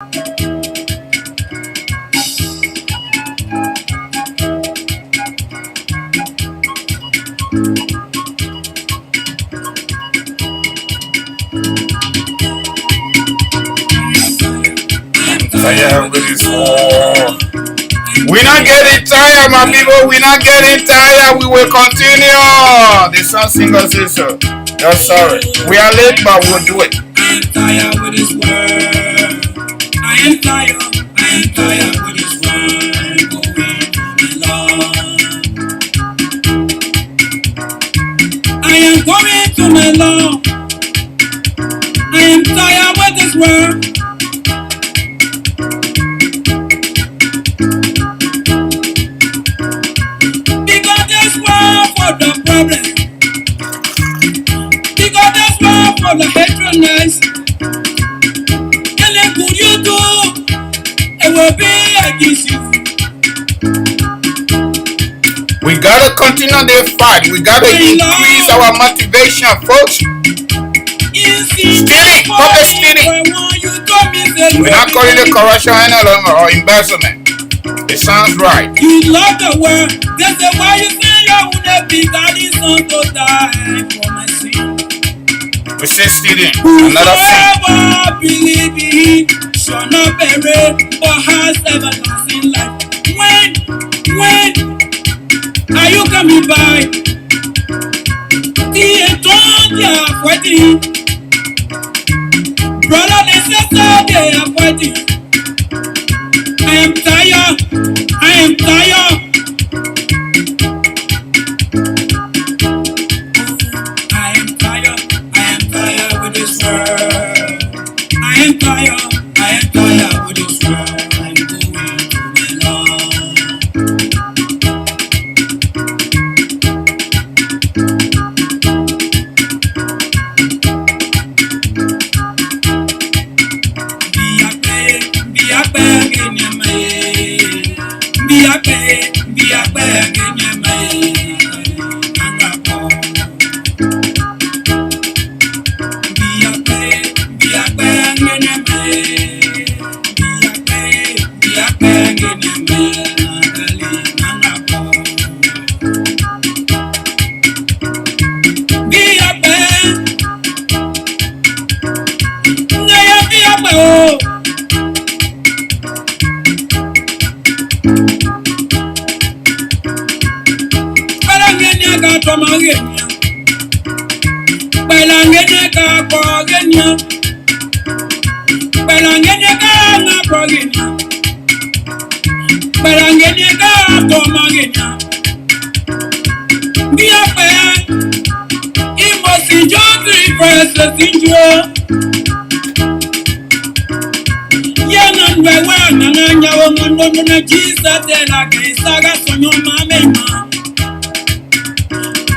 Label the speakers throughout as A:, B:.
A: Tired with this war. We're not getting tired, my people. We're not getting tired. We will continue. The song singer says so. That's sorry. We are late, but we'll do it.
B: I am tired with this world. I am tired. I am tired with this world. Going to my Lord. I am tired with this world. The problem, because that's why for the hatredness, and then could you do, it will be against you.
A: We gotta continue the fight. We gotta increase our motivation, folks. Stealing, public stealing. We're not calling it corruption any longer or embezzlement. It sounds right.
B: You love the world. That's the why you say you wouldn't be God is not to die for my sin.
A: We say stealing. Another sin.
B: Whoever believe in him shall not perish but has everlasting life. When are you coming by? The eternal they are fighting. Brother and sister they are fighting. I am tired. I am tired. I am tired. I am tired with this world. I am tired. I am tired with this world. I'm going to my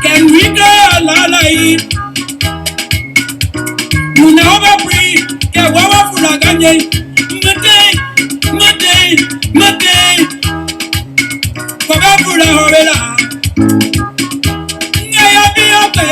B: can we go lalai? Muna free, get wawa fulaganye. Mate, Koga fula hovela. Ngaya biyape.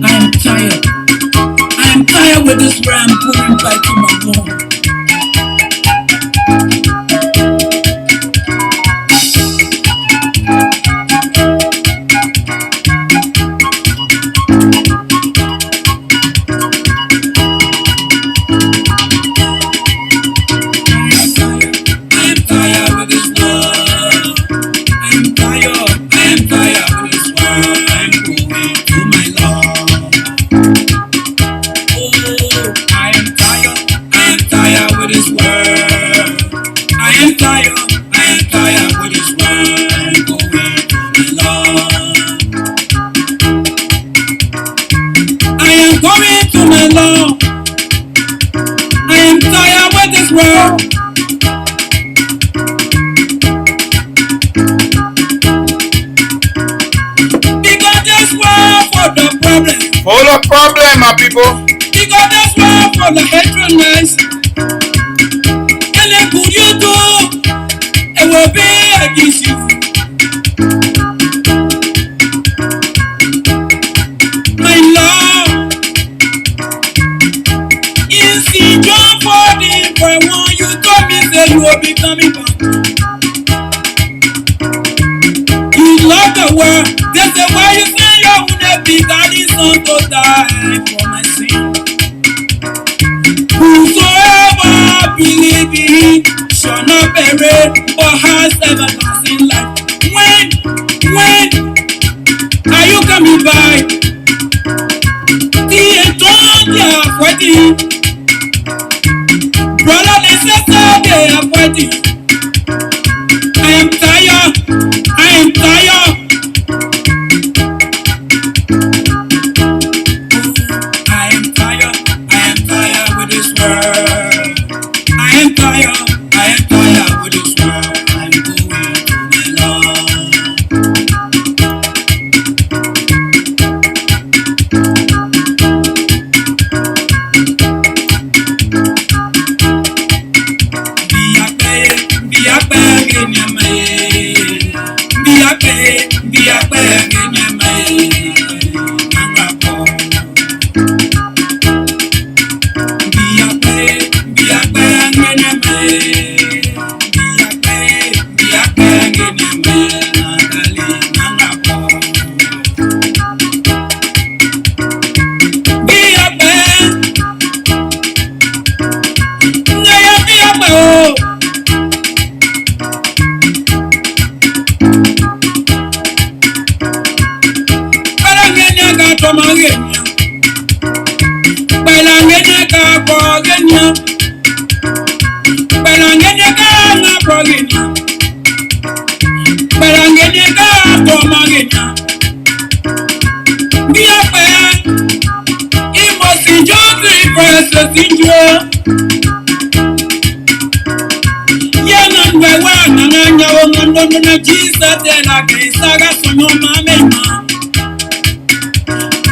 B: I'm tired. I'm tired with this ram pouring back to my bone. I am tired. tired with this world going along. I am going to my Lord. I am tired with this world. Because this world full of problem,
A: my people.
B: Because this world full of hatredness. Any good you do, it will be against you. My Lord, in St. John 14:1, you told me that you will be coming back. You love the world, that's the why you say you will not be daddy's son to die for my sin. Whosoever believe in him shall not perish but has everlasting life. When are you coming back? They are fighting. Brother and sister, they are fighting. I am tired. I am tired. I am tired. I am tired with this world. I am tired. I am tired with this world. I'm going along.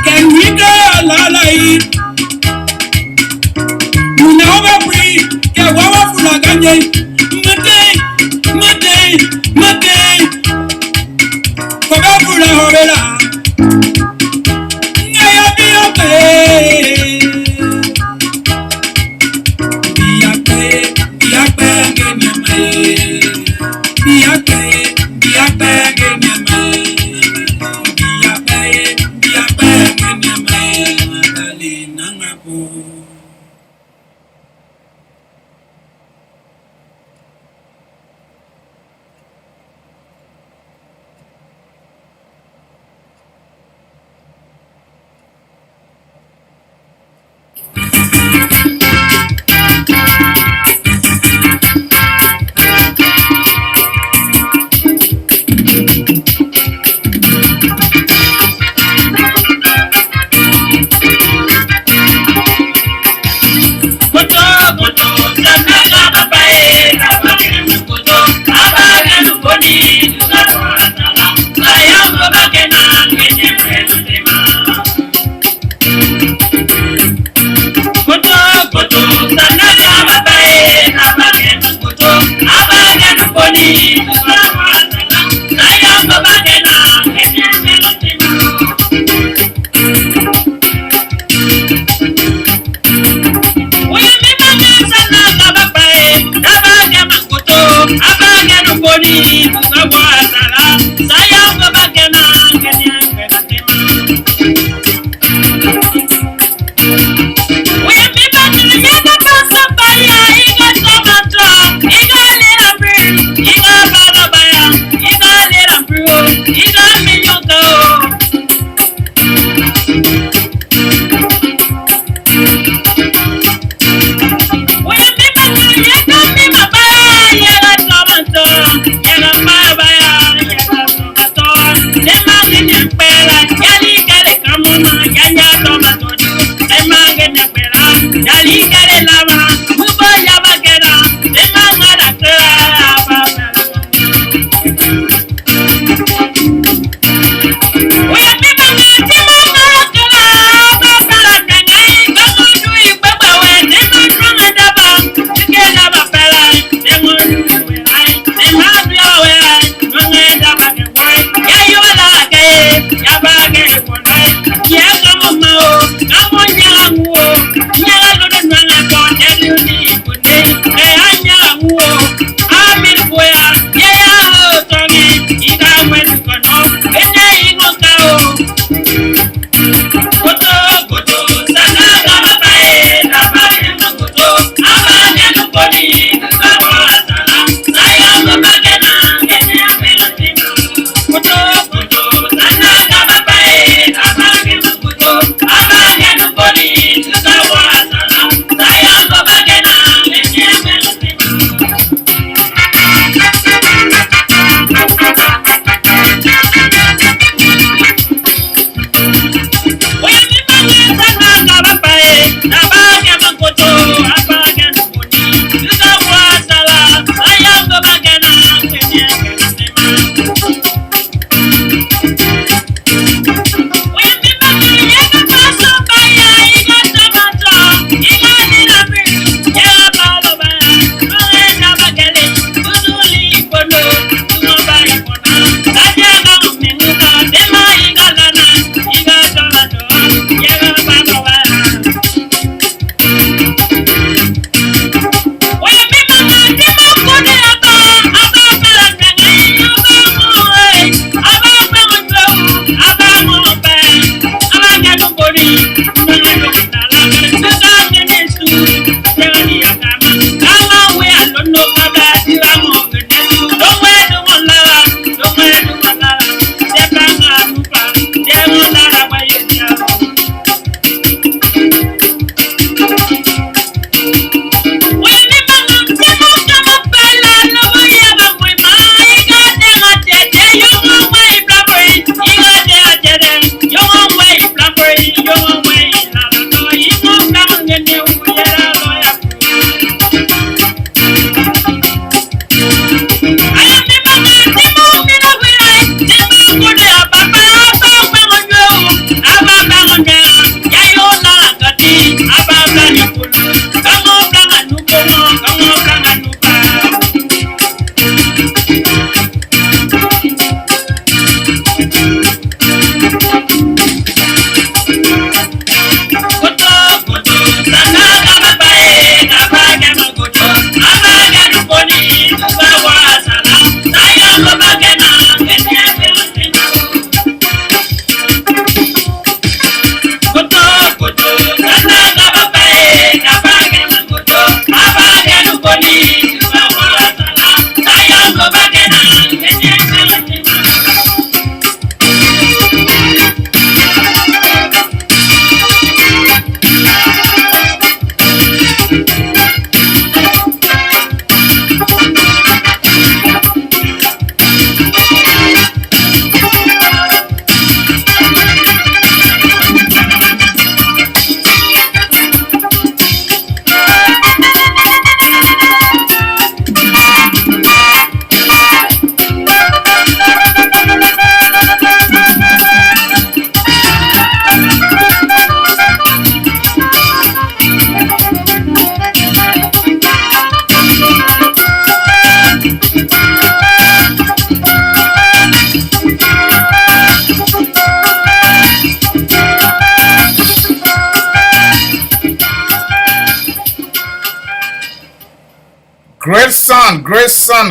B: Can we go la la it? You never breathe. Get wawa full of ganja. Mate. Kobe full of horror. Naya be okay. Be okay, get your money. Be okay, get your money.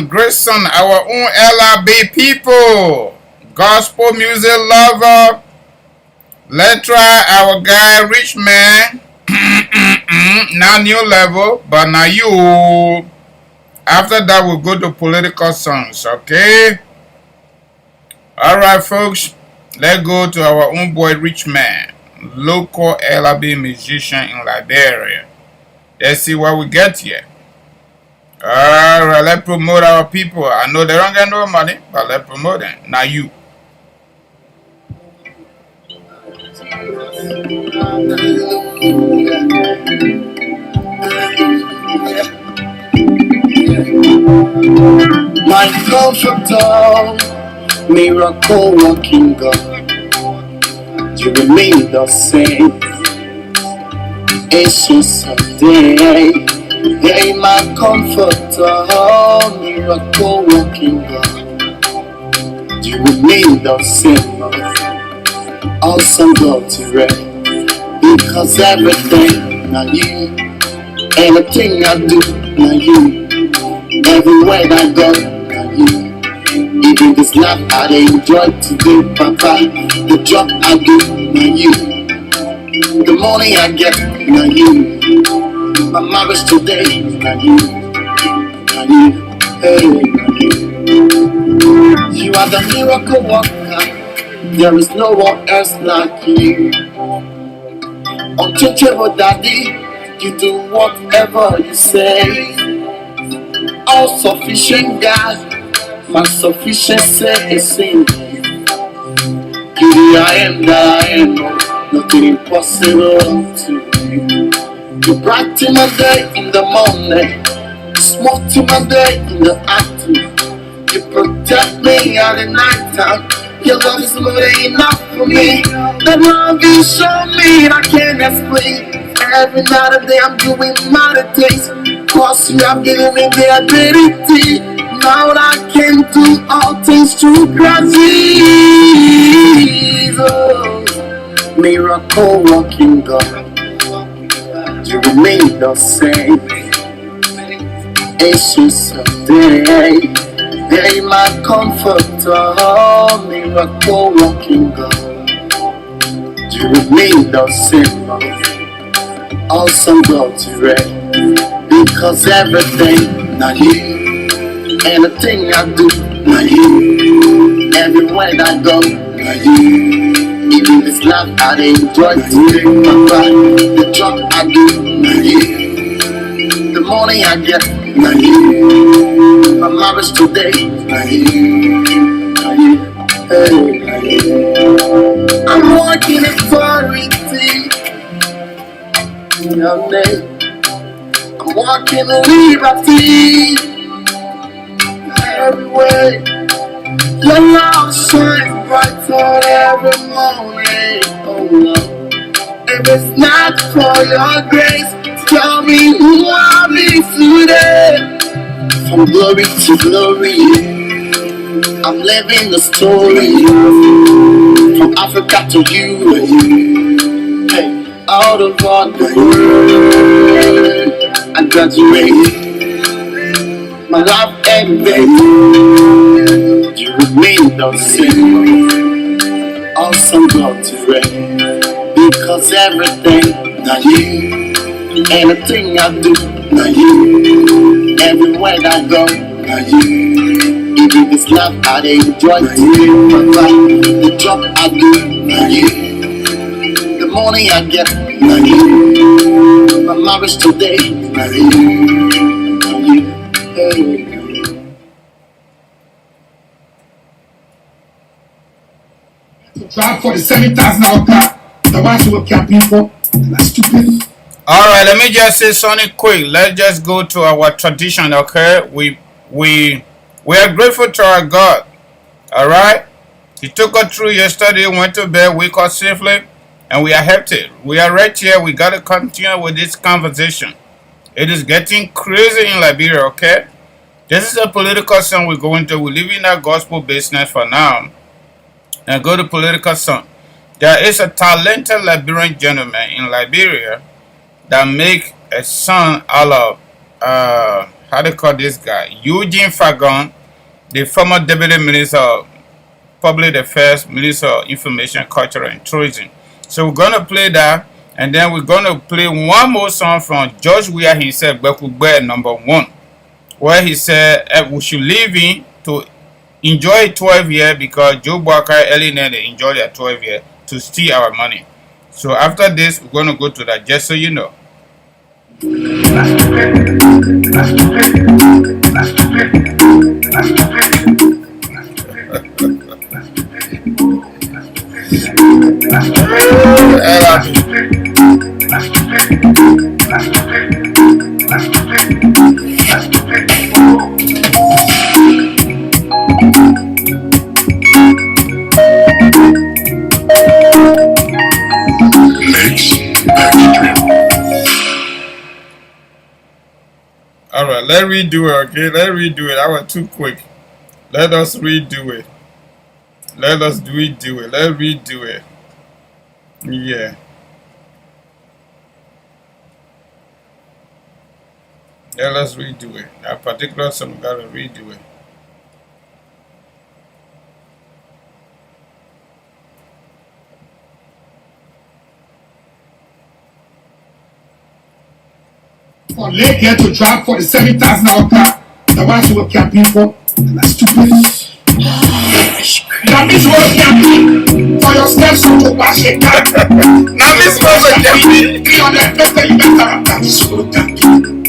A: Grayson, our own LRB people, gospel music lover. Let's try our guy, Rich Man. Now new level, but now you. After that, we'll go to political songs, okay? Alright, folks. Let's go to our own boy, Rich Man, local LRB musician in Liberia. Let's see what we get here. Alright, let's promote our people. I know they don't get no money, but let's promote them. Now you.
C: My comforter, miracle working God, you remain the same. Ancients of day, hey, my comforter, miracle working God, you remain the same. Awesome God to read, because everything now you, anything I do now you, everywhere I go now you. Even this life I enjoy today, Papa. The job I do, now you. The money I get, now you. My marriage today, now you. Now you, hey, now you. You are the miracle worker. There is no one else like you. Unchangeable Daddy, you do whatever you say. All sufficient God. My sufficiency is in you. I am that I am, nothing impossible to you. You brighten my day in the morning, smooth to my day in the afternoon. You protect me at the night time. Your love is more than enough for me. The love you show me, I can't explain. Every night and day I'm doing meditation, cause you have given me the ability. Now I can do all things through Christ Jesus. Miracle working God, you remain the same. Ancients of day, hey, my comforter, miracle working God, you remain the same. Awesome God to read, because everything now you. Anything I do, now you. Everywhere I go, now you. Even this life I enjoy today, Papa. The job I do, now you. The money I get, now you. My marriage today, now you. Now you, hey, now you. I'm working in authority in your name. I'm walking in liberty. Everywhere, your love shines brighter every morning. Oh Lord, if it's not for your grace, tell me who I'll be today. From glory to glory, I'm living the story. From Africa to you, hey, out of all the world, I graduate. My life and faith, you remain the same. Awesome God to read, because everything now you. Anything I do now you. Everywhere I go now you. Even this life I enjoy today, Papa. The job I do now you. The money I get now you. My marriage today now you. Now you.
D: Try for the $7,000 car. The ones who were camping for. That's stupid.
A: Alright, let me just say something quick. Let's just go to our tradition, okay? We are grateful to our God. Alright? He took us through yesterday, went to bed, wake up safely, and we are healthy. We are right here. We gotta continue with this conversation. It is getting crazy in Liberia, okay? This is a political song we're going to. We're leaving that gospel business for now and go to political song. There is a talented Liberian gentleman in Liberia that make a song out of how they call this guy? Eugene Fagon, the former deputy minister of public affairs, minister of information, culture, and tourism. So we're gonna play that, and then we're gonna play one more song from George Weah himself, Bekugbe #1, where he said we should leave in to enjoy 12 years because Joe Barker early now they enjoy their 12 years to steal our money. So after this, we're gonna go to that, just so you know. Alright, let's redo it, okay? Let's redo it. That was too quick. Let us redo it. Let us redo it. Let's redo it. Yeah. Yeah, let's redo it. That particular song, we gotta redo it.
D: For late here to drive for the 7,000 hour car, the ones who were camping for, that's stupid. That means we're camping for your steps to wash a car.
A: Now this was a camping.
D: 300 meter, you better. That is we're camping.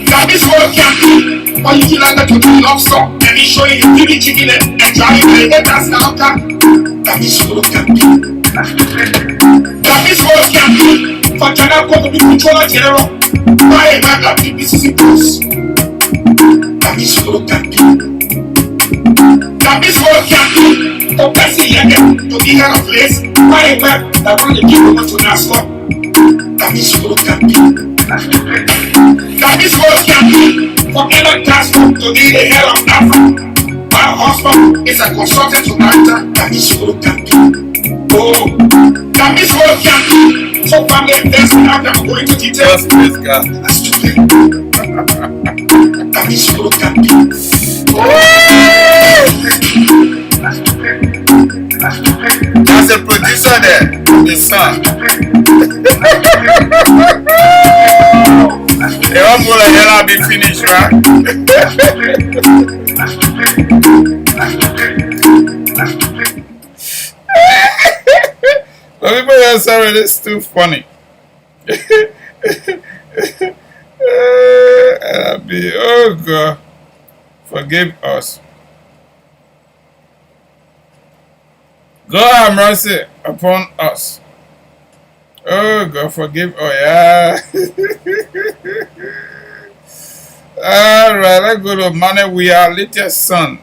D: That means we're camping for you to like to do lobster and be showing you really chicken and driving for the 8,000 hour car. That is we're camping. That is we're camping for Janako to be controller general. Why am I not the business close? That is we're camping. That is we're camping for Bessie Yaga to be head of place. Why am I that want to give over to NASCO? That is we're camping. That is we're camping for Elon Castro to be the head of NAFA. My husband is a consultant to NAFTA. That is we're camping. Oh, that is we're camping. So family investment after I'm going to details.
A: This guy.
D: That's stupid. That is we're camping.
A: That's a producer there, the son. They all pull a hell I'll be finished, right? But people are sorry, this is too funny. Oh God, forgive us. God have mercy upon us. Oh God, forgive. Oh yeah. All right, let's go to Money. We are little son.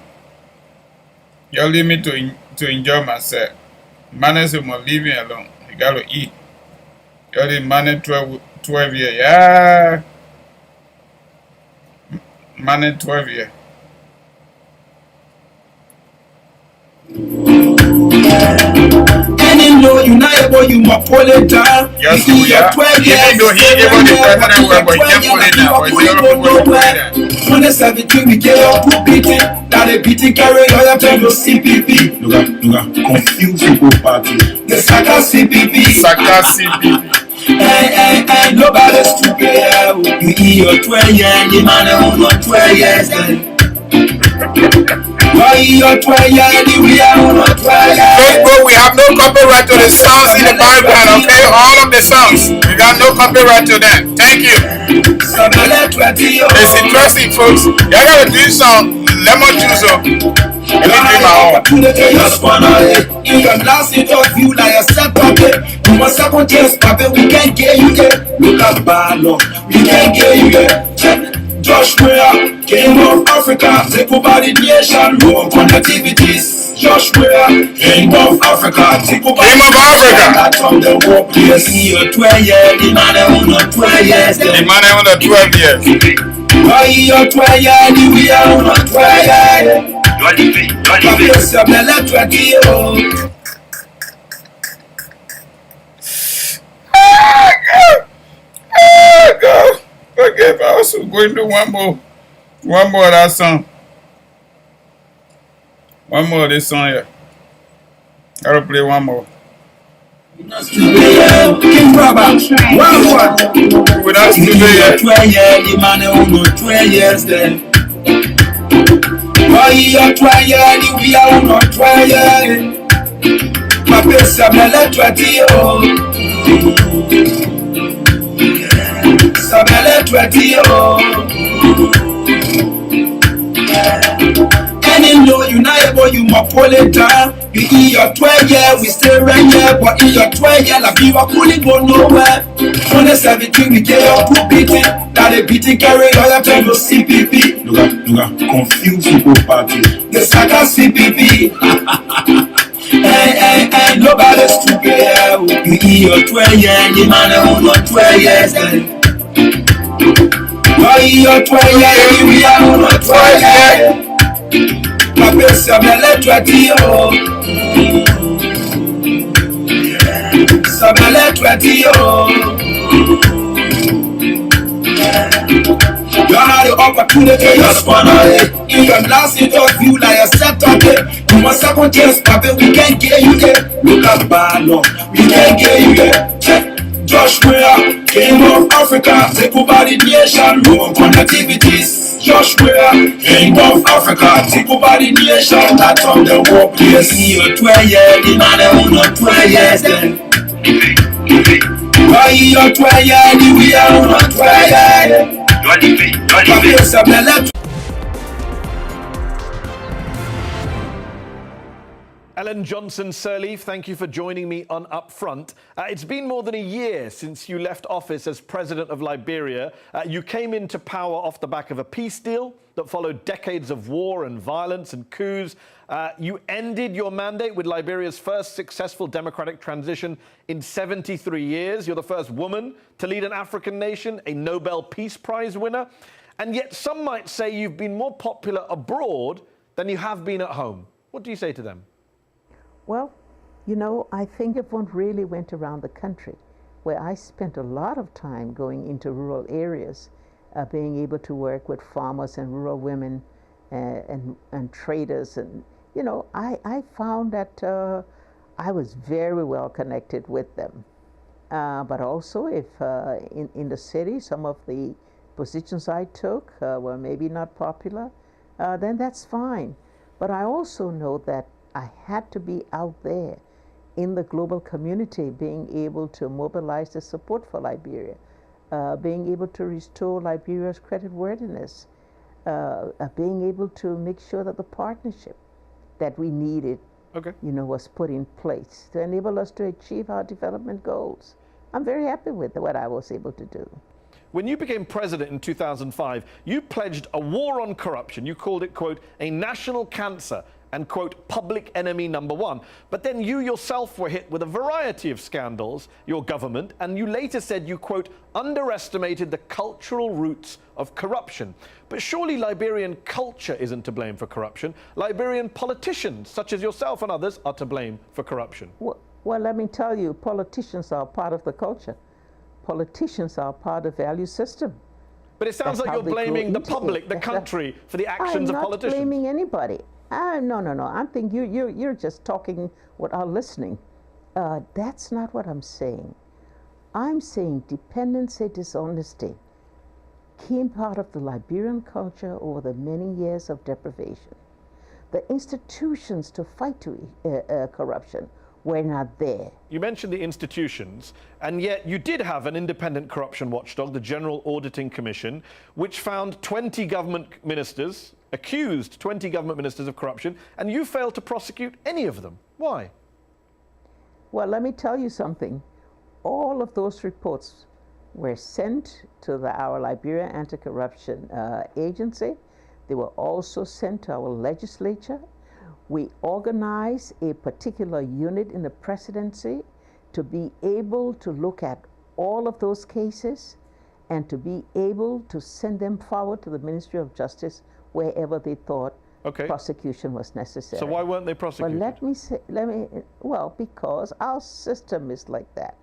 A: You leave me to enjoy myself. Money said, "I'm leave me alone. You gotta eat." You leave Money 12 years. Yeah. Money 12 years.
B: And know you not able, you must pull it down.
A: Yes, we are. Even though he able to president, but he can't pull it down. But the other people will pull it down.
B: When the 17 we get up, who beating? That they beating carry all time no CPP. Look at confused people party. The Saka CPP.
A: Saka CPP.
B: Hey, nobody's stupid. You eat your 12 years, the man who not 12 years then. Facebook,
A: we have no copyright to the songs in the Bible, okay? All of the songs. We got no copyright to them. Thank you. It's interesting, folks. You gotta do some lemon juice up. Let me drink my own.
B: In your last interview, like a set puppet, you must have a chance, puppet. We can't get you there. Look at Barlow, we can't get you there. Josh Weah, King of Africa, take over the nation, more connectivities. Josh Weah, King of Africa, take over
A: King of Africa.
B: From the workplace, you're 12 years, the man who not 12 years.
A: The man who not 12 years.
B: Why you're 12 years, we are not 12 years.
A: Okay, if I was going to do one more of that song. One more of this song here. I'll play one more.
B: King Baba, one.
A: With us today,
B: And you know you not able, you ma pull it down. You in your 12 year, we still right here, but in your 12 year, la be wa cooling go nowhere. On the 17, we get your crew beating. That they beating carry lawyer to no CPP. Look, confuse people party. The saga CPP. Hey, nobody's stupid. You in your 12 year, the man who not 12 years. Oh, in your 12 year, we are on not 12 years. Ma pesa belle twati yo, sa belle twati yo. You had the opportunity, you spun on it. In your last interview, like a set up it. You must second chance, Papa, we can't get you there. Look at Balo, we can't get you there. Josh Weah, King of Africa, take over the nation, road connectivities. Josh Weah, King of Africa, take over the nation, that's on the workplace. You're 12 years, the man who not 12 years then. Why you're 12 years, we are not 12 years.
E: Ellen Johnson Sirleaf, thank you for joining me on Upfront. It's been more than a year since you left office as president of Liberia. You came into power off the back of a peace deal that followed decades of war and violence and coups. You ended your mandate with Liberia's first successful democratic transition in 73 years. You're the first woman to lead an African nation, a Nobel Peace Prize winner. And yet some might say you've been more popular abroad than you have been at home. What do you say to them?
F: Well, you know, I think if one really went around the country, where I spent a lot of time going into rural areas, being able to work with farmers and rural women and traders, and you know, I found that I was very well connected with them. But also, if in the city, some of the positions I took were maybe not popular, then that's fine. But I also know that I had to be out there in the global community, being able to mobilize the support for Liberia, being able to restore Liberia's creditworthiness, being able to make sure that the partnership that we needed, you know, was put in place to enable us to achieve our development goals. I'm very happy with what I was able to do.
E: When you became president in 2005, you pledged a war on corruption. You called it, quote, a national cancer and, quote, public enemy number one. But then you yourself were hit with a variety of scandals, your government, and you later said you, quote, underestimated the cultural roots of corruption. But surely Liberian culture isn't to blame for corruption. Liberian politicians, such as yourself and others, are to blame for corruption.
F: Well, let me tell you, politicians are part of the culture. Politicians are part of the value system.
E: But it sounds like you're blaming the public, the country, for the actions of politicians.
F: I'm not blaming anybody. No. I think you're just talking without listening. That's not what I'm saying. I'm saying dependency, dishonesty came part of the Liberian culture over the many years of deprivation. The institutions to fight corruption were not there.
E: You mentioned the institutions, and yet you did have an independent corruption watchdog, the General Auditing Commission, which found 20 government ministers, accused 20 government ministers of corruption, and you failed to prosecute any of them. Why?
F: Well, let me tell you something. All of those reports were sent to our Liberia Anti-Corruption Agency. They were also sent to our legislature. We organized a particular unit in the presidency to be able to look at all of those cases and to be able to send them forward to the Ministry of Justice wherever they thought prosecution was necessary.
E: So why weren't they prosecuted?
F: But well, because our system is like that.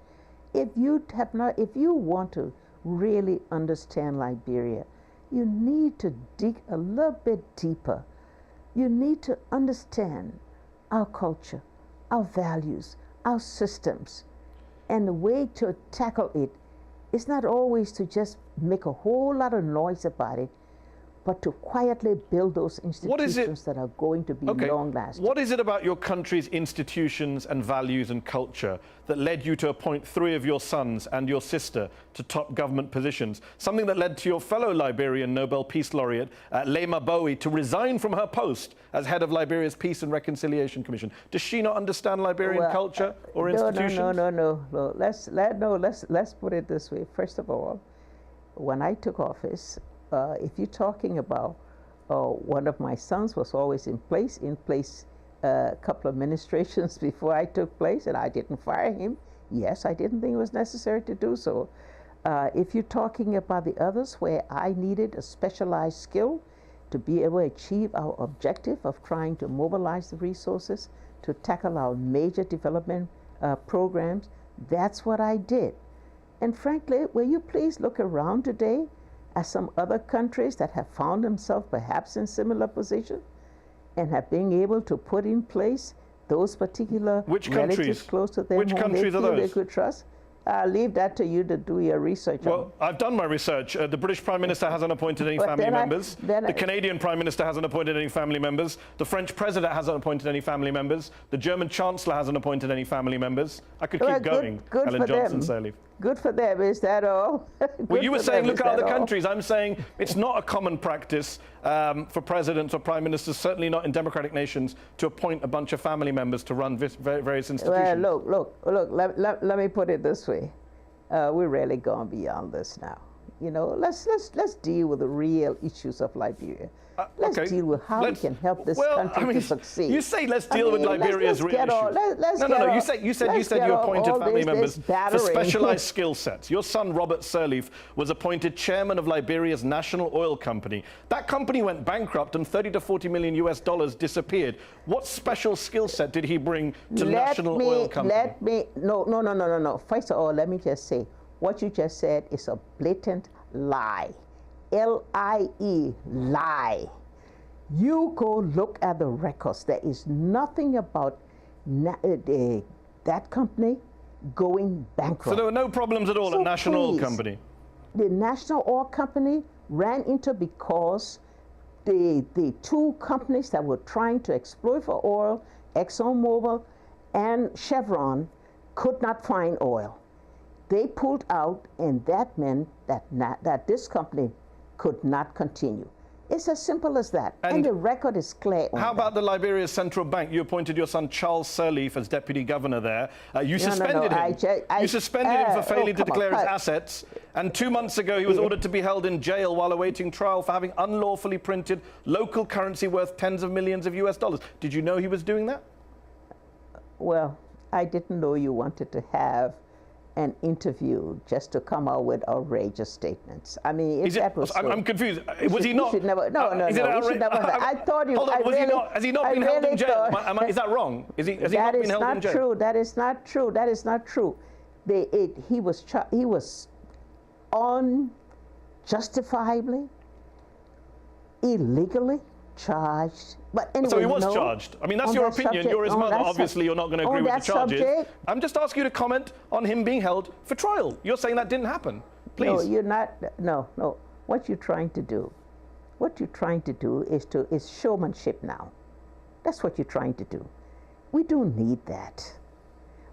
F: If you want to really understand Liberia, you need to dig a little bit deeper. You need to understand our culture, our values, our systems. And the way to tackle it is not always to just make a whole lot of noise about it, but to quietly build those institutions that are going to be long-lasting.
E: What is it about your country's institutions and values and culture that led you to appoint 3 of your sons and your sister to top government positions? Something that led to your fellow Liberian Nobel Peace Laureate, Lema Bowie, to resign from her post as head of Liberia's Peace and Reconciliation Commission. Does she not understand Liberian culture or institutions?
F: No. Let's put it this way. First of all, when I took office, if you're talking about one of my sons was always in place a couple of administrations before I took place, and I didn't fire him. Yes, I didn't think it was necessary to do so. If you're talking about the others where I needed a specialized skill to be able to achieve our objective of trying to mobilize the resources to tackle our major development programs, that's what I did. And frankly, will you please look around today at some other countries that have found themselves perhaps in similar position and have been able to put in place those particular relatives close to them whom they feel they could trust? I'll leave that to you to do your research.
E: Well, I've done my research. The British Prime Minister hasn't appointed any family members. The Canadian Prime Minister hasn't appointed any family members. The French President hasn't appointed any family members. The German Chancellor hasn't appointed any family members. I could keep going, Ellen Johnson-Sirleaf.
F: Good for them. Is that all?
E: Well, you were saying look at other countries. I'm saying it's not a common practice for presidents or prime ministers, certainly not in democratic nations, to appoint a bunch of family members to run various institutions.
F: Well, look. Let me put it this way. We're really gone beyond this now. You know, let's deal with the real issues of Liberia. Let's deal with how we can help this country to succeed.
E: You say let's deal with Liberia's real issues. No. You said you appointed family members for specialized skill sets. Your son Robert Sirleaf was appointed chairman of Liberia's national oil company. That company went bankrupt and $30 to $40 million US disappeared. What special skill set did he bring to national oil company?
F: No. First of all, let me just say, what you just said is a blatant lie. L-I-E, lie. You go look at the records. There is nothing about that company going bankrupt.
E: So there were no problems at all at National Oil Company?
F: The National Oil Company ran into because the 2 companies that were trying to exploit for oil, ExxonMobil and Chevron, could not find oil. They pulled out, and that meant that this company could not continue. It's as simple as that. And the record is clear.
E: How about the Liberia's central bank? You appointed your son Charles Sirleaf as deputy governor there. You suspended him. You suspended him for failing to declare his assets. And 2 months ago, he was ordered to be held in jail while awaiting trial for having unlawfully printed local currency worth tens of millions of US dollars. Did you know he was doing that?
F: Well, I didn't know you wanted to have an interview just to come out with outrageous statements. I mean, if that was so,
E: I'm confused. Was he not?
F: Never, no. I thought you.
E: Hold on, has he not been held in jail? Is that wrong? Has he not been held in jail?
F: That is not true. That is not true. He was unjustifiably, illegally charged. But anyway,
E: so he was charged. I mean, that's your opinion. You're his mother. Obviously, you're not going to agree with the charges. I'm just asking you to comment on him being held for trial. You're saying that didn't happen. Please.
F: No, you're not. No. What you're trying to do is showmanship now. That's what you're trying to do. We don't need that.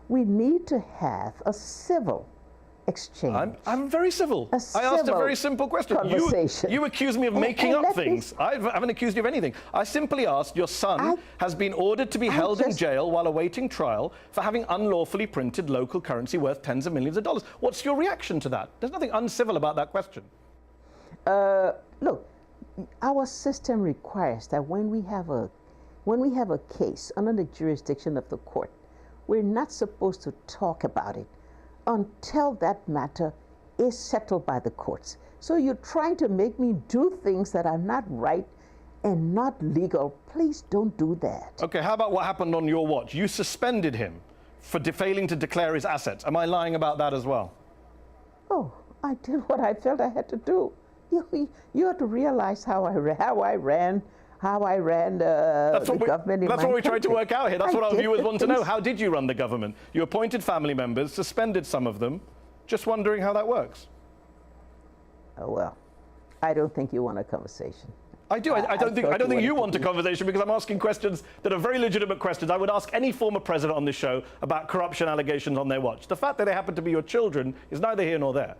F: We need to have a civil exchange.
E: I'm very civil. I asked a very simple question. You accuse me of making up things. I haven't accused you of anything. I simply asked, your son has been ordered to be held in jail while awaiting trial for having unlawfully printed local currency worth tens of millions of dollars. What's your reaction to that? There's nothing uncivil about that question.
F: Look, our system requires that when we have a case under the jurisdiction of the court, we're not supposed to talk about it until that matter is settled by the courts. So you're trying to make me do things that are not right and not legal. Please don't do that.
E: Okay, how about what happened on your watch? You suspended him for failing to declare his assets. Am I lying about that as well?
F: Oh, I did what I felt I had to do. You have to realize how I ran the government in
E: That's
F: my
E: what we tried to
F: country.
E: work out here. That's
F: I
E: what our
F: did
E: viewers
F: the
E: want to know.
F: things-
E: How did you run the government? You appointed family members, suspended some of them. Just wondering how that works.
F: Oh, well, I don't think you want a conversation.
E: I do. I don't think you want a conversation because I'm asking questions that are very legitimate questions. I would ask any former president on this show about corruption allegations on their watch. The fact that they happen to be your children is neither here nor there.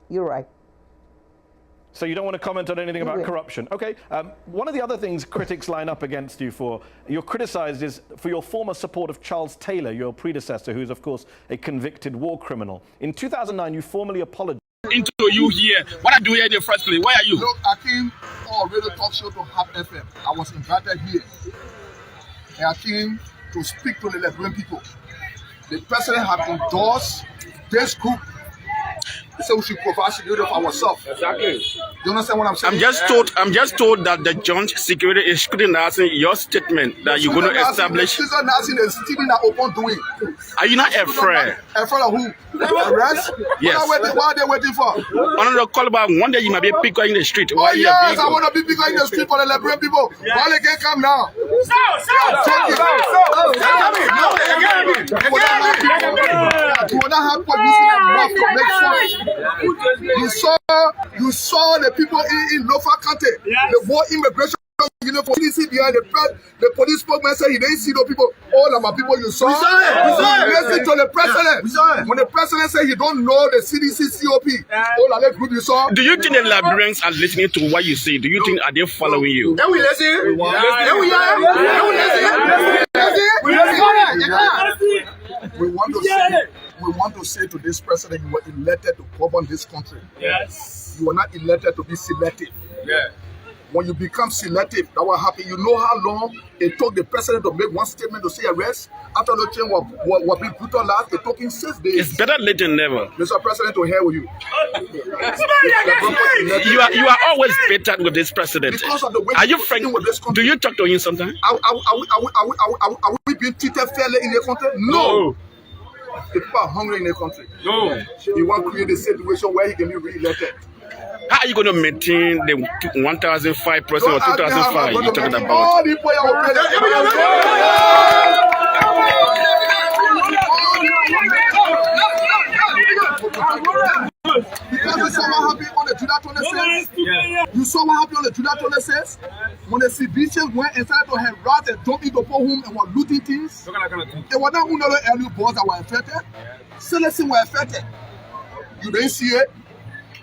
F: You're right.
E: So you don't want to comment on anything about corruption. Okay. One of the other things critics line up against you for, you're criticized is for your former support of Charles Taylor, your predecessor, who's of course a convicted war criminal. In 2009, you formally apologized.
D: Into you here. What are you doing here in the first place? Where are you?
G: Look, I came on a radio talk show to Hub FM. I was invited here. And I came to speak to the Liberian people. The president had endorsed this group. He said we should provide security for ourselves.
D: Exactly.
G: You understand what I'm saying?
D: I'm just told that the joint security is scrutinizing your statement that you're going to establish.
G: The Nazi is stealing that open doing.
D: Are you not afraid?
G: Afraid of who? Arrest?
D: Yes.
G: What are they waiting for?
D: On the call about one day you might be a picker in the street.
G: Oh yes, I want to be bigger in the street for the Liberian people. Why they can't come now? You will not have police in the mouth to make fun. You saw the people in Lofa County, the war immigration. You know, for CDC behind the police spokesman said he didn't see no people. All of my people you saw. Listen to the president. When the president said he don't know the CDC COP, all of that group you saw.
D: Do you think the Liberians are listening to what you say? Do you think are they following you?
G: Then we listen. We want to say to this president, you were elected to govern this country.
D: Yes.
G: You were not elected to be selective.
D: Yeah.
G: When you become selective, that will happen. You know how long it took the president to make one statement to say arrest? After the change was being put on last, it took him 6 days.
D: It's better late than never.
G: Mr. President, to hell with you.
D: You are always bitter with this president.
G: Because of the way
D: are you frank?
G: with this country.
D: Do you talk to him sometimes?
G: Are we being treated fairly in the country? No. The people are hungry in the country.
D: No.
G: He wants to create a situation where he can be re-elected.
D: How are you going to maintain the 1,005% or 2,005 you're talking about?
G: All the people are because you saw what happened on the July 26th. You saw what happened on the July 26th. When the civilians went inside to have rats and jumped into poor home and were looting things. It was not only early boys that were affected. Citizens were affected. You didn't see it.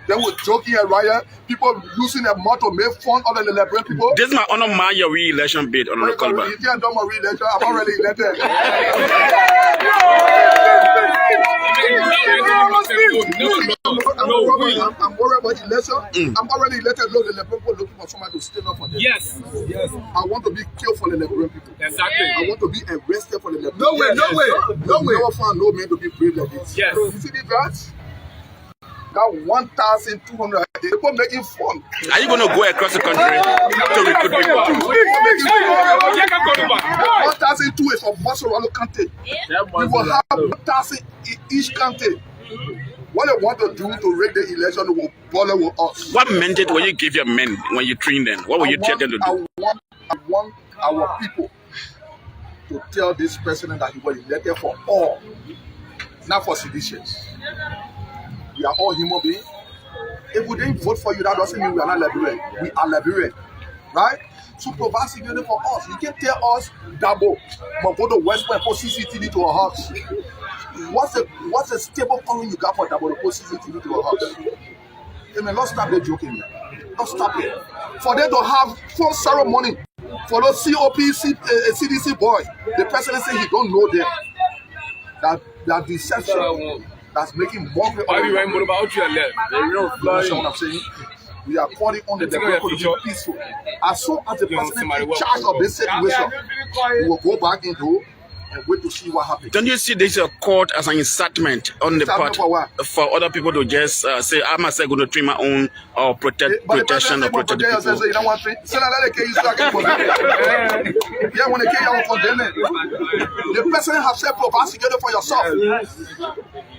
G: They were joking and riot. People using their mouth to make fun of the Liberian people.
D: This is my honor man your re-election bid on the call back.
G: You can't do my re-election. I'm already elected. I'm worried about election. I'm already elected. Look, the Liberian people looking for somebody to stand up for them.
D: Yes.
G: I want to be killed for the Liberian people.
D: Exactly.
G: I want to be arrested for the Liberian people. No way. Never find no man to be brave like this.
D: Yes.
G: You see the guys? That 1,200 people making fun.
D: Are you going to go across the country to recruit people?
G: 1,002 is for Bossoralo County. We will have 1,000 in each county. What they want to do to rig the election will bother with us.
D: What mandate will you give your men when you train them? What will you tell them to do?
G: I want our people to tell this president that he was elected for all, not for seditions. We are all human beings. If we didn't vote for you, that doesn't mean we are not Liberian. We are Liberian, right? So provide security for us. You can tell us double, but go to West Point, put CCTV to our house. What's a stable calling you got for double to put CCTV to our house? I mean, let's stop the joking, man. Let's stop it. For them to have full ceremony for those CDC boys, the president said he don't know them. That deception. That's making more people. You know what I'm saying? We are calling on the Liberian people to be peaceful. As soon as the president in charge of this situation, we will go back into and wait to see what happens.
D: Don't you see this court as an incitement on the part
G: For what?
D: for other people to just say, I'm myself going to treat my own or protection or protect the people?
G: You don't want to say that they can use that. Yeah, when they can, you condemn it. The president has said prosecute for yourself.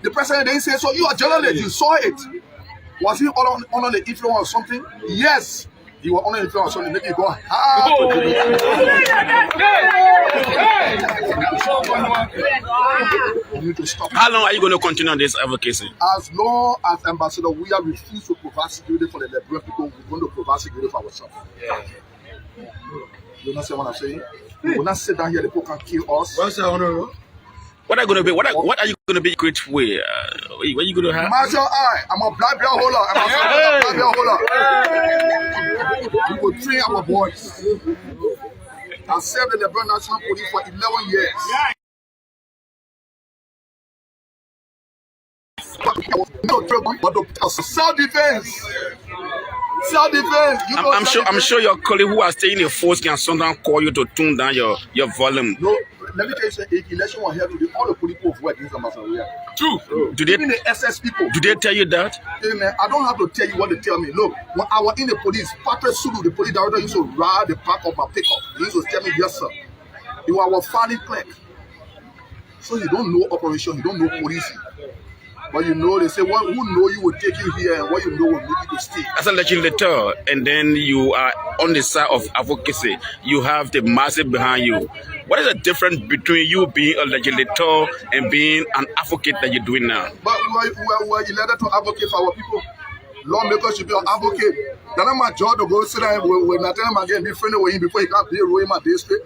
G: The president didn't say so. You are journalist. You saw it. Was he under the influence of something? Yes. You were under the influence of something. Make you go You need to stop.
D: How long are you going to continue on this advocacy?
G: As long as Ambassador, we are refused to provide security for the Liberian people, we're going to provide security for ourselves. Yeah. You understand what I'm saying? We will not sit down here, the people can kill us.
D: What are you going to be? What are you going to be great way? What are you going to have?
G: Marshal I, I'm a black belt holder. I'm a black belt holder. We will train our boys. I served in the Liberian National Police for 11 years. Self-defense. Self-defense.
D: I'm sure your colleague who are staying in the force can sometimes call you to tune down your volume.
G: No, let me tell you something. If election was held, all the police people work against Ambassador.
D: True.
G: Even the SS people.
D: Do they tell you that?
G: Hey, man, I don't have to tell you what they tell me. Look, when I was in the police, Patrick Sulu, the police director, used to ride the back of my pickup. He used to tell me, yes, sir. You are our filing clerk. So you don't know operation, you don't know policing. But you know, they say, well, who know you will take you here and what you know will make you to stay.
D: As a legislator, and then you are on the side of advocacy, you have the masses behind you. What is the difference between you being a legislator and being an advocate that you're doing now?
G: But we are elected to advocate for our people. Lawmakers should be an advocate. That's not my job to go sit down when I tell him again, be friendly with him before he can't be in my district.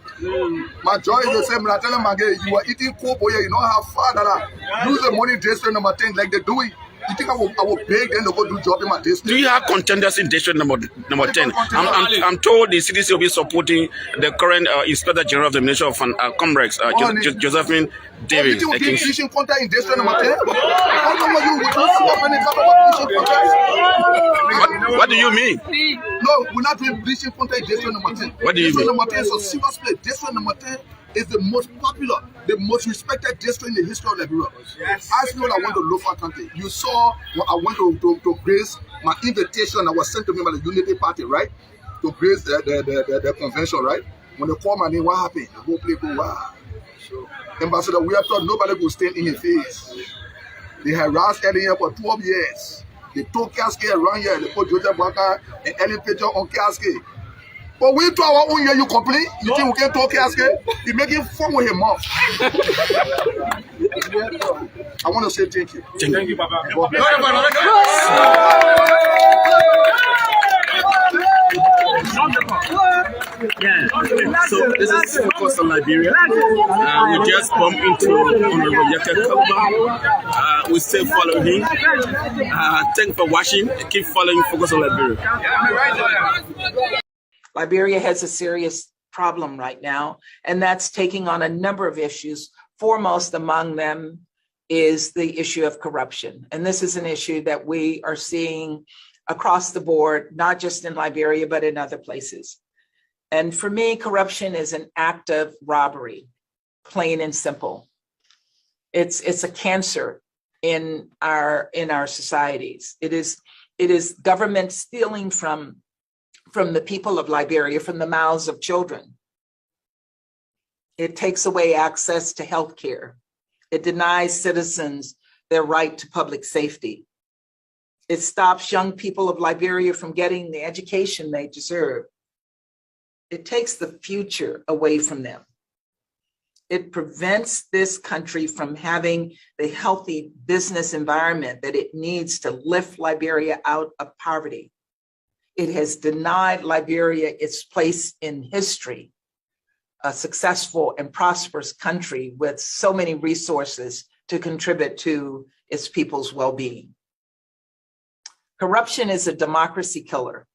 G: My job is the same. When I tell him again, you are eating coke, boy, you know how far that I use the money district number 10 like they do it. You think I will beg them to go do job in my district?
D: Do you have contenders in district number 10? I'm told the CDC will be supporting the current Inspector General of the Ministry of Commerce, Josephine Davis.
G: You think bleaching contact in district number 10?
D: What do you mean?
G: No, we're not doing bleaching contact in district number 10.
D: What do you mean?
G: District number 10 is a serious place. District number 10 is the most popular, the most respected district in the history of Liberia. Yes. I feel I went to local country. You saw when I went to grace my invitation that was sent to me by the Unity Party, right? To grace the convention, right? When they called my name, what happened? The whole place go, wow. Ambassador, we have thought nobody could stand in his face. They harassed Eddie here for 12 years. They took casket around here. They put Joseph Baka and Ellie picture on casket. But we to our own here, you complain? You think we can talk casket? He making fun with him mouth. I want to say thank you.
D: Thank you, Papa. Yeah. So this is Focus on Liberia. We just bumped into Honorable Yaka Kalba. We still follow him. Thanks for watching. Keep following Focus on Liberia.
H: Liberia has a serious problem right now, and that's taking on a number of issues. Foremost among them is the issue of corruption. And this is an issue that we are seeing across the board, not just in Liberia, but in other places. And for me, corruption is an act of robbery, plain and simple. It's a cancer in our societies. It is government stealing from the people of Liberia, from the mouths of children. It takes away access to health care. It denies citizens their right to public safety. It stops young people of Liberia from getting the education they deserve. It takes the future away from them. It prevents this country from having the healthy business environment that it needs to lift Liberia out of poverty. It has denied Liberia its place in history, a successful and prosperous country with so many resources to contribute to its people's well-being. Corruption is a democracy killer,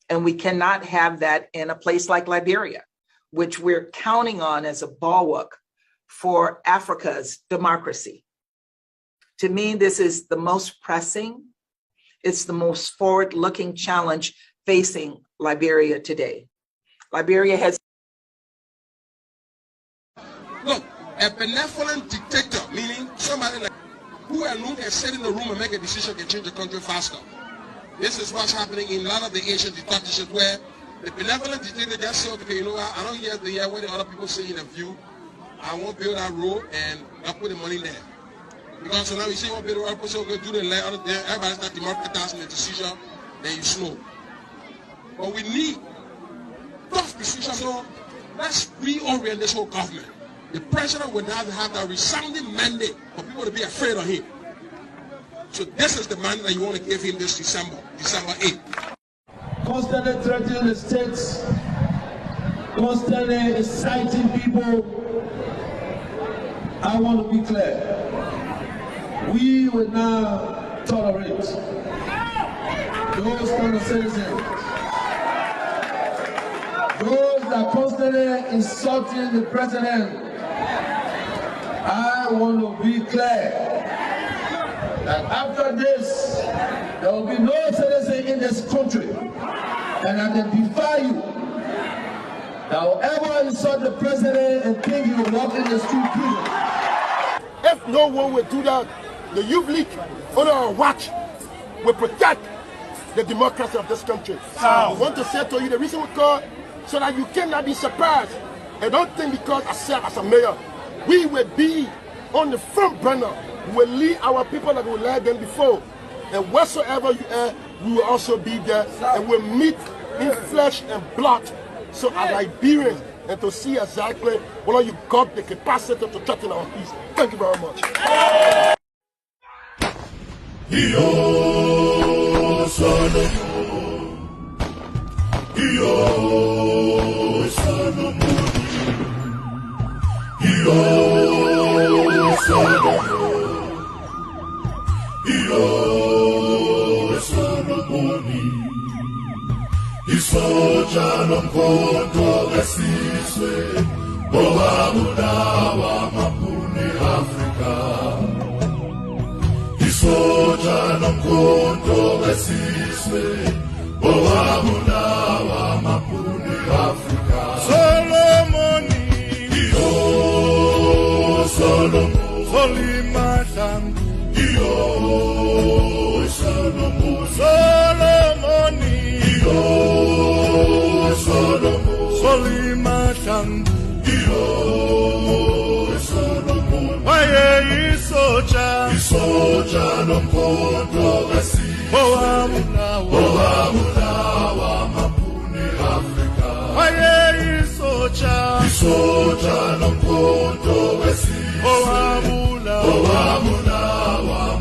H: and we cannot have that in a place like Liberia, which we're counting on as a bulwark for Africa's democracy. To me, this is the most pressing, it's the most forward-looking challenge facing Liberia today. Liberia has...
I: Look, A benevolent dictator, meaning somebody like who alone can sit in the room and make a decision can change the country faster. This is what's happening in a lot of the Asian dictatorships where the benevolent dictator just say, okay, you know what, I don't hear what the other people say in a view. I won't build that road and I'll put the money there. Because so now you say you want to build a road, so okay, do the land, everybody start democratizing the decision, then you slow. But we need tough decisions, so let's reorient this whole government. The president would now have that resounding mandate for people to be afraid of him. So this is the mandate that you want to give him this December 8th.
B: Constantly threatening the states, constantly inciting people. I want to be clear. We will now tolerate those kind of citizens. Those that constantly insulting the president. I want to be clear that after this, there will be no citizen in this country and I can defy you that will ever insult the president and think you will walk in the street prison.
J: If no one will do that, the youth league under our watch will protect the democracy of this country. I want to say to you the reason we call so that you cannot be surprised. I don't think because I serve as a mayor, we will be on the front burner. We will lead our people that we led them before. And whatsoever you are, we will also be there and we'll meet in flesh and blood. So as Liberians, and to see exactly whether you got the capacity to threaten our peace. Thank you very much.
K: Isoja nomkondo wesizwe Bowamudawa mapuni Afrika Isoja nomkondo wesizwe Bowamudawa mapuni Afrika Solomoni Iyo Solomon Solimatang Iyo Solomon Solomoni Iyo Solomon Solimatang Iyo Solomon Waye Isoja nomkondo wesi Bowamudawa mapuni Afrika Waye Isoja nomkondo wesi Bowamudawa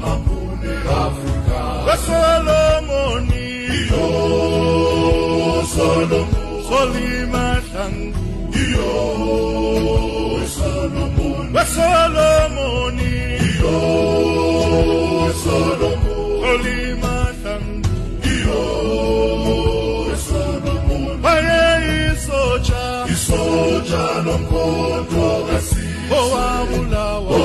K: mapuni Afrika Solomoni Iyo Solomon Solimatang Iyo Solomon Solomoni Iyo Solomon Solimatang Iyo Solomon Waye Isoja nomkondo wesi Bowamudawa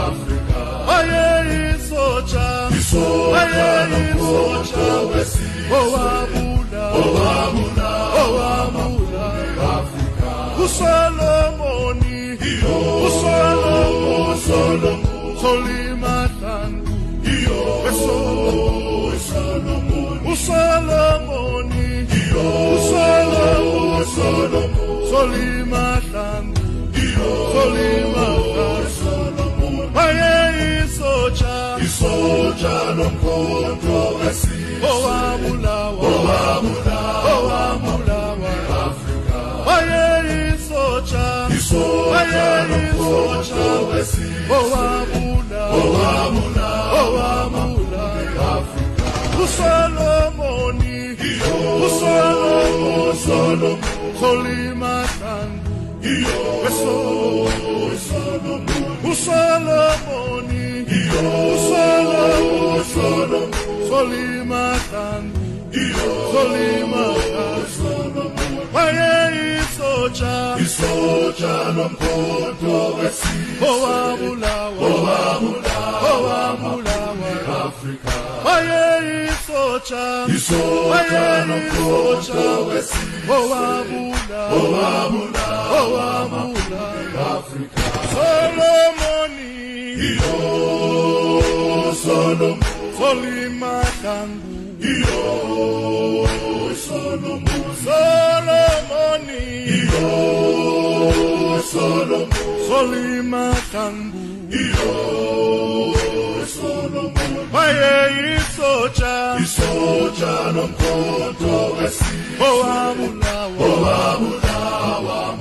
K: Afrika Waye Isoja nomkondo wesi Bowamudawa Afrika Solomoni Solomon Solimatang Iyo Solomon Solomoni Solomon Solimatang Iyo Solomon Waye Isoja nomkondo wesi Bowamudawa Afrika Waye Isoja nomkondo wesi Bowamudawa Afrika Solomoni Solomon Solimatang Iyo Solomon Solomoni Solomon Solimatang Iyo Solomon Waye Isoja nomkondo wesi Bowamudawa Afrika Waye Isoja nomkondo wesi Bowamudawa Solomon, Solimakangu, Iyo, Solomon, Solomoni, Iyo, Solomon, Solimakangu, Iyo, Solomon, Maye isocha, isocha nomkoto wesi, Oamulawa,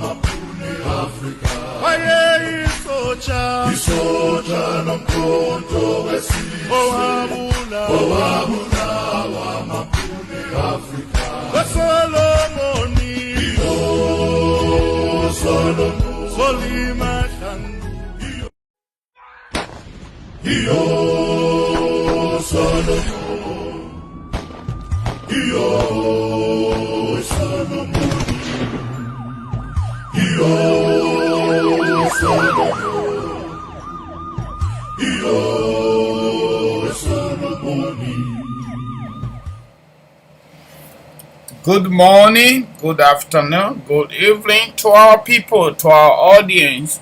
K: mapune Afrika. Maye isocha, isocha nomkoto wesi, Oamulawa, mapune Afrika. Solomoni, Iyo, Solomon, Solimakangu, Iyo, Solomon, Iyo, Solomon, Iyo, Solomon, Iyo, Solomon.
A: Good morning, good afternoon, good evening to our people, to our audience,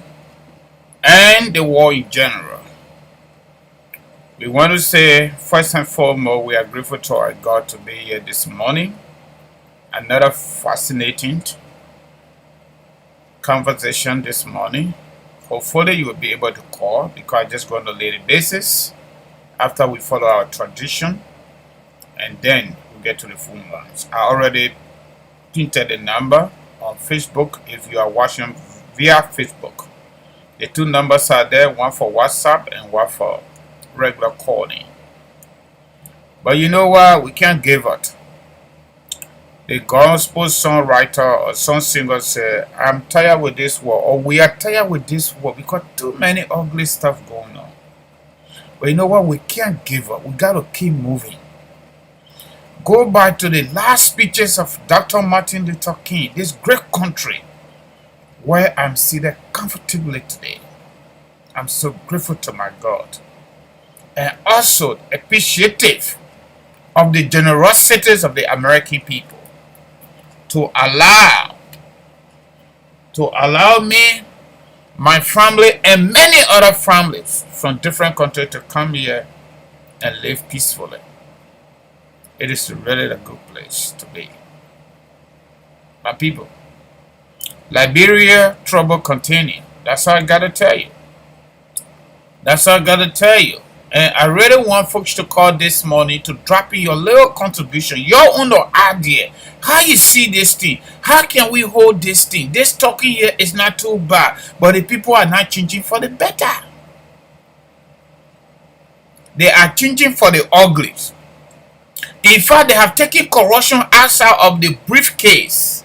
A: and the world in general. We want to say, first and foremost, we are grateful to our God to be here this morning. Another fascinating conversation this morning. Hopefully, you will be able to call because I just go on a daily basis after we follow our tradition, and then we get to the phone lines. I already printed the number on Facebook if you are watching via Facebook. The two numbers are there, one for WhatsApp and one for regular calling. But you know what? We can't give up. The gospel songwriter or song singer said, I'm tired with this war, or we are tired with this war because too many ugly stuff going on. But you know what? We can't give up. We got to keep moving. Go back to the last speeches of Dr. Martin Luther King, this great country where I'm seated comfortably today. I'm so grateful to my God. And also appreciative of the generosities of the American people to allow me, my family, and many other families from different countries to come here and live peacefully. It is really a good place to be. My people, Liberia trouble continue. That's all I gotta tell you. That's all I gotta tell you. And I really want folks to call this morning to drop in your little contribution, your own idea. How you see this thing? How can we hold this thing? This talking here is not too bad, but the people are not changing for the better. They are changing for the uglies. In fact, they have taken corruption outside of the briefcase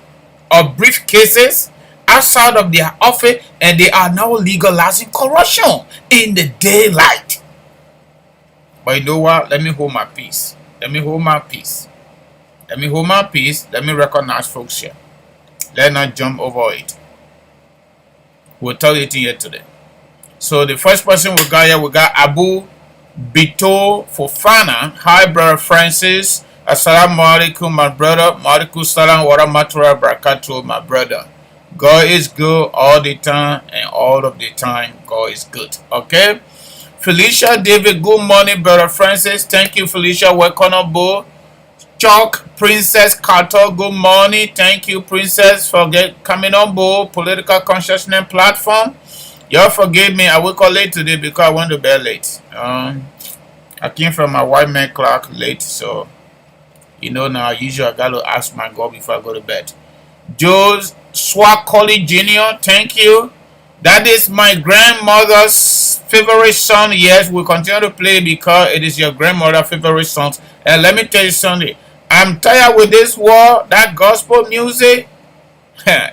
A: or briefcases outside of their office, and they are now legalizing corruption in the daylight. But you know what? Let me hold my peace. Let me hold my peace. Let me hold my peace. Let me recognize folks here. Let's not jump over it. We'll tell you here today. So the first person we got here, we got Abu Bito Fofana. Hi, brother Francis. Assalamu alaikum, my brother. Malikum salam wa rahmatullahi wa barakatuh, my brother. God is good all the time, and all of the time, God is good. Okay? Felicia David, good morning, brother Francis. Thank you, Felicia. Welcome on board. Chuck Princess Carter, good morning. Thank you, Princess, for coming on board. Political Consciousness Platform. Y'all forgive me. I woke up late today because I went to bed late. I came from my white man clock late, so you know now. Usually I gotta ask my God before I go to bed. Joe Swakoli Jr., thank you. That is my grandmother's favorite song. Yes, we'll continue to play because it is your grandmother's favorite song. And let me tell you something. I'm tired with this war, that gospel music.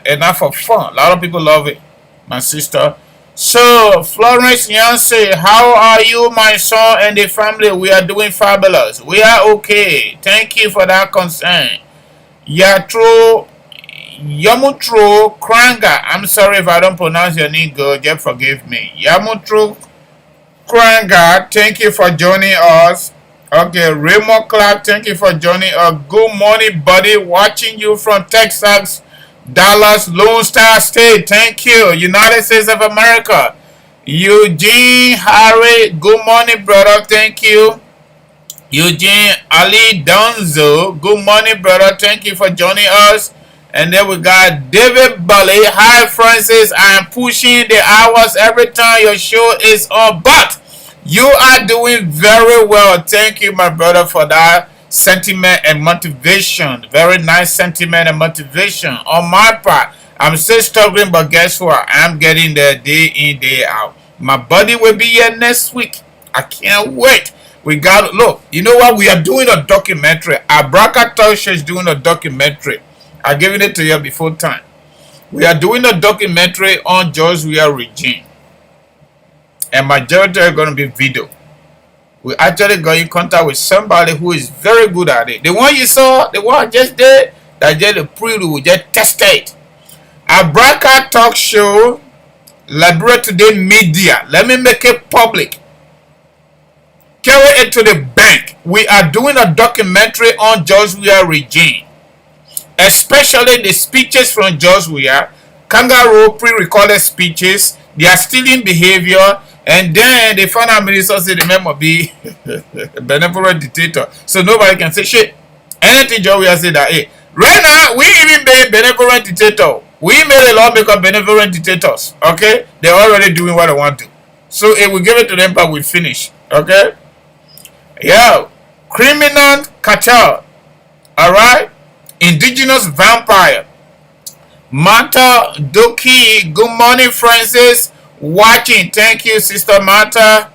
A: Enough for fun. A lot of people love it, my sister. So, Florence Yancey, how are you, my son, and the family? We are doing fabulous. We are okay. Thank you for that concern. Yatro Yamutro Kranga. I'm sorry if I don't pronounce your name good. Just forgive me. Yamutro Kranga, thank you for joining us. Okay, Raymond Clark, thank you for joining us. Good morning, buddy. Watching you from Texas, Dallas, Lone Star State. Thank you. United States of America. Eugene Harry, good morning, brother. Thank you. Eugene Ali Donzo, good morning, brother. Thank you for joining us. And then we got David Bully. Hi, Francis. I am pushing the hours every time your show is on, but you are doing very well. Thank you, my brother, for that sentiment and motivation. Very nice sentiment and motivation. On my part, I'm still struggling, but guess what? I'm getting there day in, day out. My body will be here next week. I can't wait. We got, look, you know what? We are doing a documentary. Abraka Talkshow is doing a documentary. I've given it to you before time. We are doing a documentary on George Weah regime. And majority are going to be video. We actually got in contact with somebody who is very good at it. The one you saw, the one I just did, that just the preview, we just tested it. Abraka Talk Show, Liberia Today Media. Let me make it public. Carry it to the bank. We are doing a documentary on George Weah regime. Especially the speeches from George Weah, kangaroo pre-recorded speeches, their stealing behavior, and then the final minister said the man must be a benevolent dictator. So nobody can say shit. Anything George Weah said that, hey, right now, we even made benevolent dictator. We made a lawmaker benevolent dictators. Okay? They're already doing what they want to. So if we give it to them, but we finish. Okay? Yeah. Criminal cartel. Alright? Indigenous vampire. Mata Doki. Good morning, Francis. Watching. Thank you, Sister Mata.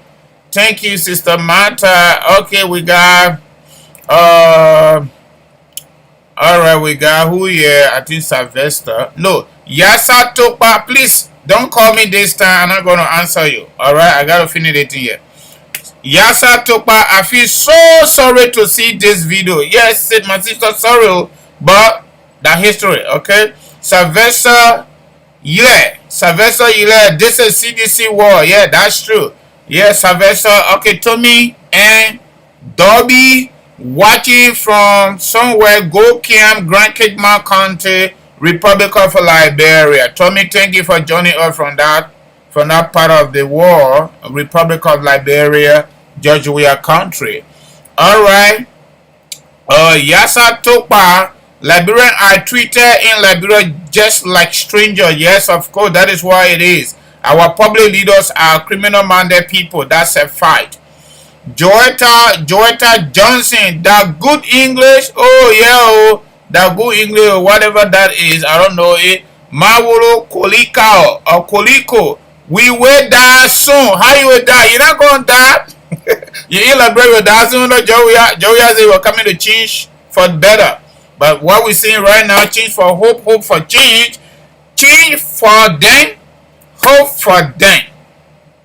A: Thank you, Sister Mata. Okay, we got alright, we got who here? I think Sylvester. No, Yasa Topa. Please don't call me this time. I'm not gonna answer you. Alright, I gotta finish it here. Yasa Topa, I feel so sorry to see this video. Yes, my sister, sorry, but the history, okay? Sylvester, yeah. Sylvester, yeah. This is CDC war. Yeah, that's true. Yeah, Sylvester. Okay, Tommy and Dobby watching from somewhere, Gokiam, Grand Kidman County, Republic of Liberia. Tommy, thank you for joining us from that part of the war, Republic of Liberia, George Weah country. All right. Yasa Topa, Liberian, I treated in Liberia just like stranger. Yes, of course, that is why it is. Our public leaders are criminal-minded people. That's a fact. Joetta Johnson, that good English. Oh, yeah, that good English, whatever that is. I don't know it. Mawolo Kolika or Koliko. We will die soon. How you will die? You're not going to die. You in Liberia will die soon. Joey said we're coming to change for better. But what we're seeing right now, change for hope, hope for change. Change for them, hope for them.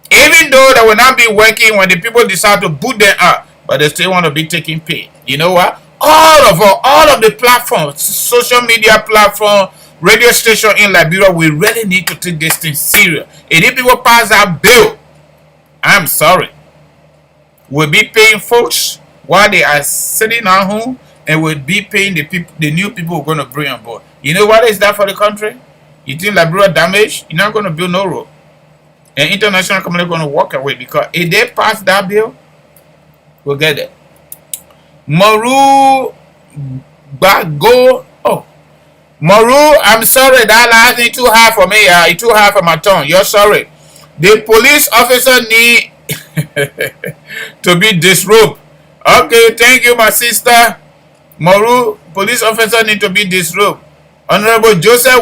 A: Even though they will not be working when the people decide to boot them out, but they still want to be taking pay. You know what? All of the platforms, social media platform, radio station in Liberia, we really need to take this thing serious. If people pass that bill, I'm sorry, we'll be paying folks while they are sitting at home, and we'll be paying the new people we're going to bring on board. You know what is that for the country? You think Liberia damaged? You're not going to build no road. And international community going to walk away, because if they pass that bill, we'll get it. Maru Bago. Oh, Maru, I'm sorry, that last thing too hard for me. It's too hard for my tongue. You're sorry. The police officer need to be disrobed. Okay, thank you, my sister. Maru, police officer need to be disrobed. Honorable Joseph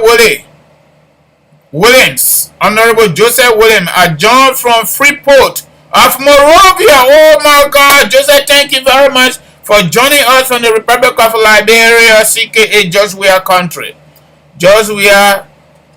A: Williams, Honorable Joseph Williams, adjourned from Freeport of Monrovia. Oh my God, Joseph, thank you very much for joining us from the Republic of Liberia, CKA George Weah country. George Weah,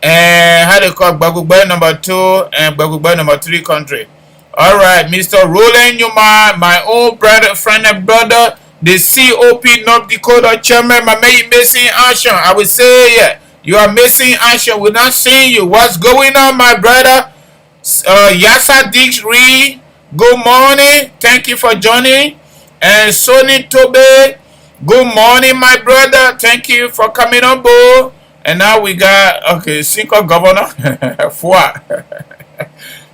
A: and how they call Bagugbai number 2 and Bagugbai number 3 country. All right, Mr. Roland Newman, my old brother, friend and brother, the COP North Dakota chairman, my man, missing action. I would say, yeah, you are missing action. We're not seeing you. What's going on, my brother? Yasa Dix Reed, good morning. Thank you for joining. And Sonny Tobe, good morning, my brother. Thank you for coming on board. And now we got, okay, Cinco Governor.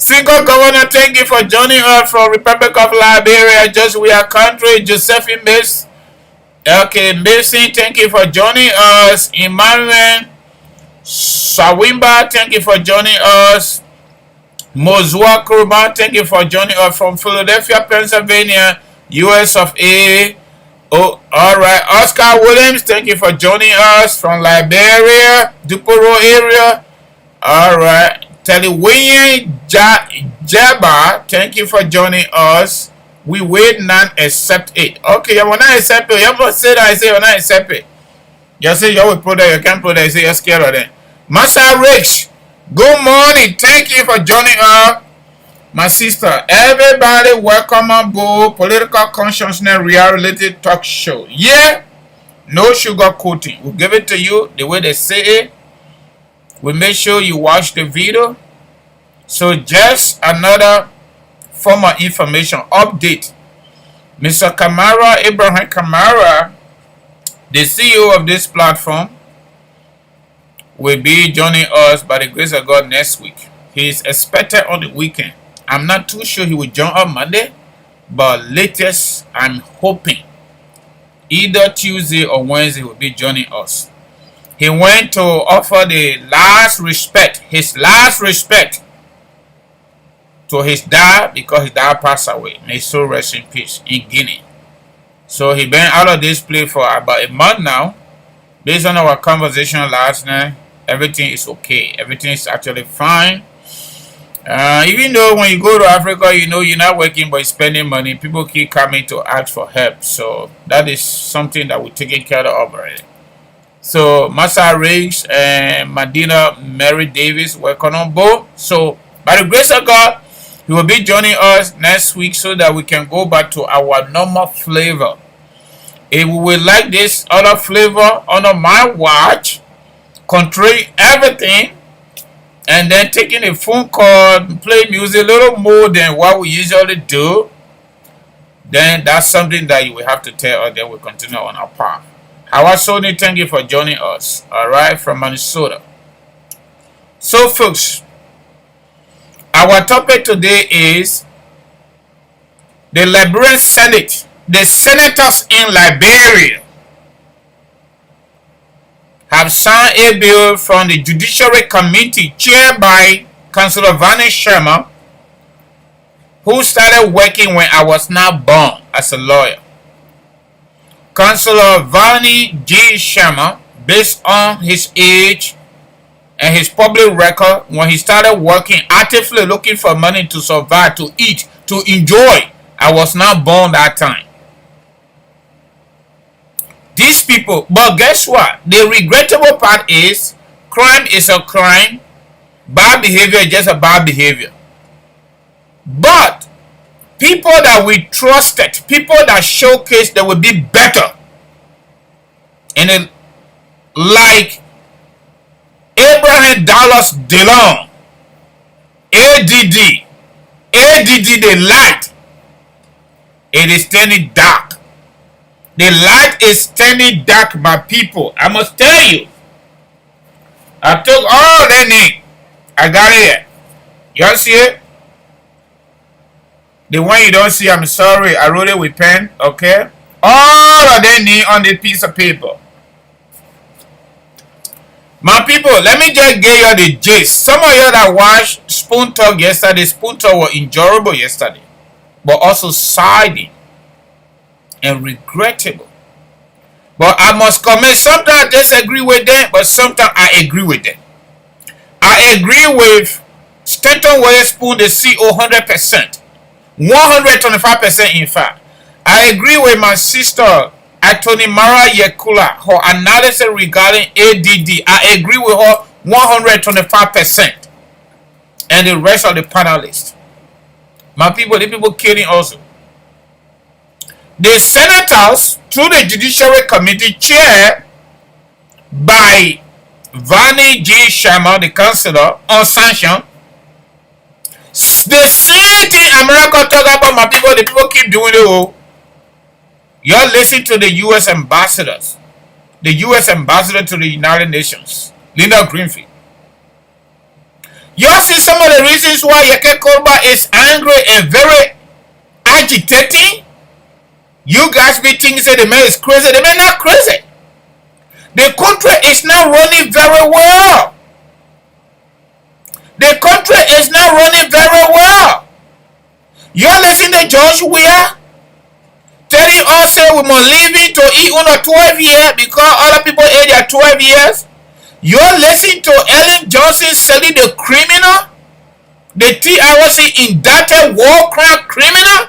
A: Single Governor, thank you for joining us from Republic of Liberia. Just we are country. Josephine Miss. Okay, Mason, thank you for joining us. Emmanuel Sawimba, thank you for joining us. Mozua Kurban, thank you for joining us from Philadelphia, Pennsylvania, US of A. Oh, all right. Oscar Williams, thank you for joining us from Liberia, Duporo area. All right. Telewian Jabba, thank you for joining us. We wait none except it. Okay, you will not accept it. You must say that I say you will not accept it. You say you will product, you can't product, you say you're scared of them. Master Rich, good morning. Thank you for joining us. My sister, everybody welcome on board Political Consciousness Reality Talk Show. Yeah, no sugar coating. We'll give it to you the way they say it. We make sure you watch the video. So just another form of information update. Mr. Kamara, Abraham Kamara, the CEO of this platform, will be joining us by the grace of God next week. He is expected on the weekend. I'm not too sure he will join on Monday, but latest I'm hoping either Tuesday or Wednesday he will be joining us. He went to offer the last respect, his last respect to his dad because his dad passed away. May his soul rest in peace in Guinea. So he been out of this place for about a month now. Based on our conversation last night, everything is okay. Everything is actually fine. Even though when you go to Africa, you know you're not working but you're spending money, people keep coming to ask for help. So that is something that we're taking care of already. So Massa Riggs and Medina Mary Davis welcome on board. So by the grace of God, he will be joining us next week so that we can go back to our normal flavor. If we will like this other flavor under my watch, control everything, and then taking a phone call, play music a little more than what we usually do, then that's something that you will have to tell us. Then we'll continue on our path. Howard Sony, thank you for joining us. All right, from Minnesota. So, folks, our topic today is the Liberian Senate, the senators in Liberia have signed a bill from the Judiciary Committee chaired by Councillor Vani Sharma, who started working when I was not born as a lawyer. Councillor Vani G. Sharma, based on his age and his public record, when he started working actively looking for money to survive, to eat, to enjoy, I was not born that time. These people, but guess what? The regrettable part is crime is a crime, bad behavior is just a bad behavior. But people that we trusted, people that showcase that will be better, and like Abraham Dallas DeLong, ADD, the light, it is turning dark. The light is turning dark, my people. I must tell you. I took all their name. I got it here. Y'all see it? The one you don't see, I'm sorry. I wrote it with pen, okay? All of their name on the piece of paper. My people, let me just give you the gist. Some of you that watched Spoon Talk yesterday, Spoon Talk was enjoyable yesterday, but also siding and regrettable. But I must comment, sometimes I disagree with them, but sometimes I agree with them. I agree with Stanton Witherspoon, the CEO, 100%. 125% in fact. I agree with my sister, Attorney Mara Yekula, her analysis regarding ADD. I agree with her 125%. And the rest of the panelists. My people, the people killing also. The senators, through the Judiciary Committee chaired by Vani G. Sharma, the councillor, on sanction. The same thing America talk about, my people, the people keep doing it. Y'all listen to the U.S. ambassadors. The U.S. ambassador to the United Nations, Linda Greenfield. You all see some of the reasons why Yeke Kolba is angry and very agitating. You guys be thinking say the man is crazy. The man not crazy. The country is not running very well. The country is not running very well. You listen to George Weah telling us say we must leave it to eat under 12 years because other people age their 12 years. You listen to Ellen Johnson selling the criminal, the TRC indicted war crime criminal.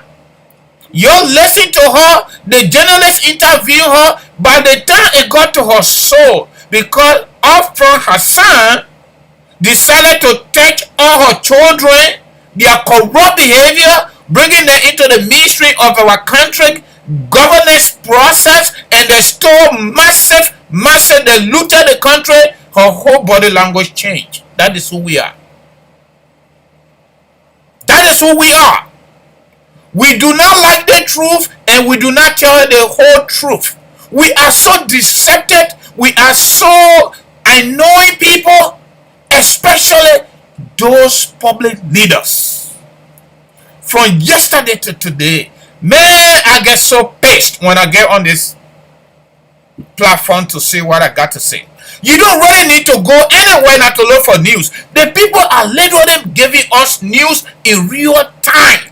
A: You listen to her, the journalist interview her. By the time it got to her soul, because up front her son decided to take all her children, their corrupt behavior, bringing them into the ministry of our country, governance process, and they stole massive, they looted the country. Her whole body language changed. That is who we are. That is who we are. We do not like the truth, and we do not tell the whole truth. We are so deceptive. We are so annoying people, especially those public leaders. From yesterday to today, man, I get so pissed when I get on this platform to say what I got to say. You don't really need to go anywhere not to look for news. The people are literally giving us news in real time.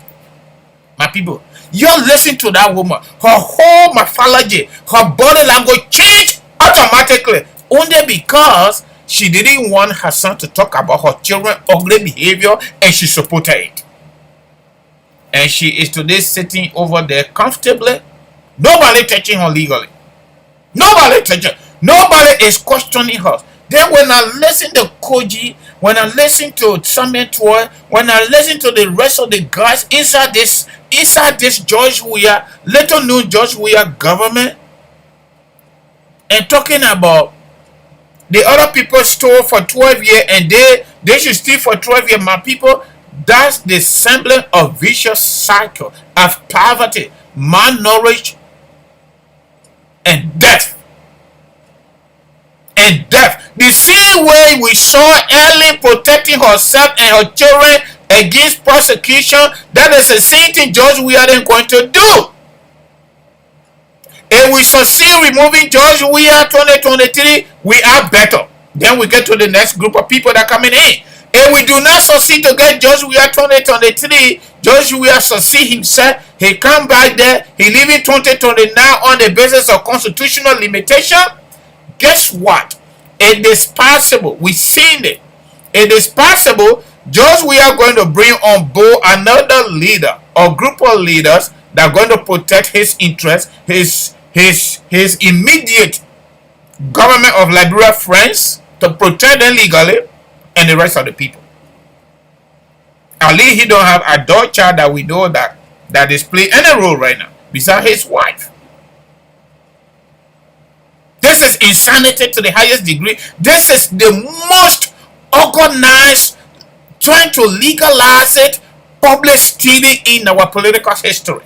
A: My people, you listen to that woman. Her whole morphology, her body language changed automatically. Only because she didn't want her son to talk about her children's ugly behavior, and she supported it. And she is today sitting over there comfortably. Nobody touching her legally. Nobody touching. Nobody is questioning her. Then when I listen to Koji, when I listen to Samuel Toy, when I listen to the rest of the guys inside this George Weah, little known George Weah government, and talking about the other people stole for 12 years and they should steal for 12 years, my people, that's the semblance of vicious cycle of poverty, malnourished, and death. And death. The same way we saw Ellen protecting herself and her children against persecution, that is the same thing George Weah is going to do. If we succeed removing George Weah 2023, we are better. Then we get to the next group of people that are coming in. If we do not succeed to get George Weah 2023, George Weah succeed himself, he come back there, he leave in 2029 on the basis of constitutional limitation. Guess what? It is possible. We've seen it. It is possible. Just we are going to bring on board another leader or group of leaders that are going to protect his interests, his immediate government of Liberia friends, to protect them legally, and the rest of the people. At least he don't have a adult child that we know that is playing any role right now besides his wife. This is insanity to the highest degree. This is the most organized, trying to legalize it, public stealing in our political history.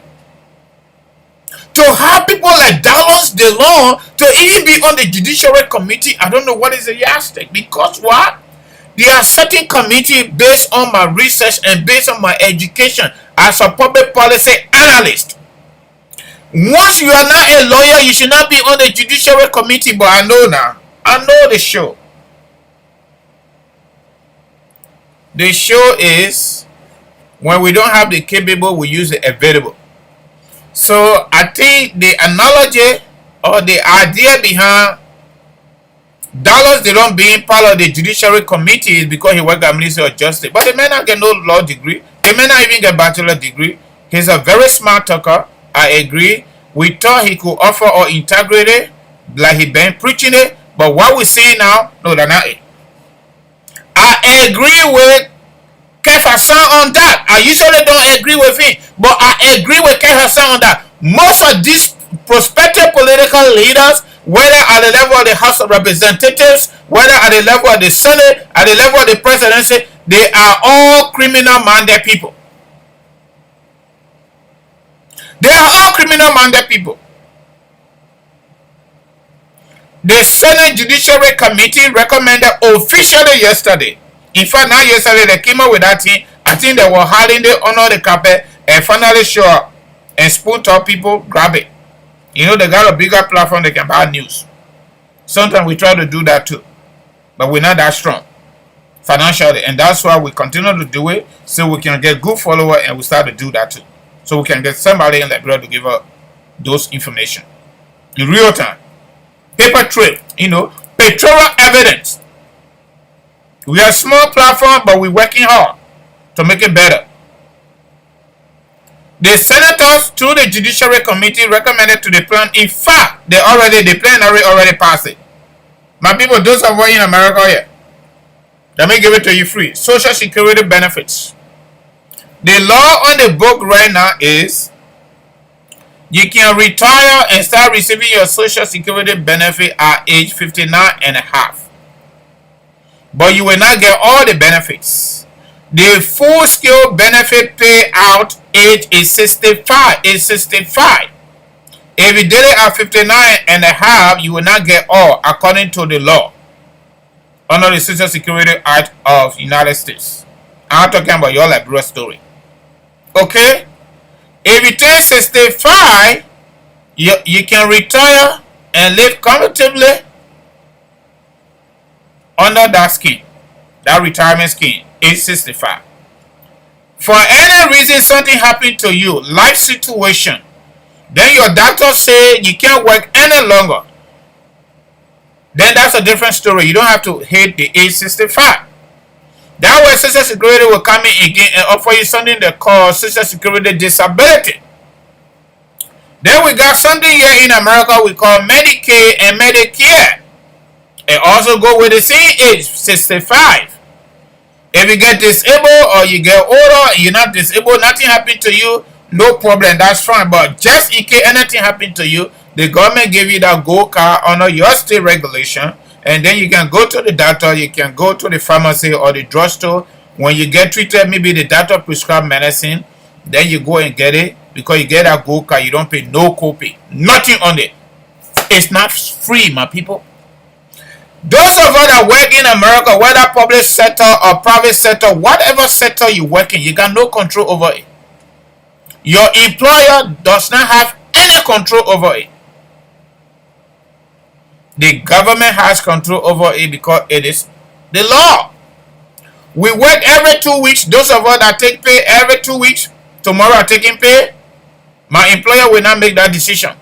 A: To have people like Dallas DeLong to even be on the Judiciary Committee, I don't know what is the yardstick. Because what? There are certain committees based on my research and based on my education as a public policy analyst. Once you are not a lawyer, you should not be on the Judiciary Committee. But I know now. I know the show. The show is when we don't have the capable, we use the available. So I think the analogy or the idea behind Dallas DeLong being part of the Judiciary Committee is because he worked at Ministry of Justice. But he may not get no law degree. He may not even get bachelor degree. He's a very smart talker. I agree. We thought he could offer our integrity, like he been preaching it. But what we see now, no, they're not it. I agree with Kev Hassan on that. I usually don't agree with him, but I agree with Kev Hassan on that. Most of these prospective political leaders, whether at the level of the House of Representatives, whether at the level of the Senate, at the level of the presidency, they are all criminal-minded people. They are all criminal-minded people. The Senate Judiciary Committee recommended officially yesterday In fact, now yesterday they came up with that thing. I think they were hiding it under the carpet and finally show up and spoon top people, grab it. You know, they got a bigger platform, they can buy news. Sometimes we try to do that too, but we're not that strong financially, and that's why we continue to do it so we can get good followers, and we start to do that too. So we can get somebody in Liberia to give us those information in real time. Paper trail, you know, pictorial evidence. We are a small platform, but we're working hard to make it better. The senators through the Judiciary Committee recommended to the plan. In fact, the plenary already passed it. My people, those of you in America here, let me give it to you free. Social Security benefits. The law on the book right now is you can retire and start receiving your Social Security benefit at age 59 and a half. But you will not get all the benefits. The full scale benefit payout age is 65. It's 65. If you did it at 59 and a half, you will not get all according to the law under the Social Security Act of United States. I'm talking about your Liberia story. Okay? If you turn 65, you can retire and live comfortably under that scheme, that retirement scheme, age 65. For any reason something happened to you, life situation, then your doctor say you can't work any longer, then that's a different story. You don't have to hit the age 65. That way Social Security will come in again and offer you something they call Social Security disability. Then we got something here in America we call Medicaid and Medicare. It also go with the same age, 65. If you get disabled or you get older, you're not disabled, nothing happened to you, no problem, that's fine. But just in case anything happened to you, the government give you that gold card under your state regulation, and then you can go to the doctor, you can go to the pharmacy or the drugstore. When you get treated, maybe the doctor prescribed medicine, then you go and get it. Because you get that gold card, you don't pay no copay, nothing on it. It's not free, my people. Those of us that work in America, whether public sector or private sector, whatever sector you work in, you got no control over it. Your employer does not have any control over it. The government has control over it because it is the law. We work every 2 weeks. Those of us that take pay every 2 weeks, tomorrow are taking pay. My employer will not make that decision.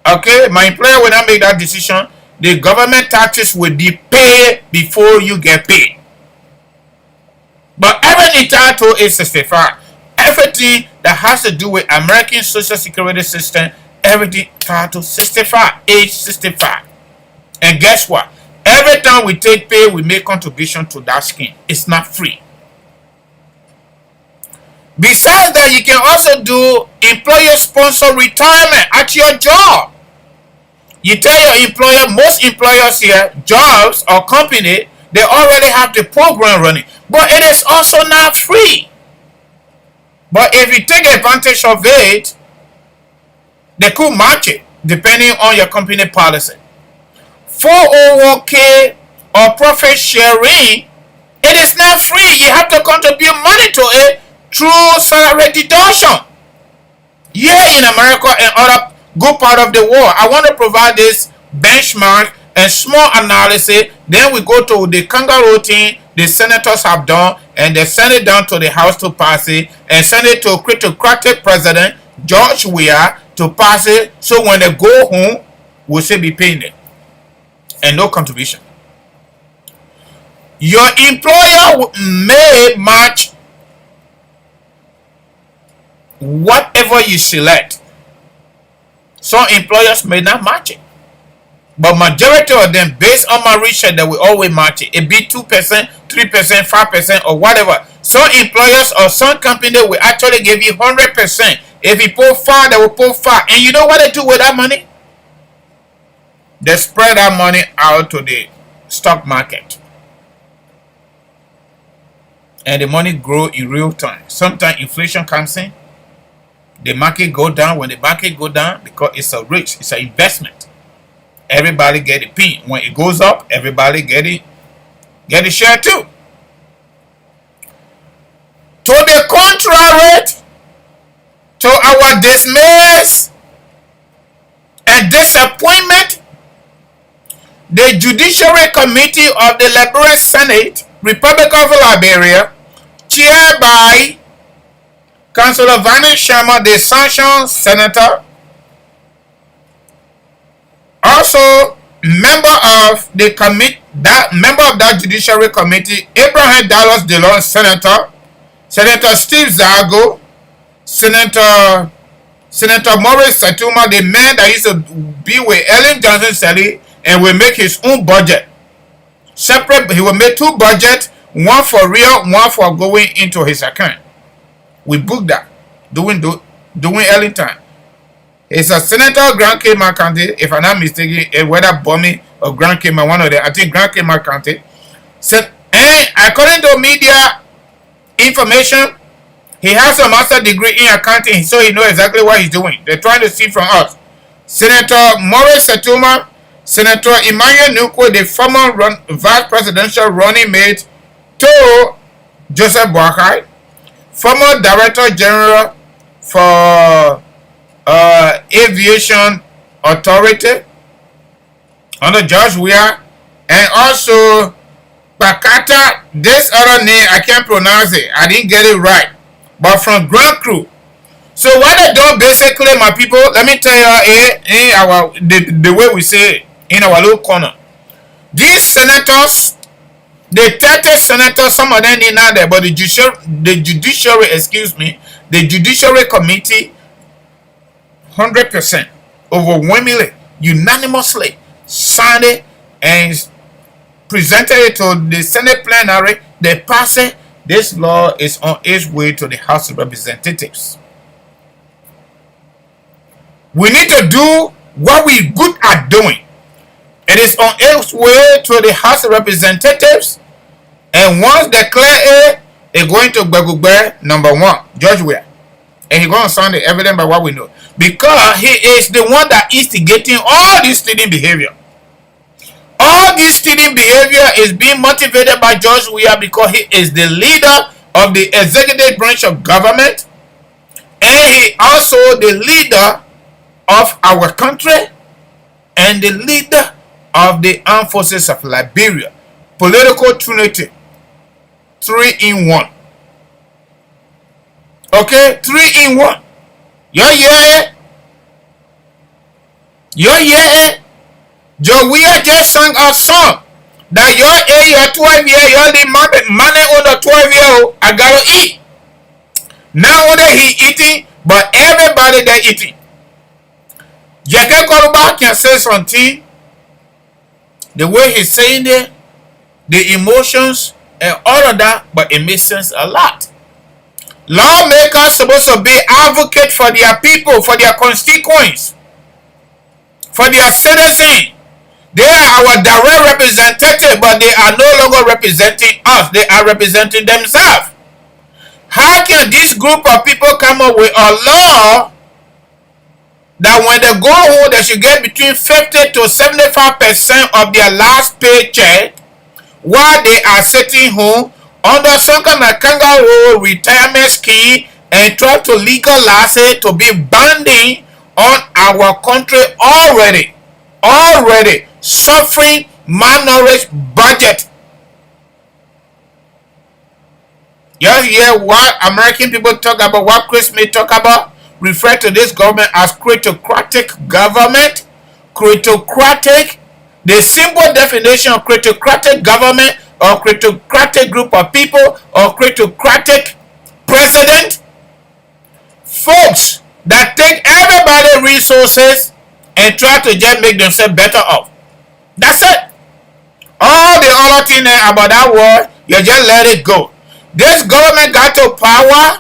A: Okay, my employer will not make that decision. The government taxes will be paid before you get paid. But everything entitled is 65. Everything that has to do with American Social Security system, everything entitled 65, age 65. And guess what? Every time we take pay, we make contribution to that scheme. It's not free. Besides that, you can also do employer-sponsored retirement at your job. You tell your employer, most employers here, jobs or company, they already have the program running. But it is also not free. But if you take advantage of it, they could match it depending on your company policy. 401k or profit sharing, it is not free. You have to contribute money to it through salary deduction. Here in America and other good part of the world, I want to provide this benchmark and small analysis. Then we go to the kangaroo thing the senators have done, and they send it down to the House to pass it, and send it to a Democratic president, George Weah, to pass it. So when they go home, we'll still be paying it. And no contribution. Your employer may match whatever you select. Some employers may not match it, but majority of them, based on my research, that will always match it. It be 2%, 3%, 5%, or whatever. Some employers or some company will actually give you 100%. If you put 5, they will put 5. And you know what they do with that money? They spread that money out to the stock market, and the money grow in real time. Sometimes inflation comes in, the market go down. When the market go down, because it's a risk, it's an investment, everybody get it pin. When it goes up, everybody get it get the share too. To the contrary, to our dismay and disappointment, the Judiciary Committee of the Liberian Senate, Republic of Liberia, chaired by Councillor Vani Sharma, the Sanction Senator, also member of that Judiciary Committee, Abraham Dallas Delon, Senator Steve Zago, Senator Maurice Satuma, the man that used to be with Ellen Johnson Sally and will make his own budget. Separate, he will make two budgets, one for real, one for going into his account. We booked that during early time. It's a Senator Grand Cayman County, if I'm not mistaken, whether Bomi or Grand Cayman, one of them, I think Grand Cayman County. And according to media information, he has a master's degree in accounting, so he knows exactly what he's doing. They're trying to see from us. Senator Maurice Satuma, Senator Emmanuel Nukwe, the former vice presidential running mate to Joseph Boakai, former Director General for Aviation Authority under George Weah, and also Bakata, this other name, I can't pronounce it. I didn't get it right. But from Grand Crew. So what they do basically, my people, let me tell you the way we say it in our little corner. These senators, the 30 senators, some of them in there, but the Judiciary Committee, 100%, overwhelmingly, unanimously signed it and presented it to the Senate plenary. They passed it. This law is on its way to the House of Representatives. We need to do what we're good at doing. It is on its way to the House of Representatives, and once they clear it, it's going to Gbegugbe number 1, George Weah. And he's going to sign the evidence by what we know. Because he is the one that is instigating all this stealing behavior. All this stealing behavior is being motivated by George Weah because he is the leader of the executive branch of government, and he also the leader of our country and the leader of the armed forces of Liberia. Political trinity, 3 in 1. Okay, 3 in 1. Yeah. Joe Weah just sang a song that your 12 year, your money on the 12-year-old, I gotta eat. Not only he eating, but everybody they eating. Jake Koluba can say something, the way he's saying it, the emotions and all of that, but it makes sense a lot. Lawmakers supposed to be advocate for their people, for their constituents, for their citizens. They are our direct representative, but they are no longer representing us. They are representing themselves. How can this group of people come up with a law that when they go home, they should get between 50 to 75% of their last paycheck while they are sitting home under some kind of kangaroo retirement scheme and try to legalize it to be binding on our country already suffering malnourished budget. You hear what American people talk about, what Chris Smith talk about, refer to this government as cryptocratic government. Cryptocratic, the simple definition of cryptocratic government or cryptocratic group of people or cryptocratic president, folks that take everybody's resources and try to just make themselves better off. That's it. All the other thing about that word, you just let it go. This government got to power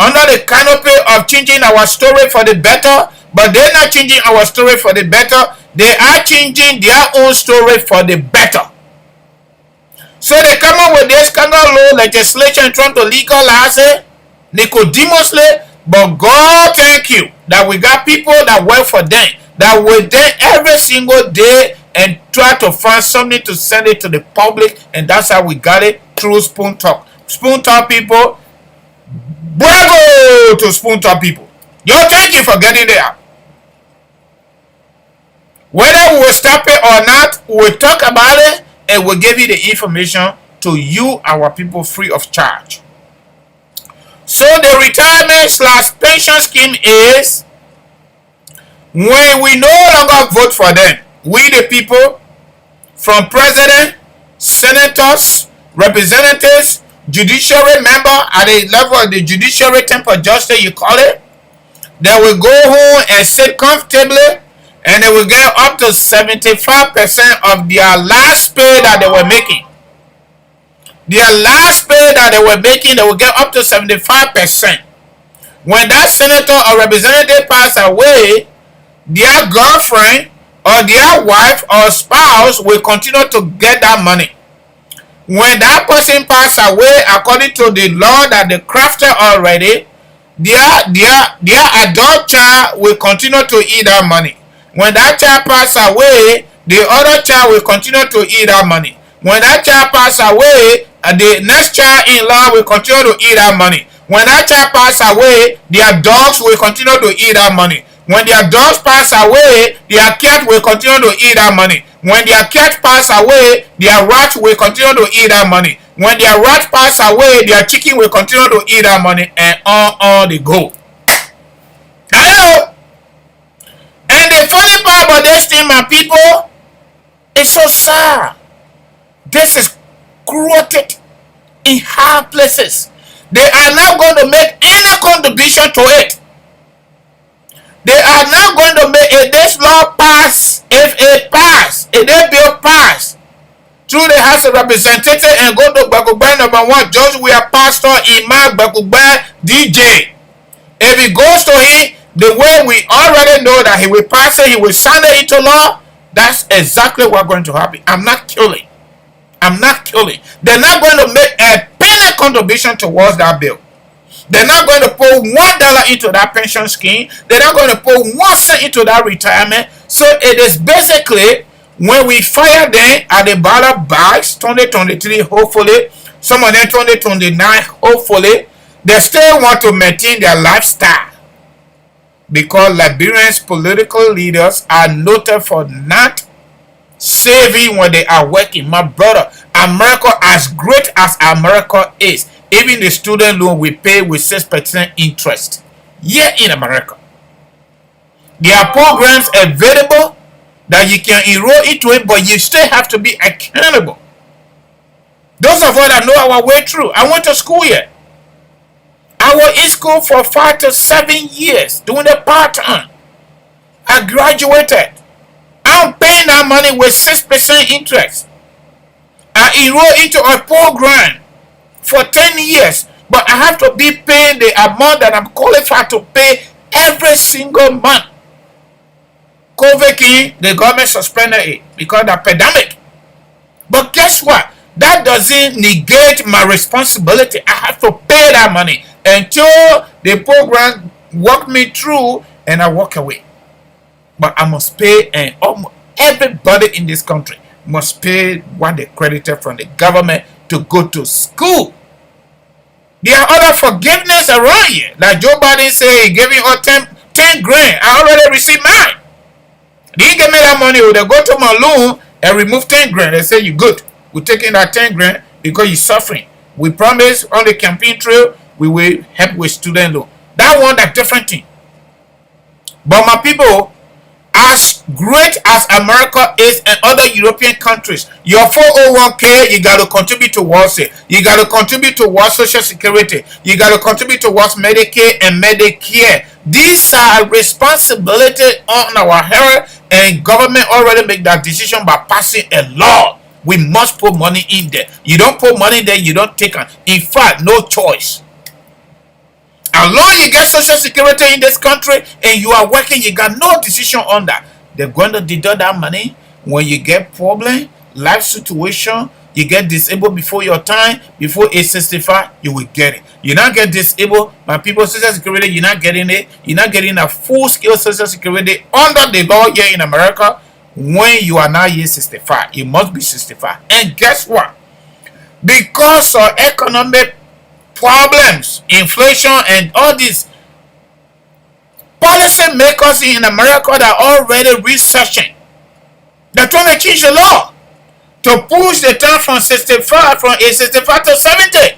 A: under the canopy of changing our story for the better, but they're not changing our story for the better. They are changing their own story for the better. So they come up with this kind of law legislation trying to legalize it, Nicodemously, but God thank you that we got people that work for them, that with them every single day and try to find something to send it to the public, and that's how we got it through Spoon Talk. Spoon Talk people, bravo to Spoon Talk people. Yo, thank you for getting there. Whether we will stop it or not, we will talk about it and we'll give you the information to you, our people, free of charge. So the retirement / pension scheme is when we no longer vote for them, we the people, from president, senators, representatives, judiciary member at the level of the judiciary temple justice, you call it, they will go home and sit comfortably, and they will get up to 75% of their last pay that they were making. Their last pay that they were making, they will get up to 75%. When that senator or representative pass away, their girlfriend or their wife or spouse will continue to get that money. When that person pass away, according to the law that they crafted already, their adult child will continue to eat that money. When that child pass away, the other child will continue to eat that money. When that child pass away, the next child-in-law will continue to eat that money. When that child pass away, their dogs will continue to eat that money. When their dogs pass away, their cat will continue to eat that money. When their cat pass away, their rat will continue to eat that money. When their rat pass away, their chicken will continue to eat that money, and on they go. Hello? And the funny part about this thing, my people, it's so sad. This is created in high places. They are not going to make any contribution to it. They are not going to make, if this law pass, if this bill pass through the House of Representatives and go to Bakugba #1, Judge, we are Pastor Imam Bakugba DJ. If it goes to him, the way we already know that he will pass it, he will sign it into law, that's exactly what's going to happen. I'm not killing. They're not going to make a penny contribution towards that bill. They're not going to put $1 into that pension scheme. They're not going to put 1 cent into that retirement. So it is basically when we fire them at the ballot box, 2023, hopefully, some of them 2029, hopefully, they still want to maintain their lifestyle. Because Liberians' political leaders are noted for not saving when they are working. My brother, America, as great as America is, even the student loan we pay with 6% interest here in America. There are programs available that you can enroll into it, but you still have to be accountable. Those of us that know our way through, I went to school here. I was in school for 5 to 7 years doing the part-time. I graduated. I'm paying that money with 6% interest. I enrolled into a program for 10 years, but I have to be paying the amount that I'm qualified to pay every single month. COVID came, the government suspended it because of the pandemic. But guess what? That doesn't negate my responsibility. I have to pay that money until the program walk me through and I walk away. But I must pay, and everybody in this country must pay what they credited from the government to go to school. There are other forgiveness around here. Like Joe Biden said, he gave me all 10 grand. I already received mine. They didn't give me that money. They go to my loan and remove 10 grand. They say, you good. We're taking that 10 grand because you're suffering. We promise on the campaign trail, we will help with student loan. That one, that different thing. But my people, as great as America is and other European countries, your 401k, you got to contribute towards it. You got to contribute towards Social Security. You got to contribute towards Medicaid and Medicare. These are responsibility on our head, and government already make that decision by passing a law. We must put money in there. You don't put money there, you don't take it. In fact, no choice. As long as you get Social Security in this country and you are working, you got no decision on that. They're going to deduct that money when you get problem, life situation, you get disabled before your time, before age 65, you will get it. You not get disabled, my people, Social Security, you're not getting it. You're not getting a full-scale Social Security under the law here in America. when you are now year 65. It must be 65. And guess what? Because of economic problems, inflation, and all these policy makers in America that are already researching, they're trying to change the law to push the term from age 65 to 70.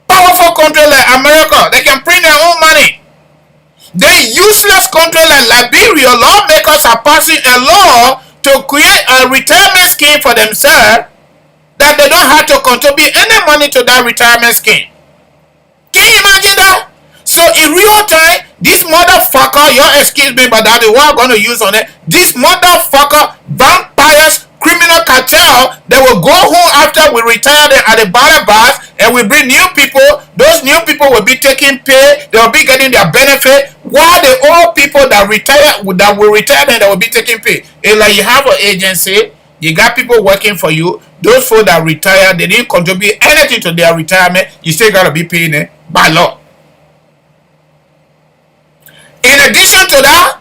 A: Powerful country like America, they can print their own money. Then useless country like Liberia, lawmakers are passing a law to create a retirement scheme for themselves that they don't have to contribute any money to that retirement scheme. Can you imagine that? So in real time, this motherfucker, you excuse me, but that is what I'm going to use on it. This motherfucker, vampires, criminal cartel, they will go home after we retire them at the bars, and we bring new people. Those new people will be taking pay. They will be getting their benefit. While the old people that will retire them, they will be taking pay. It's like you have an agency. You got people working for you. Those folks that retire, they didn't contribute anything to their retirement. You still got to be paying it by law. In addition to that,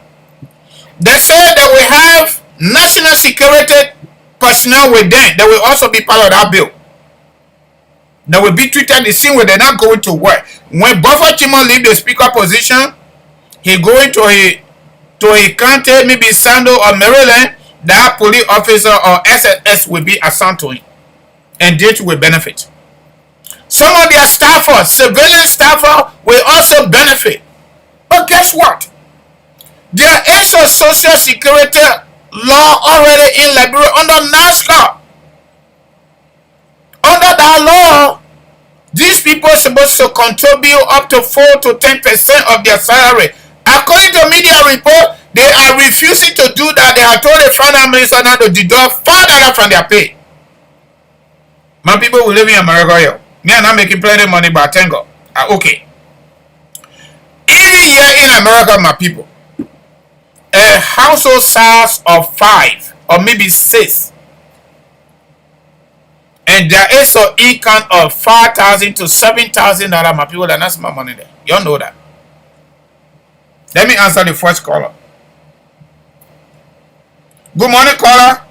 A: they say that we have national security personnel with them. They will also be part of that bill. They will be treated the same way. They're not going to work. When Buffer Chimon leave the speaker position, he going to a county, maybe Sando or Maryland. That police officer or SSS will be assigned to him, and they will benefit. Some of their staffers, civilian staffers, will also benefit. But guess what? There is a social security law already in Liberia under NASCAR. Under that law, these people are supposed to contribute up to 4 to 10% of their salary. According to media report, they are refusing to do that. They have told the finance minister now to deduct $5 from their pay. My people will live in America here. Me and I'm making plenty of money, but thank God. Okay. Even here in America, my people, a household size of 5 or maybe 6, and there is an income of $5,000 to $7,000, my people, that's not small money there. You all know that. Let me answer the first caller. Good morning, caller.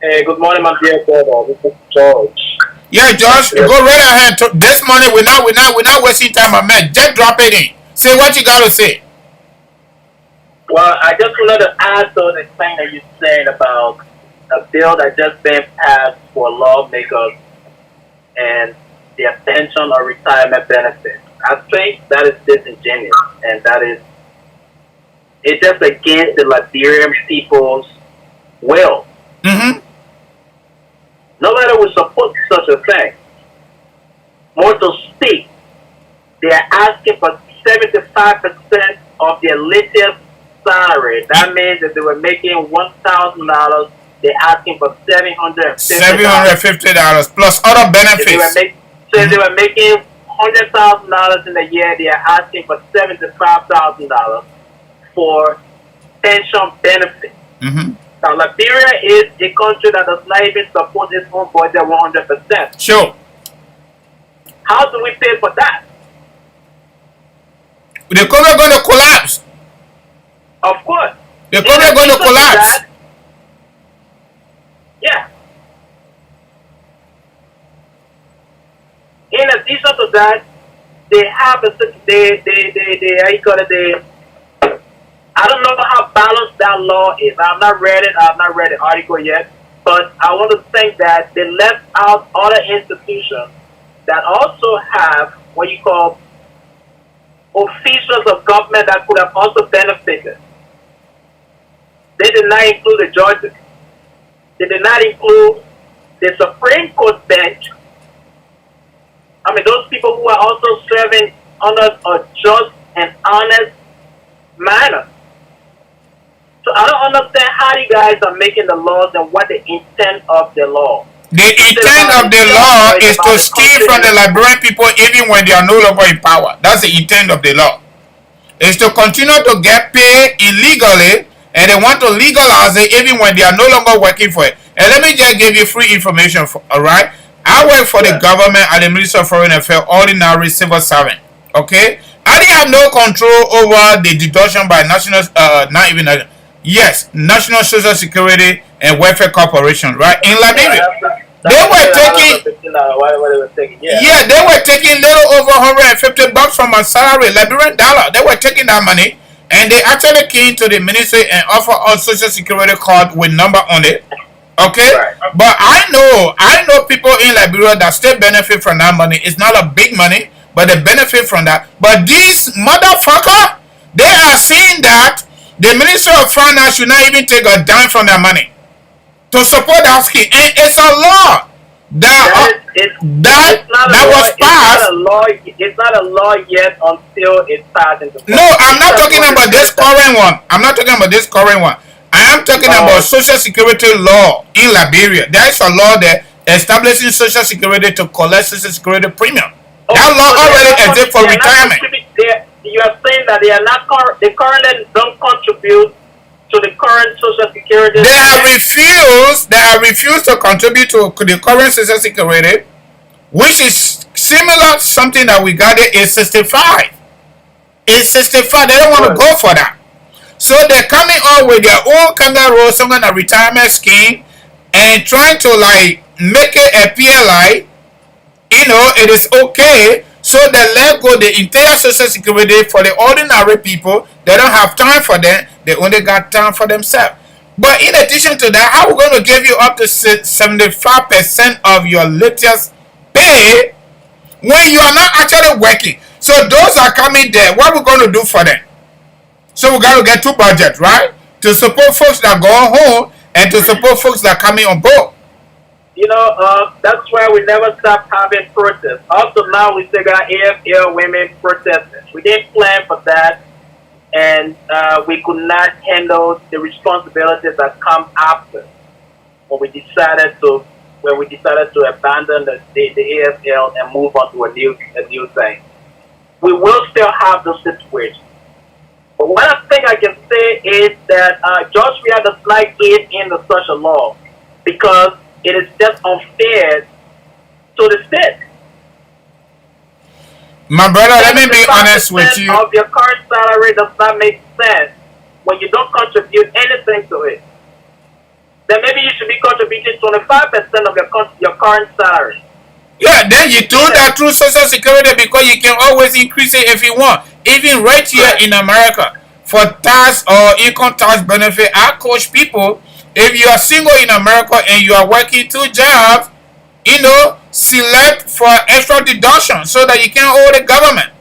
L: Hey, good morning, my dear brother. This is George.
A: Yeah, George, go right ahead. This morning, we're not wasting time, my man. Just drop it in. Say what you got to say.
L: Well, I just wanted to add to the thing that you said about a bill that just been passed for lawmakers and the extension of retirement benefits. I think that is disingenuous, and it's just against the Liberian people's will.
A: Mm-hmm.
L: Nobody would support such a thing. More to speak, they are asking for 75% of their latest salary. That means if they were making $1,000, they're asking for
A: $750 plus other benefits.
L: If they were making $100,000 in a year, they are asking for $75,000 for pension benefits.
A: Mm-hmm.
L: Now, Liberia is a country that does not even support its own budget 100%.
A: Sure.
L: How do we pay for that?
A: The country is going to collapse.
L: Of course.
A: The country is going to collapse.
L: Yeah. In addition to that, they have I don't know how balanced that law is. I've not read it. I've not read the article yet. But I want to think that they left out other institutions that also have what you call officials of government that could have also benefited. They did not include the judges. They did not include the Supreme Court bench. I mean, those people who are also serving under a just and honest manner. So I don't understand how you guys are making the laws and what the intent of the law.
A: The intent of the law is to steal from the Liberian people even when they are no longer in power. That's the intent of the law. It's to continue to get paid illegally, and they want to legalize it even when they are no longer working for it. And let me just give you free information, alright? I work for the government at the Ministry of Foreign Affairs, ordinary civil servant. Okay? I didn't have no control over the deduction by national, not even Yes, National Social Security and Welfare Corporation, right? In Liberia. They were taking, yeah, they were taking little over $150 from a salary, Liberian dollar. They were taking that money, and they actually came to the ministry and offered us Social Security card with number on it. Okay, right. But I know people in Liberia that still benefit from that money. It's not a big money, but they benefit from that. But these motherfucker, they are saying that the Ministry of Finance should not even take a dime from their money to support that scheme, and it's a law that was passed.
L: It's not a law yet until it's passed into.
A: No, I'm not talking about this current one. I'm not talking about this current one. I am talking about Social Security law in Liberia. There is a law there establishing Social Security to collect Social Security premium. That law already exists for retirement.
L: You are saying that they currently don't contribute to the current Social Security.
A: They have refused to contribute to the current Social Security, which is similar to something that we got at 65. It's 65. They don't want to go for that. So they're coming up with their own kangaroo, some kind of retirement scheme, and trying to like make it a PLI. You know, it is okay. So they let go the entire Social Security for the ordinary people. They don't have time for them. They only got time for themselves. But in addition to that, how are we going to give you up to 75% of your latest pay when you are not actually working? So those are coming there. What are we going to do for them? So we got to get two budgets, right? To support folks that go home and to support folks that are coming on board.
L: You know, that's why we never stop having protests. Also now we still got AFL women protesting. We didn't plan for that, and we could not handle the responsibilities that come after when we decided to abandon the AFL and move on to a new thing. We will still have those situations. But what I think I can say is that Joshua does not get into such a law because it is just unfair to the state.
A: My brother, let me be honest with you.
L: Of your current salary does not make sense when you don't contribute anything to it. Then maybe you should be contributing 25% of your current salary.
A: Yeah, then you do that through Social Security because you can always increase it if you want. Even right here in America, for tax or income tax benefit, I coach people. If you are single in America and you are working 2 jobs, you know, select for extra deduction so that you can owe the government.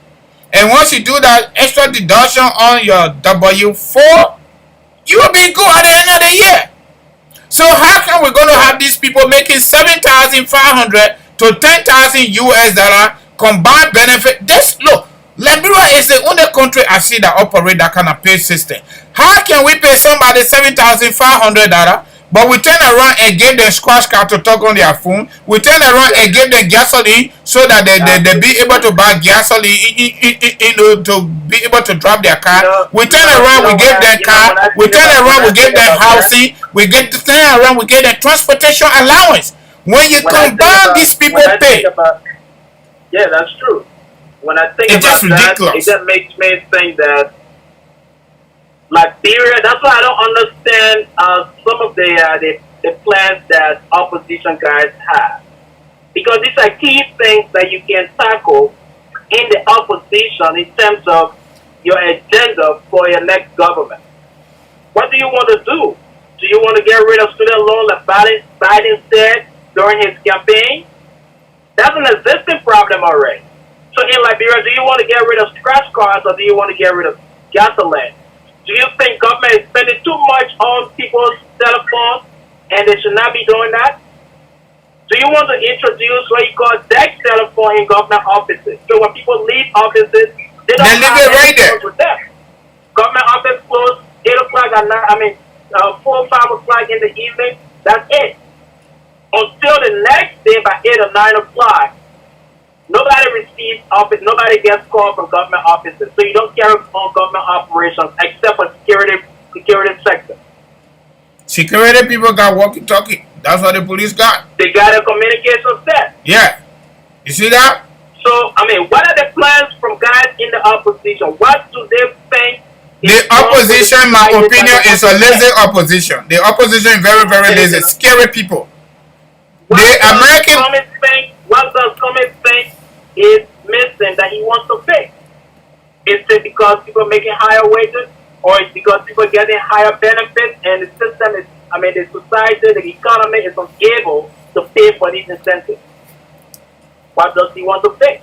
A: And once you do that extra deduction on your W-4, you will be good at the end of the year. So how come we're going to have these people making $7,500 to $10,000 US combined benefit? Look, Liberia is the only country I see that operate that kind of pay system. How can we pay somebody $7,500, but we turn around and give them scratch card to talk on their phone? We turn around and give them gasoline so that they be able to buy gasoline, to be able to drive their car. We turn around, we give them car. We turn around, we give them housing. Turn around, we give them transportation allowance. When you combine these people pay.
L: Yeah, that's true. When I think
A: it's
L: about
A: just ridiculous.
L: That, it just makes me think that Liberia, that's why I don't understand some of the plans that opposition guys have. Because these are key things that you can tackle in the opposition in terms of your agenda for your next government. What do you want to do? Do you want to get rid of student loan like Biden said during his campaign? That's an existing problem already. So in Liberia, do you want to get rid of scratch cards or do you want to get rid of gasoline? Do you think government is spending too much on people's telephones and they should not be doing that? Do you want to introduce what you call desk telephone in government offices? So when people leave offices, they don't have
A: right there
L: with them. Government office closed 8 o'clock at night, 4 or 5 o'clock in the evening. That's it. Until the next day by 8 or 9 o'clock. Nobody receives office. Nobody gets called from government offices. So you don't carry on government operations except for security sector.
A: Security people got walkie-talkie. That's what the police got.
L: They got a communication set.
A: Yeah. You see that?
L: So, what are the plans from guys in the opposition? What do they think
A: The opposition, my opinion, is a lazy opposition. The opposition is very, very lazy. Scary people. The American.
L: What does Cummings think is missing that he wants to fix? Is it because people are making higher wages, or is it because people are getting higher benefits and the system is, the society, the economy is unable to pay for these incentives? What does he want to fix?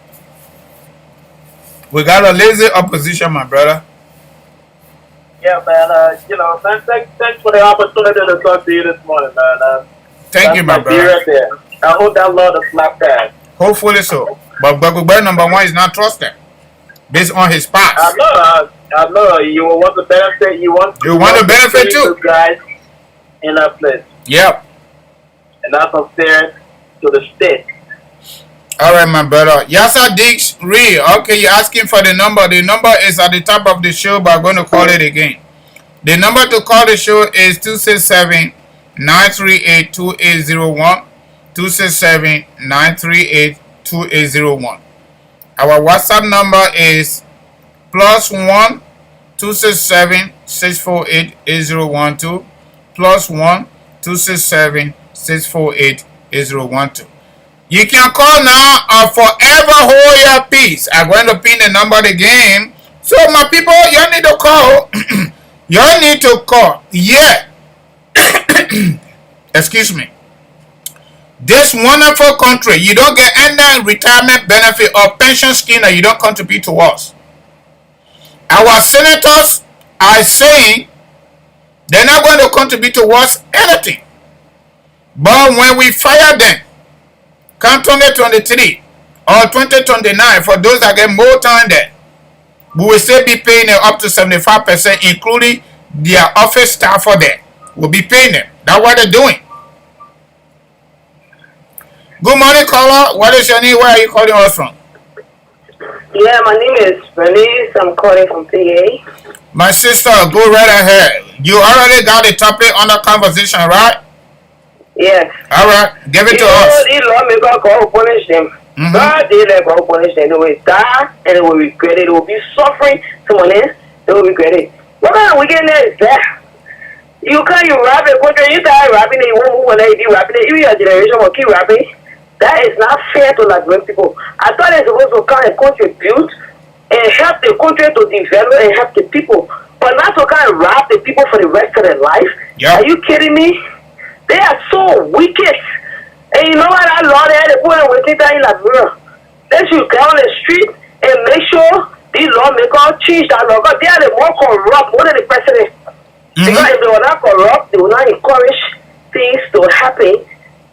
A: We got a lazy opposition, my brother.
L: Yeah, man. Thanks for the opportunity to talk to you this morning, man.
A: Thank you, my brother.
L: Right there. I hope that Lord will slap that.
A: Hopefully so. But Bagugba number one is not trusted based on his past.
L: I know. You want to benefit. You want
A: to benefit too,
L: guys in that place.
A: Yep.
L: And that's unfair to the state.
A: All right, my brother. Yasa Dix Reed. Okay, you're asking for the number. The number is at the top of the show, but I'm going to call it again. The number to call the show is 267-938-2801. 267-938-2801. Our WhatsApp number is +1 267-648-8012 +1 267-648-8012. You can call now or forever hold your peace. I'm going to pin the number again. So my people, you need to call. You need to call. Yeah. Excuse me. This wonderful country, you don't get any retirement benefit or pension scheme that you don't contribute to us. Our senators are saying they're not going to contribute to us anything. But when we fire them, come 2023 or 2029, for those that get more time there, we will still be paying them up to 75%, including their office staff for them. We'll be paying them. That's what they're doing. Good morning, caller. What is your name? Where are you calling us from?
M: Yeah, my name is Bernice. I'm calling from PA.
A: My sister, go right ahead. You already got the topic on the conversation, right?
M: Yes.
A: All right. Give it to us.
M: The lawmaker will punish them. God did let God punish them. They will die and they will regret it. They will be suffering. Someone else, they will regret it. What kind of wickedness is that? You rob a country, you die robbing it, you won't move on it, you robbing it, even your generation will keep robbing. That is not fair to Liberian people. I thought they're supposed to come and contribute and help the country to develop and help the people, but not to kind of rob the people for the rest of their life. Yep. Are you kidding me? They are so wicked. And you know what? That law there, they put it within that in Liberia. They should go on the street and make sure these lawmakers change that law. Because they are the more corrupt, more than the president. Because if they were not corrupt, they will not encourage things to happen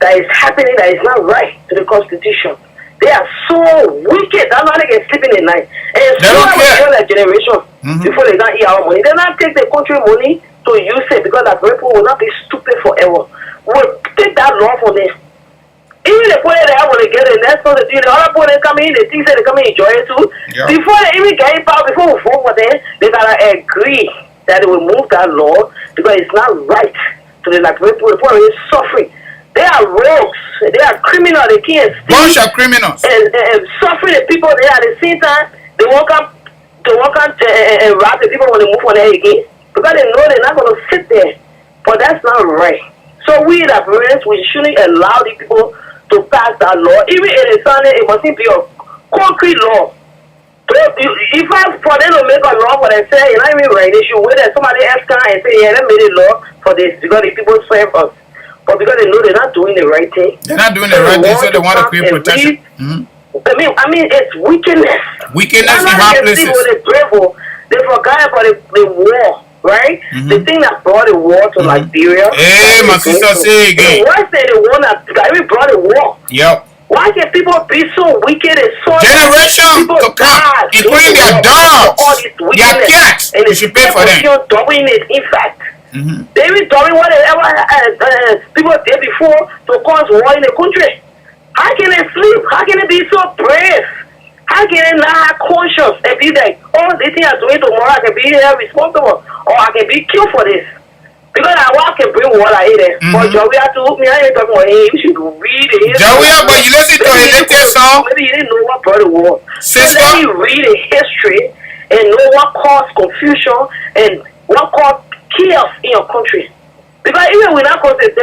M: that is happening that is not right to the Constitution. They are so wicked. That's why they can sleep in the night. And so with their generation, before they don't eat our money, they not take the country money to use it because that people will not be stupid forever. We'll take that law from them. Even the people they have when they get it, that's not the deal. The other people they come in, they think that they come in enjoy it too. Yeah. Before they even get it power, before we vote for them, they gotta agree that they will move that law because it's not right to the people. The people are suffering. They are rogues. They are criminals. They can't steal.
A: Bunch of criminals.
M: And suffering the people there at the same time. They won't come and rob the people when they move on there again. Because they know they're not going to sit there. But that's not right. So we Liberians, we shouldn't allow the people to pass that law. Even in the Sunday, it mustn't be a concrete law. So if for them to make a law for themselves, it's not even right. They should wait that somebody else come and say, yeah, they made a law for this because the people serve us. But because they know they're not doing the right thing.
A: They're not doing the right thing, so they want to create protection.
M: I mean, it's wickedness.
A: Wickedness in high places.
M: They forgot about the war, right? The thing that brought the war to Liberia.
A: Hey, my sister, say again.
M: Why say the one that brought the war?
A: Yep.
M: Why can people be so wicked and so
A: generation to come, including their dogs, their cats? You should pay for them.
M: Doing it, in fact. They even doing whatever people did before to cause war in the country. How can they sleep? How can they be so brave? How can they not have conscience and be like, oh, this thing I'm doing tomorrow, I can be responsible or I can be killed for this? Because I can bring water in there. But Joey had to hook me. I ain't talking about him. You should read it.
A: Joey, but you listen to his latest song.
M: Maybe you didn't know what brought the war.
A: Sister.
M: So let me read the history and know what caused confusion and what caused chaos in your country. Because even without politicians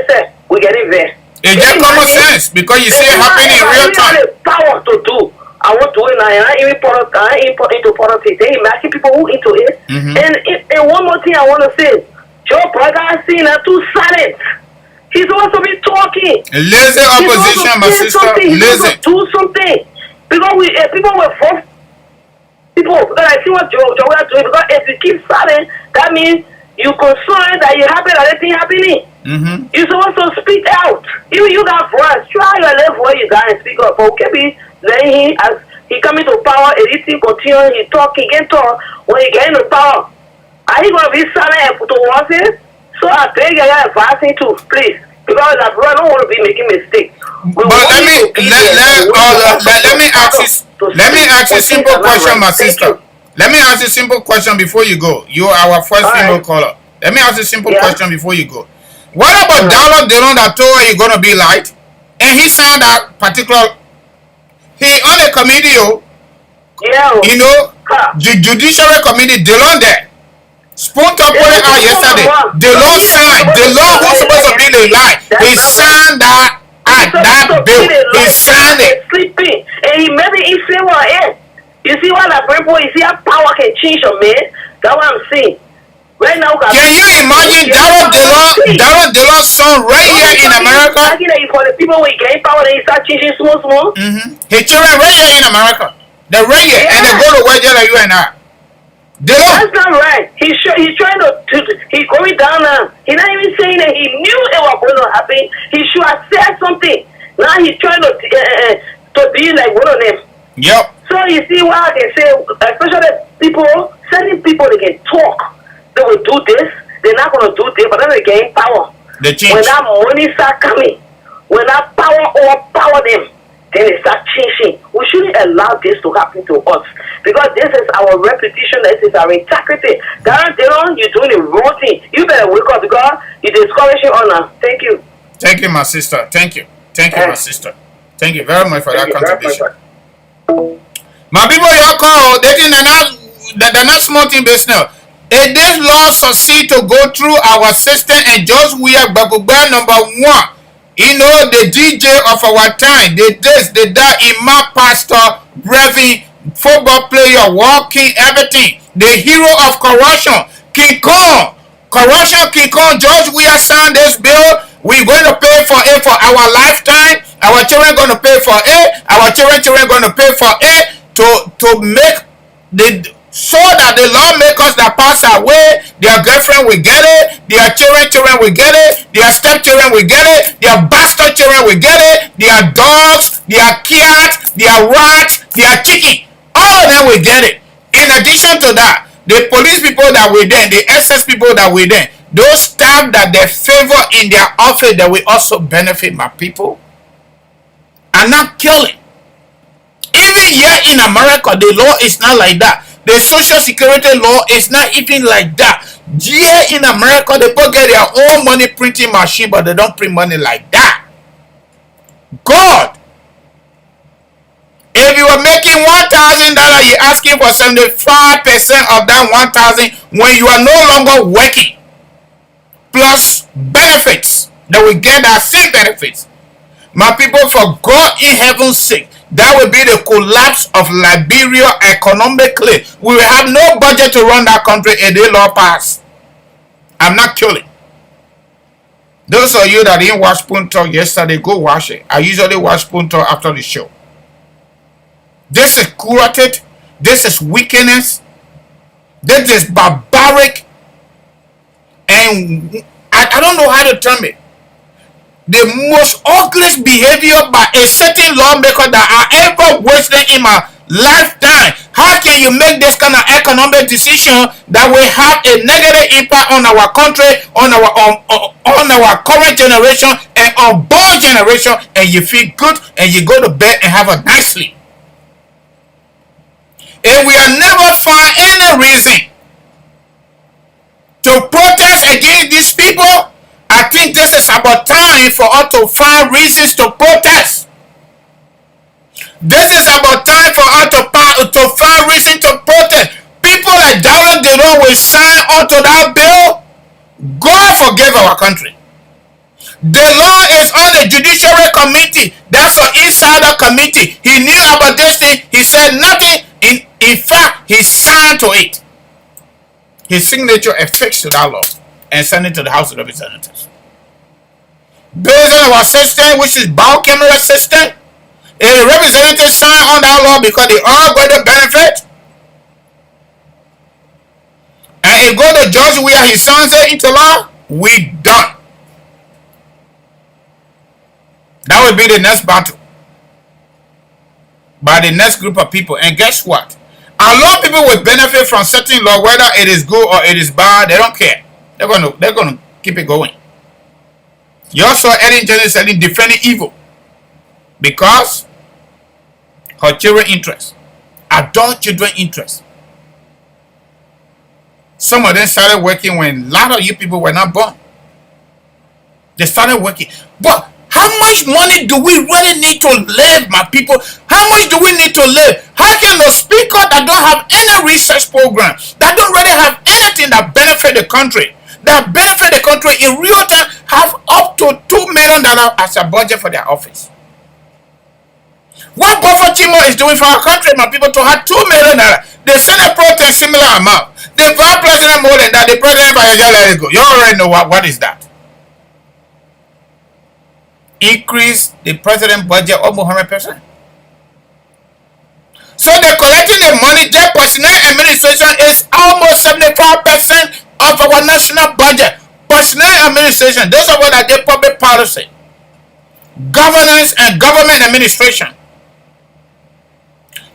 M: say we get it there.
A: It's just common sense because you see it happening in real time.
M: The power to do. I want to do it now. I ain't into politics. They imagine people who into it. And one more thing I want to say, Joe Praga is too silent. He's supposed to be talking.
A: Lazy opposition, my sister. Lazy.
M: Do something. Because people will force people. Because I see what Joe is doing. Because if you keep silent, that means you concerned that you happen that anything happening. You're supposed to speak out. Even you got voice. Try your level where you got and speak up. But okay, be letting him as he come into power, everything continue. He talk, he can talk. When he get into power, are you gonna be silent and put to watch it? So I beg you, I advise him to please, because I don't want to be making mistakes.
A: But let me ask you a simple question, my sister. Let me ask you a simple question before you go. You are our first female caller. Let me ask you a simple question before you go. What about Donald Dillon that told her you're going to be light? And he signed that particular... He on a committee, you know, the judiciary committee, Dillon there. Spoon to put it out yesterday. Dillon signed. Dillon who's supposed to be the light. He signed that bill. He signed it.
M: Sleeping. And he maybe he say what is. You see what that people, you see how power can change a man? That's what I'm saying. Right now,
A: can you imagine Donald Dillon's son right here in America?
M: For the people who gain power, they start changing small.
A: His children right here in America. They're right here and they go to where you and I.
M: That's not right. He's trying to he's going down now. He's not even saying that he knew it was going to happen. He should have said something. Now he's trying to be like one of them.
A: Yep.
M: So you see what I can say, especially people, certain people, they can talk. They will do this, they're not going to do this, but then they gain power.
A: They change.
M: When that money start coming, when that power overpower them, then they start changing. We shouldn't allow this to happen to us, because this is our reputation, this is our integrity. Darren Dillon, you're doing the wrong thing. You better wake up, because you're discouraging honor. Thank you.
A: Thank you, my sister. Thank you. Thank you, my sister. Thank you very much for that contribution. My people, you call, they think they're not small thing business. If this law succeed to go through our system and just we are Bagubba number one, you know, the DJ of our time, the this, the that, imam, pastor, reverend, football player, walking, everything, the hero of corruption, King Kong, corruption, King Kong, George, we are signing this bill. We're going to pay for it for our lifetime. Our children going to pay for it. Our children going to pay for it to make the... So that the lawmakers that pass away, their girlfriend will get it, their children will get it, their stepchildren will get it, their bastard children will get it, their dogs, their cats, their rats, their chicken, all of them will get it. In addition to that, the police people that were there, the SS people that were there, those staff that they favor in their office, that will also benefit my people. I'm not killing. Even here in America, the law is not like that. The social security law is not even like that. Here in America, they both get their own money printing machine, but they don't print money like that. God, if you are making $1,000, you're asking for 75% of that 1,000 when you are no longer working, plus benefits that we get our sick benefits. My people, for God in heaven's sake, that will be the collapse of Liberia economically. We will have no budget to run that country if the law pass. I'm not killing. Those of you that didn't watch Spoon Talk yesterday, go watch it. I usually watch Spoon Talk after the show. This is cruelty. This is wickedness. This is barbaric. And I don't know how to term it. The most ugliest behavior by a certain lawmaker that I ever witnessed in my lifetime. How can you make this kind of economic decision that will have a negative impact on our country, on our current generation, and unborn generation, and you feel good and you go to bed and have a nice sleep? If we are never find any reason to protest against these people, I think this is about time for us to find reasons to protest. This is about time for us to find reason to protest. People like Dawla Gero will sign onto that bill. God forgive our country. The law is on the judiciary committee. That's an insider committee. He knew about this thing. He said nothing. In fact, he signed to it. His signature affixed to that law and sent it to the House of Representatives. Based on our system, which is bicameral system, if the representatives sign on that law because they are going to benefit, and if go to judge where he signs it into law, we done. That will be the next battle by the next group of people. And guess what? A lot of people will benefit from certain law, whether it is good or it is bad. They don't care. They're gonna keep it going. You also Ellen Johnson selling defending evil because her children interest, adult children interest. Some of them started working when a lot of you people were not born. They started working, but how much money do we really need to live, my people? How much do we need to live? How can the speaker that don't have any research program, that don't really have anything that benefit the country, in real time, have up to $2 million as a budget for their office? What Buffalo Chimo is doing for our country, my people, to have $2 million? The Senate protest similar amount. The vice president more than that. The president by let it go. You already know what is that. Increase the president budget almost 100%. So they're collecting the money. Their personnel administration is almost 75% of our national budget. Personnel administration, those are what are their public policy, governance, and government administration.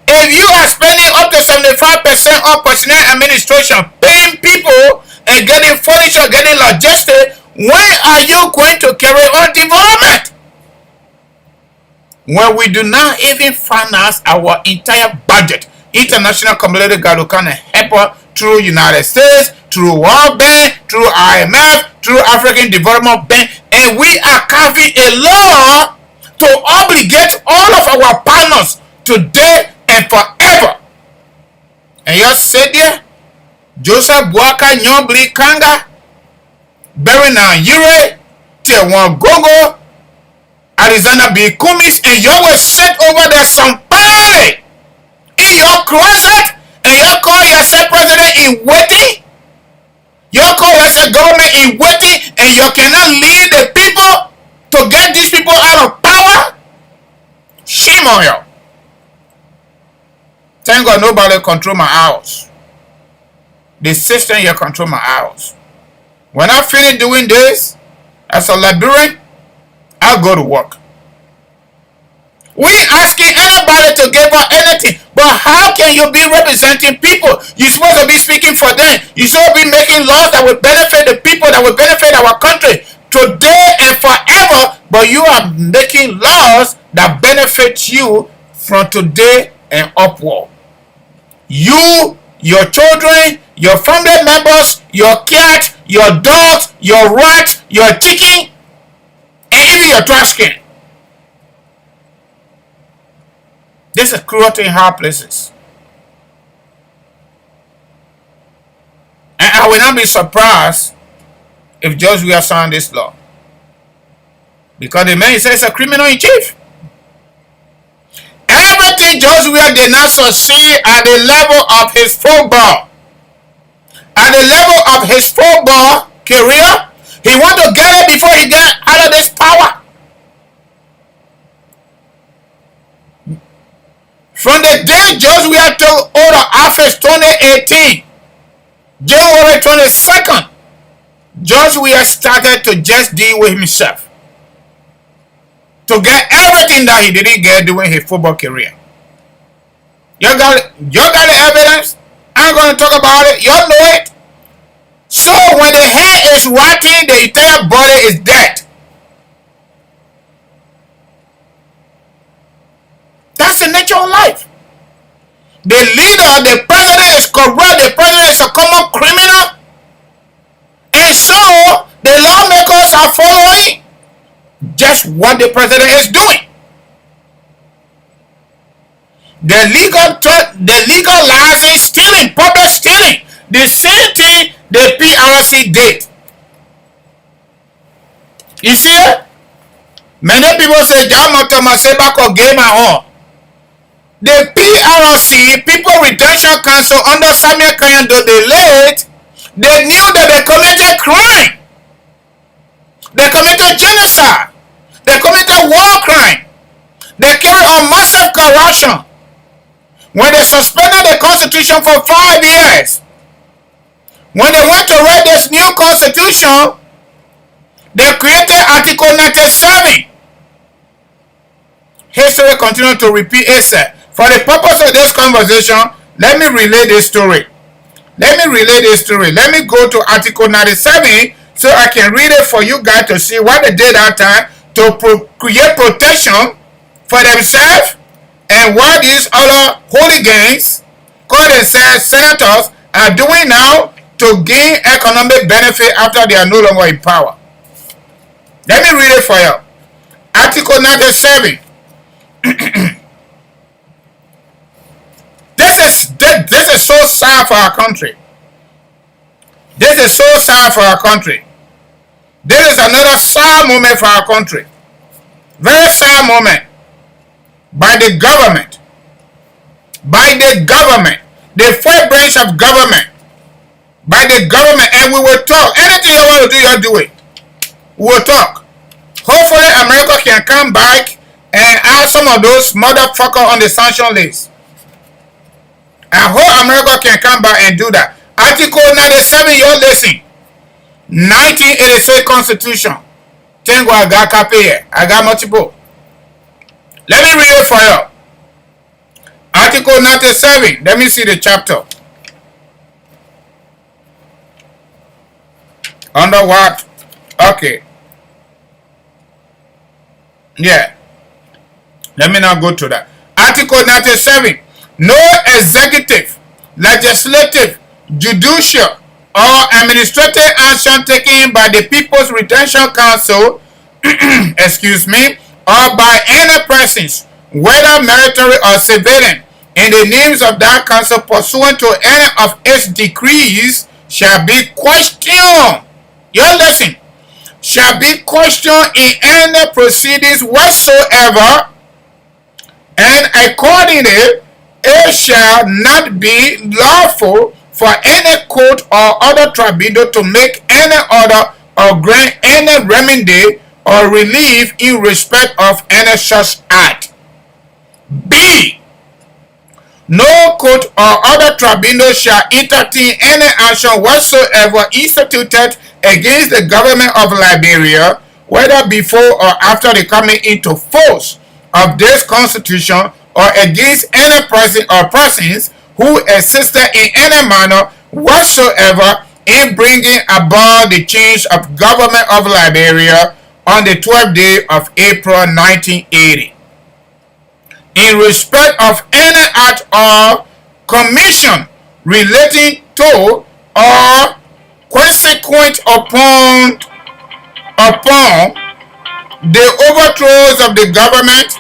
A: If you are spending up to 75% on personnel administration, paying people and getting furniture, getting logistics, when are you going to carry on development? When we do not even finance our entire budget, international community got to kind of help us through United States, through World Bank, through IMF, through African Development Bank, and we are carving a law to obligate all of our partners today and forever. And you sit there, Joseph Boaka Nyobli Kanga, Berina Yure, Tewan Gogo, Alexander B. Kumis, and you will sit over there some party in your closet, and you call yourself president in waiting. You call yourself government in waiting, and you cannot lead the people to get these people out of power. Shame on you. Thank God nobody control my house. The system here control my house. When I finish doing this, as a Liberian, I'll go to work. We ain't asking anybody to give up anything, but how can you be representing people? You're supposed to be speaking for them. You're supposed to be making laws that will benefit the people, that will benefit our country today and forever, but you are making laws that benefit you from today and upward. You, your children, your family members, your cat, your dogs, your rat, your chicken, and even your trash can. This is cruelty in high places. And I will not be surprised if Judge will sign this law. Because the man says a criminal in chief. Everything Judge Will did not succeed at the level of his football. At the level of his football career, he want to get it before he get out of this power. From the day Judge Will took over office 2018, January 22nd, Judge Will started to just deal with himself to get everything that he didn't get during his football career. You got the evidence. I'm going to talk about it. You know it. So when the head is rotting, the entire body is dead. That's the nature of life. The leader, the president is corrupt. The president is a common criminal. And so the lawmakers are following just what the president is doing. the legalizing stealing, public stealing. The same thing the PRC did. You see it? Many people say, game at all. The PRC, People Redemption Council, under Samuel Kanyando, the late, they knew that they committed crime. They committed genocide. They committed war crime. They carried on massive corruption. When they suspended the Constitution for 5 years, when they went to write this new Constitution, they created Article 97. History continues to repeat itself. For the purpose of this conversation, let me relay this story. Let me go to Article 97 so I can read it for you guys to see what they did that time to create protection for themselves and what these other hooligans, call themselves senators, are doing now to gain economic benefit after they are no longer in power. Let me read it for you. Article 97. This is so sad for our country. This is so sad for our country. This is another sad moment for our country. Very sad moment. By the government. The full branch of government. By the government. And we will talk. Anything you want to do, you do it. We will talk. Hopefully America can come back and add some of those motherfuckers on the sanction list. I hope America can come back and do that. Article 97, you're listening. 1986 Constitution. Thank God I got copy here. I got multiple. Let me read it for you. Article 97. Let me see the chapter. Under what? Okay. Yeah. Let me now go to that. Article 97. No executive, legislative, judicial, or administrative action taken by the People's Redemption Council, excuse me, or by any persons, whether military or civilian, in the names of that council pursuant to any of its decrees shall be questioned. You listen. Shall be questioned in any proceedings whatsoever, and accordingly, it shall not be lawful for any court or other tribunal to make any order or grant any remedy or relief in respect of any such act. B. No court or other tribunal shall entertain any action whatsoever instituted against the government of Liberia, whether before or after the coming into force of this Constitution, or against any person or persons who assisted in any manner whatsoever in bringing about the change of government of Liberia on the 12th day of April 1980. In respect of any act or commission relating to or consequent upon the overthrows of the government.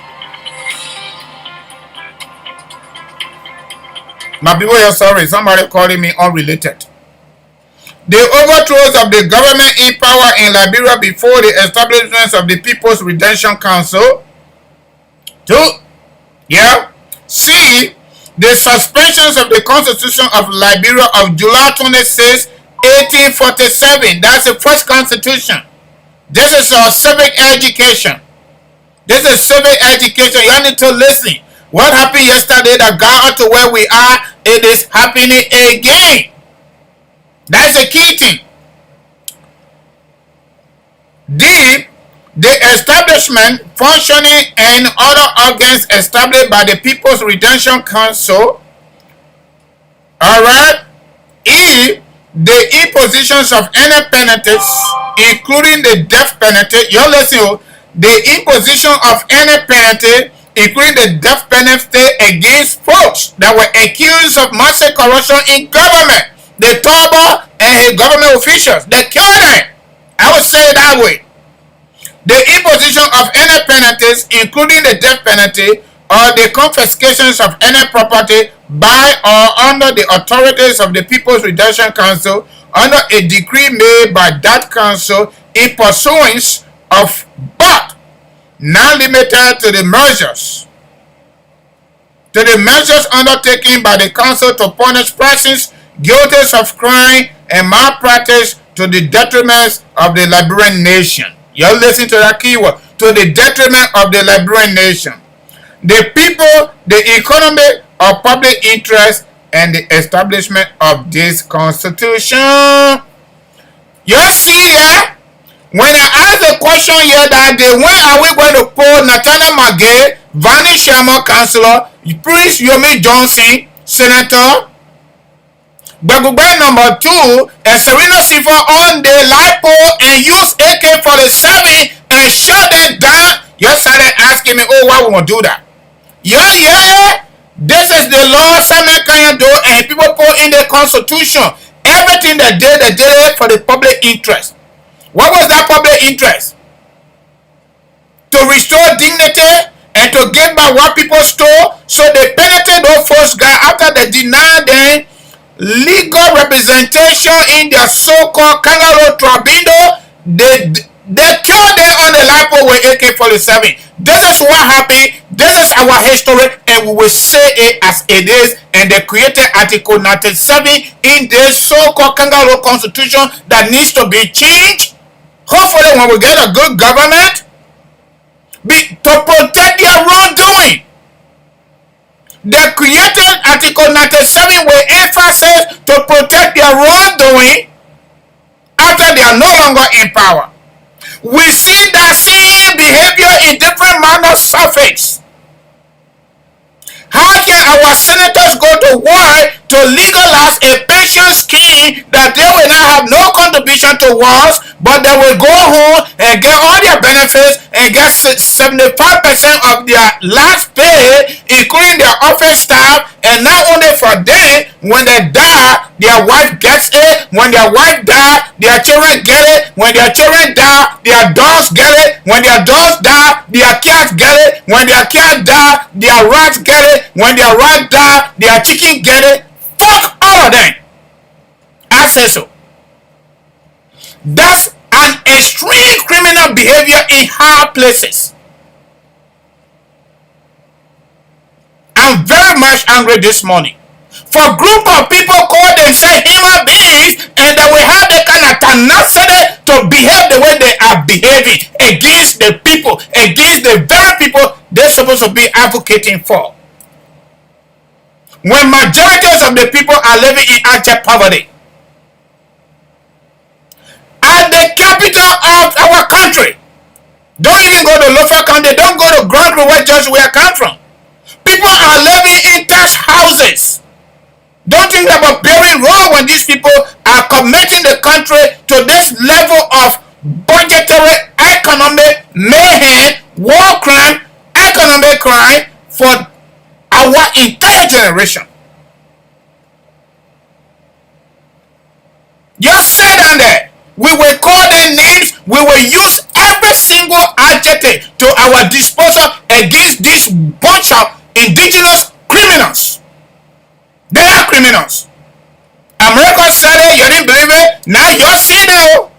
A: My people, you're sorry. Somebody calling me unrelated. The overthrows of the government in power in Liberia before the establishment of the People's Redemption Council. 2. Yeah. C. The suspensions of the Constitution of Liberia of July 26, 1847. That's the first constitution. This is our civic education. This is civic education. You need to listen. What happened yesterday that got us to where we are, it is happening again. That's the key thing. D. The establishment, functioning, and other organs established by the People's Redemption Council. Alright. E. The impositions of any penalties, including the death penalty. You're listening. The imposition of any penalty, including the death penalty against folks that were accused of massive corruption in government. The Toba and his government officials, they killed them. I would say it that way. The imposition of any penalties, including the death penalty, or the confiscations of any property by or under the authorities of the People's Redemption Council under a decree made by that council in pursuance of, but not limited to the measures undertaken by the council to punish persons guilty of crime and malpractice to the detriment of the Liberian nation. You listen to that keyword, to the detriment of the Liberian nation, the people, the economy, or public interest, and the establishment of this constitution. You see here, when I asked the question here that day, when are we going to pull Nathaniel Magay, Vani Sharma, Councillor, Prince Yomi Johnson, Senator, Bagugbe number 2, and Serena Sifa on the LIPO and use AK-47 and shut them down? You started asking me, oh, why we won't do that? Yeah, this is the law Samuel Kanya do, and people put in the constitution. Everything they did it for the public interest. What was that public interest? To restore dignity and to give back what people stole. So they penetrate those first guys after they denied them legal representation in their so-called kangaroo tribunal. They killed them on the LIPO with AK-47. This is what happened. This is our history, and we will say it as it is. And they created Article 97 in this so-called kangaroo constitution that needs to be changed. Hopefully, when we get a good government, to protect their wrongdoing. They created Article 97 with emphasis to protect their wrongdoing after they are no longer in power. We see that same behavior in different manner surface. How can our senators go to war to legalize a pension scheme that they will not have no contribution towards, but they will go home and get all their benefits and get 75% of their last pay, including their office staff, and not only for them, when they die, their wife gets it. When their wife die, their children get it. When their children die, their dogs get it. When their dogs die, their cats get it. When their cat die, their rats get it. When their rat die, their chicken get it. Fuck all of them. I say so. That's an extreme criminal behavior in high places. I'm very much angry this morning. For a group of people call themselves human beings, and they will have the kind of tenacity to behave the way they are behaving against the people, against the very people they're supposed to be advocating for. When majorities of the people are living in abject poverty, at the capital of our country, don't even go to Lofa County, don't go to Grand Crew where George where I come from. People are living in thatched houses. Don't think about bearing wrong when these people are committing the country to this level of budgetary, economic mayhem, war crime, economic crime for our entire generation. Just say down there. We will call their names. We will use every single adjective to our disposal against this bunch of indigenous criminals. They are criminals. America said it, you didn't believe it. Now you're seeing it.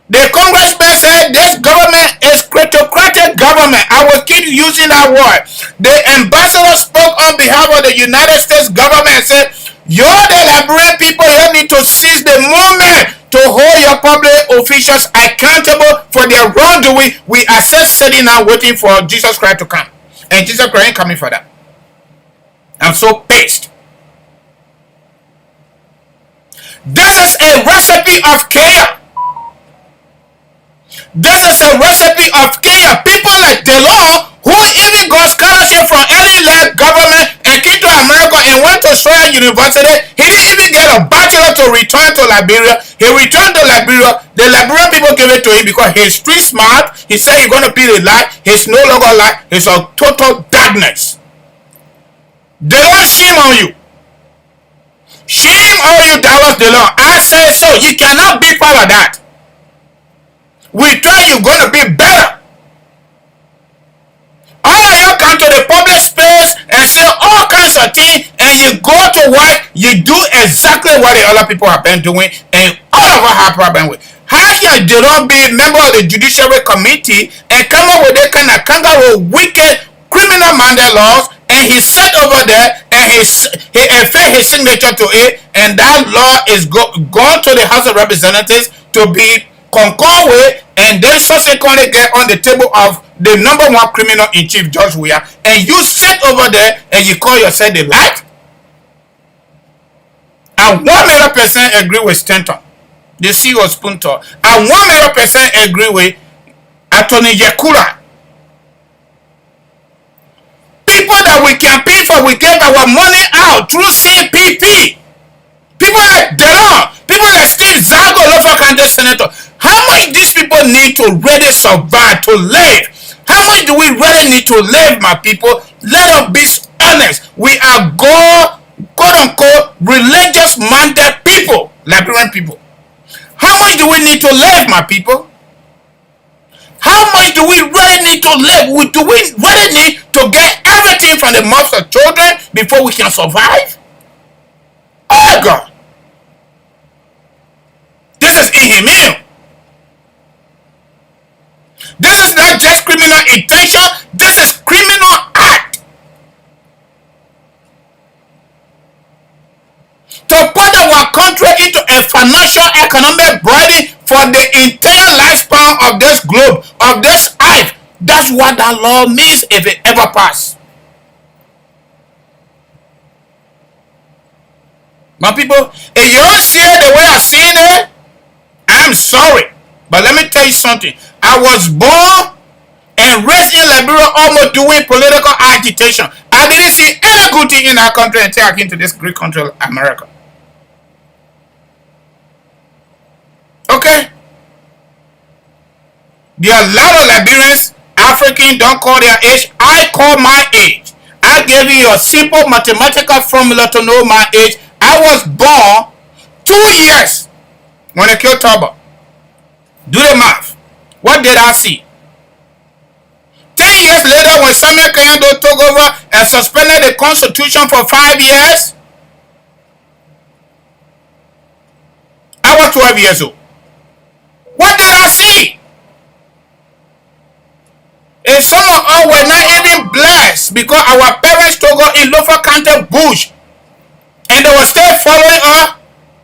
A: The congressman said this government is cryptocratic government. I will keep using that word. The ambassador spoke on behalf of the United States government and said, you're the Liberian people, you need to seize the moment to hold your public officials accountable for their wrongdoing. We are still sitting now waiting for Jesus Christ to come. And Jesus Christ ain't coming for that. I'm so pissed. This is a recipe of chaos. This is a recipe of chaos. People like DeLong, who even got scholarship from any led government and came to America and went to Shrine University, he didn't even get a bachelor to return to Liberia. He returned to Liberia. The Liberian people gave it to him because he's street smart. He said he's going to be the light. He's no longer light. He's a total darkness. DeLong, shame on you. Shame on you, Dallas DeLong. I say so. You cannot be part of that. We thought you're going to be better. you go to work, you do exactly what the other people have been doing, and all of us have problem with. How you do not be a member of the judiciary committee and come up with that kind of kangaroo, wicked, criminal-minded laws, and he sat over there and he affixed his signature to it, and that law is gone to the House of Representatives to be concurred with, and then subsequently get on the table of the number one criminal in chief, George Weah, and you sit over there and you call yourself the light? I 100% agree with Stanton, the CEO of Spunto. I 100% agree with Attorney Yekura. People that we campaign for, we get our money out through CPP. People like Delon, people like Steve Zago, local county senator. How much these people need to really survive, to live? How much do we really need to live, my people? Let us be honest. We are quote-unquote religious-minded people, Liberian people. How much do we need to live, my people? How much do we really need to live? Do we really need to get everything from the mouths of children before we can survive? Oh God! This is inhumane. This is not just criminal intention, this is criminal act. To put our country into a financial economic burden for the entire lifespan of this globe, of this earth. That's what that law means if it ever passes. My people, if you don't see it the way I see it, I'm sorry. But let me tell you something. I was born and raised in Liberia, almost doing political agitation. I didn't see any good thing in our country until I came to this great country, America. Okay? There are a lot of Liberians, Africans don't call their age. I call my age. I gave you a simple mathematical formula to know my age. I was born 2 years when they killed Toba. Do the math. What did I see? 10 years later, when Samuel Kayando took over and suspended the Constitution for 5 years, I was 12 years old. What did I see? And some of us were not even blessed because our parents took us in Lofa County bush, and they were still following us.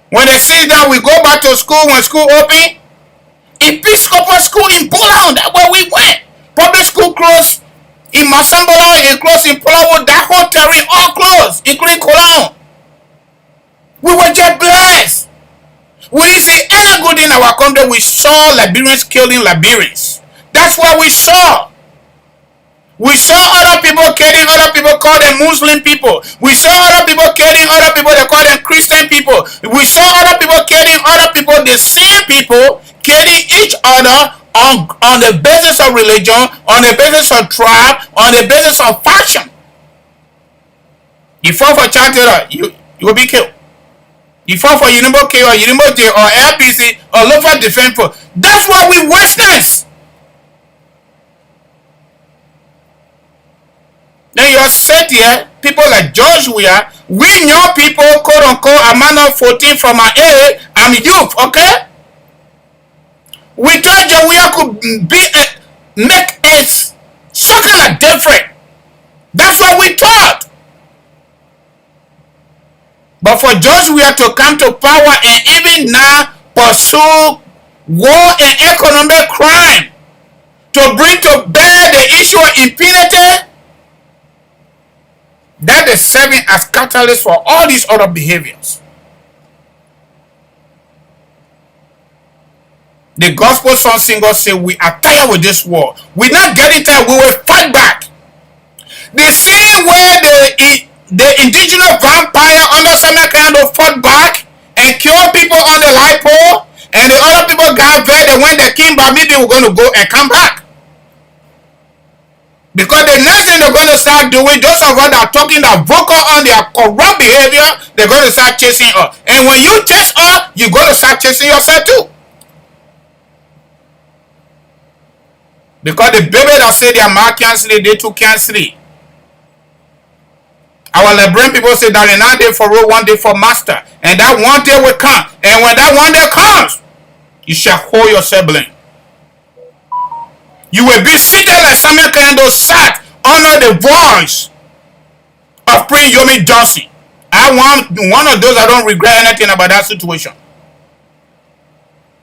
A: When they see that we go back to school when school open, Episcopal school in Poland, that's where we went. Public school closed in Masambala and closed in Polawood. That whole terrain all closed, including Cologne. We were just blessed. We didn't see any good in our country. We saw Liberians killing Liberians. That's what we saw. We saw other people killing other people, call them Muslim people. We saw other people killing other people, they call them Christian people. We saw other people killing other people, the same people killing each other on the basis of religion, on the basis of tribe, on the basis of faction. You fall for Chantera, you will be killed. You fall for Unimbo K or Unimbo J or LPC or local defense force. That's what we witness. Then you are set here, people like George Weah, we know people, quote unquote, I'm not 14 from my age, I'm youth, okay? We thought George Weah could make it some kind of different. That's what we thought. But for George Weah to come to power and even now pursue war and economic crime, to bring to bear the issue of impunity, that is serving as catalyst for all these other behaviors. The gospel song singers say, we are tired with this war. We're not getting tired, we will fight back. The same way the indigenous vampire under Samuel Kayando fought back and killed people on the light pole, and the other people got there, and when they came back, maybe we're going to go and come back. Because the next thing they're going to start doing, those of us that are talking that vocal on their corrupt behavior, they're going to start chasing us. And when you chase us, you're going to start chasing yourself too. Because the baby that say their mouth can't sleep, they too can't sleep. Our Liberian people say that in 9 days for rule, 1 day for master. And that 1 day will come. And when that 1 day comes, you shall hold your sibling. You will be seated like Samuel Kendo sat under the voice of Prince Yomi Johnson. I want one of those. I don't regret anything about that situation.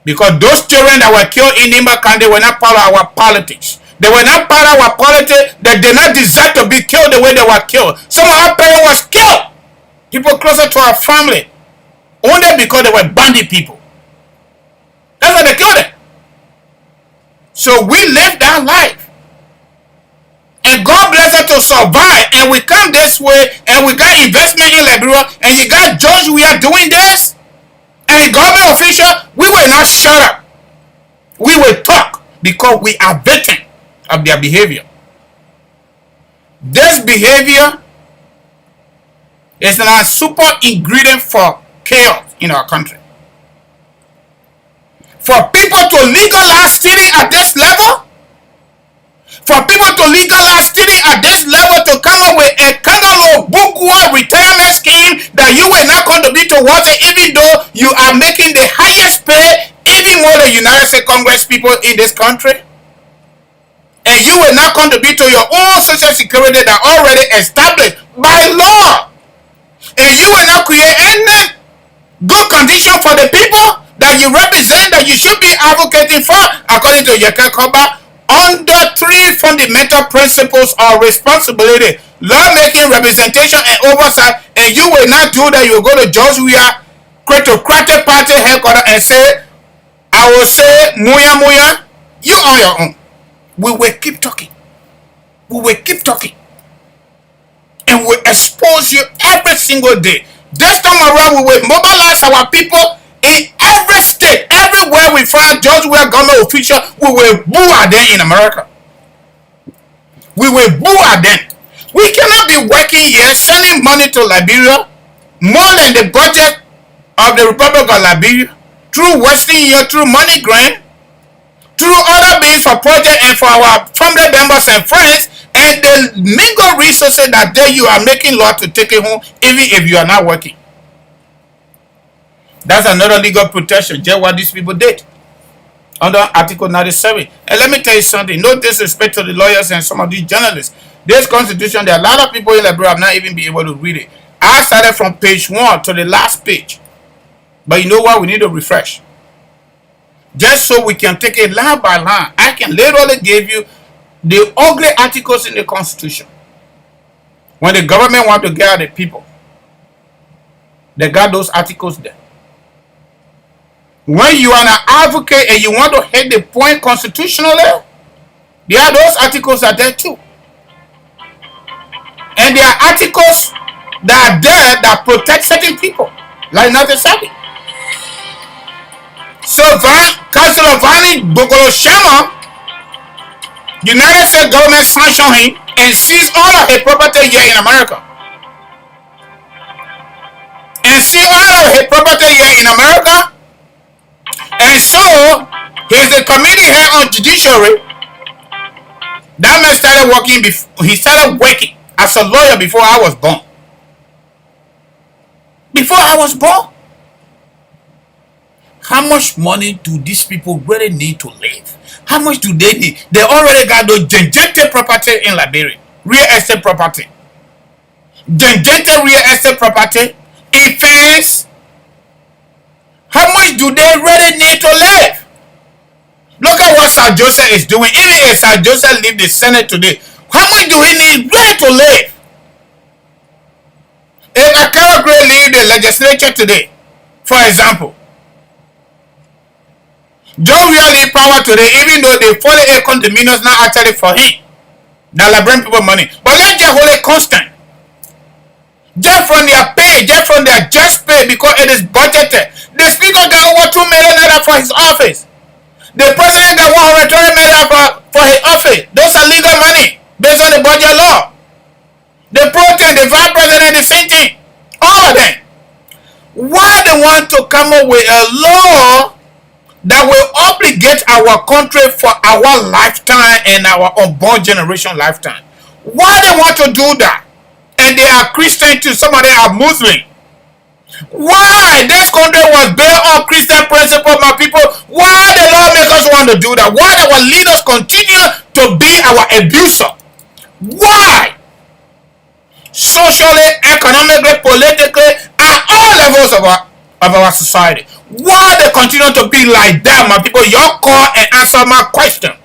A: Because those children that were killed in Nimba County were not part of our politics. They were not part of our politics. They did not deserve to be killed the way they were killed. Some of our parents was killed. People closer to our family. Only because they were bandit people. That's why they killed them. So we lived that life. And God bless us to survive. And we come this way and we got investment in Liberia. And you got George, we are doing this. And the government official, we will not shut up. We will talk because we are victims of their behavior. This behavior is a super ingredient for chaos in our country. For people to legalize stealing at this level, for people to legalize stealing at this level, to come up with a kind of bourgeois retirement scheme that you will not contribute towards it, even though you are making the highest pay, even more than United States Congress people in this country. And you will not contribute to your own social security that already established by law. And you will not create any good condition for the people that you represent, that you should be advocating for, according to Yeke Koba, under 3 fundamental principles of responsibility: lawmaking, representation, and oversight. And you will not do that. You will go to George Weah, Cratocratic Party headquarters, and say, I will say, Muya Muya, you on your own. We will keep talking. We will keep talking. And we expose you every single day. This time around, we will mobilize our people in every state. Everywhere we find George Weah government official, we will boo at them in America. We will boo at them. We cannot be working here, sending money to Liberia, more than the budget of the Republic of Liberia, through Western Union, through money grant, through other means for project and for our family members and friends, and the mingle resources that day you are making law to take it home, even if you are not working. That's another legal protection, just what these people did under Article 97. And let me tell you something, no disrespect to the lawyers and some of these journalists. This constitution, there are a lot of people in Liberia have not even been able to read it. I started from page 1 to the last page. But you know what? We need to refresh. Just so we can take it line by line. I can literally give you the ugly articles in the Constitution. When the government want to get at the people, they got those articles there. When you are an advocate and you want to hit the point constitutionally, there are those articles are there too. And there are articles that are there that protect certain people, like Nathan Sabi. So Councilor Vani Bogoloshama, United States government sanctioned him and seized all of his property here in America. And see all of his property here in America. And so he's the committee head on judiciary. That man started working he started working as a lawyer before I was born. Before I was born. How much money do these people really need to live? How much do they need? They already got those generated property in Liberia. Real estate property. Generated real estate property. Defense. How much do they really need to live? Look at what Sir Joseph is doing. Even if Sir Joseph leave the Senate today, how much do he need really to live? If Akara Gray leave the legislature today, for example, John Weah leave power today, even though the 48 condominiums not actually for him. The Liberian people money. But let's just hold it constant. Just from their pay, just from their just pay, because it is budgeted. The speaker got over $2 million for his office. The president got $120 million for his office. Those are legal money based on the budget law. The president, the vice president, the same thing. All of them. Why they want to come up with a law that will obligate our country for our lifetime and our unborn generation lifetime? Why they want to do that? and they are Christian too. Some of them are Muslim. Why this country was built on Christian principle, my people? Why the lawmakers want to do that? Why our leaders continue to be our abuser? Why? Socially, economically, politically, at all levels of our society. Why they continue to be like that, my people? Y'all call and answer my question.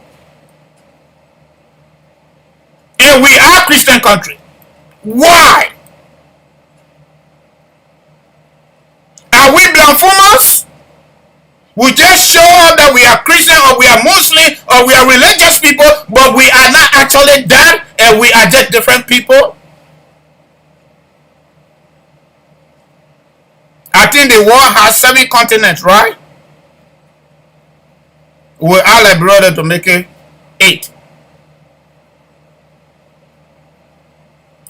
A: And we are Christian country. Why? Are we blasphemous? We just show up that we are Christian or we are Muslim or we are religious people, but we are not actually that, and we are just different people. I think the world has 7 continents, right? We are like brother to make it 8.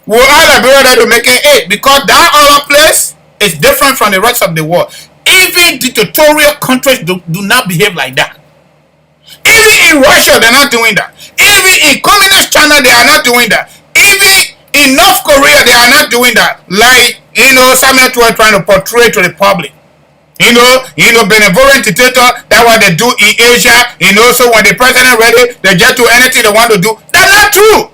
A: We are like brother to make it 8 because that other place is different from the rest of the world. Even dictatorial countries do not behave like that. Even in Russia, they're not doing that. Even in communist China, they are not doing that. Even in North Korea, they are not doing that. Like, Samuel Tuan trying to portray to the public. Benevolent dictator, that's what they do in Asia. So when the president ready, they just do anything they want to do. That's not true.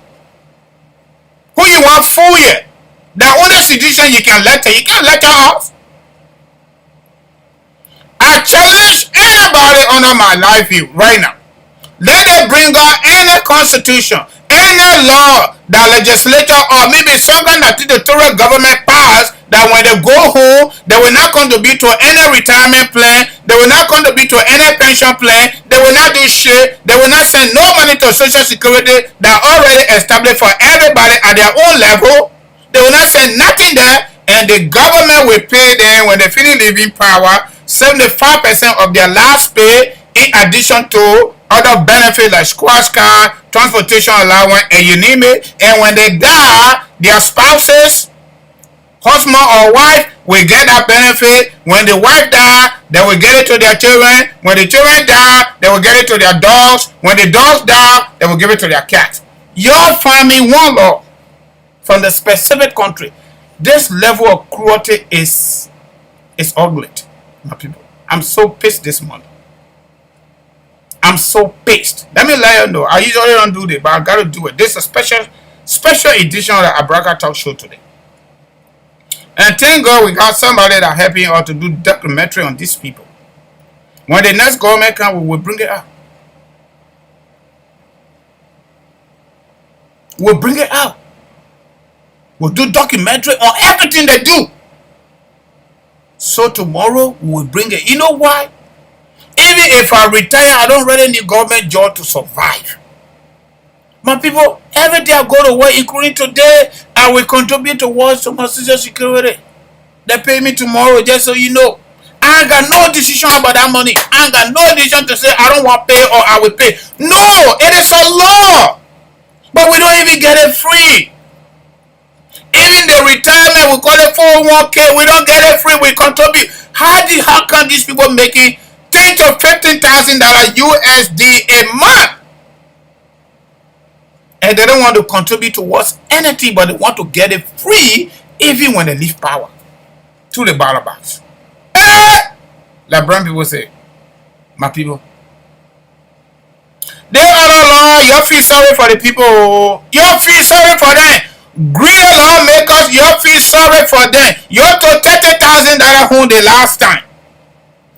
A: Who you want fool yet? The only situation you can lecture us. I challenge anybody under my life here right now. Let them bring out any constitution, any law that legislature or maybe something that the territorial government pass that when they go home, they will not contribute to any retirement plan, they will not contribute to any pension plan, they will not do shit, they will not send no money to social security that already established for everybody at their own level. They will not send nothing there, and the government will pay them when they finish leaving power 75% of their last pay, in addition to other benefits like squash card, transportation allowance, and you name it. And when they die, their spouses, husband or wife, will get that benefit. When the wife die, they will get it to their children. When the children die, they will get it to their dogs. When the dogs die, they will give it to their cats. Your family one law from the specific country. This level of cruelty is ugly. My people, I'm so pissed this morning. I'm so pissed. Let me let you know. I usually don't do this, but I gotta do it. This is a special edition of the Abraka Talk Show today. And thank God we got somebody that helping us to do documentary on these people. When the next government comes, we will bring it out. We'll bring it out. We'll do documentary on everything they do. So tomorrow we will bring it. You know why? Even if I retire, I don't really need government job to survive. My people, every day I go to work, including today, I will contribute towards my social security. They pay me tomorrow, just so you know. I ain't got no decision about that money. I ain't got no decision to say I don't want to pay or I will pay. No, it is a law. But we don't even get it free. Even the retirement, we call it 401k, we don't get it free, we contribute. How come these people making $10,000 to $15,000 USD a month? And they don't want to contribute towards anything, but they want to get it free even when they leave power. To the ballot box. Like brown people say, my people. They other law, you feel sorry for the people. You feel sorry for them. Greedy lawmakers, you feel sorry for them. You took $30,000 home the last time.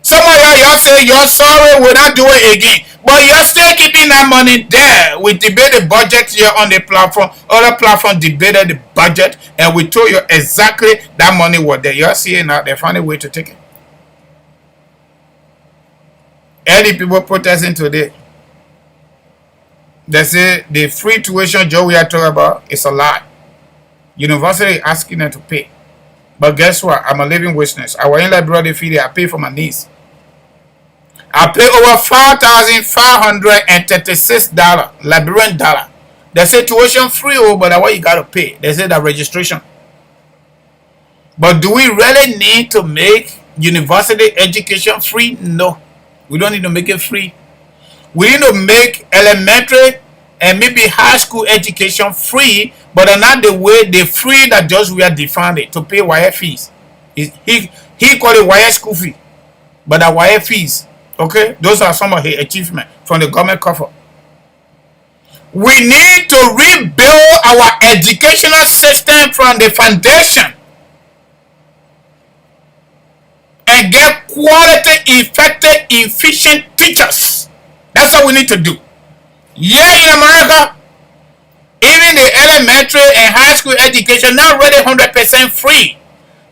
A: Some of y'all say you're sorry, we'll not do it again. But you're still keeping that money there. We debated budget here on the platform. Other platform debated the budget, and we told you exactly that money was there. You're seeing now they found a way to take it. Any people protesting today, they say the free tuition job we are talking about is a lie. University asking them to pay. But guess what? I'm a living witness. I was in Liberia feed. I pay for my niece. I pay over $5,536 Liberian dollar. They say tuition free, but that's what you gotta pay. They say that registration. But do we really need to make university education free? No, we don't need to make it free. We need to make elementary and maybe high school education free, but not the way the free that just we are defined it to pay wire fees. He call it wire school fee, but the wire fees. Okay, those are some of his achievements from the government cover. We need to rebuild our educational system from the foundation and get quality, effective, efficient teachers. That's what we need to do. Here in America, even the elementary and high school education not really 100% free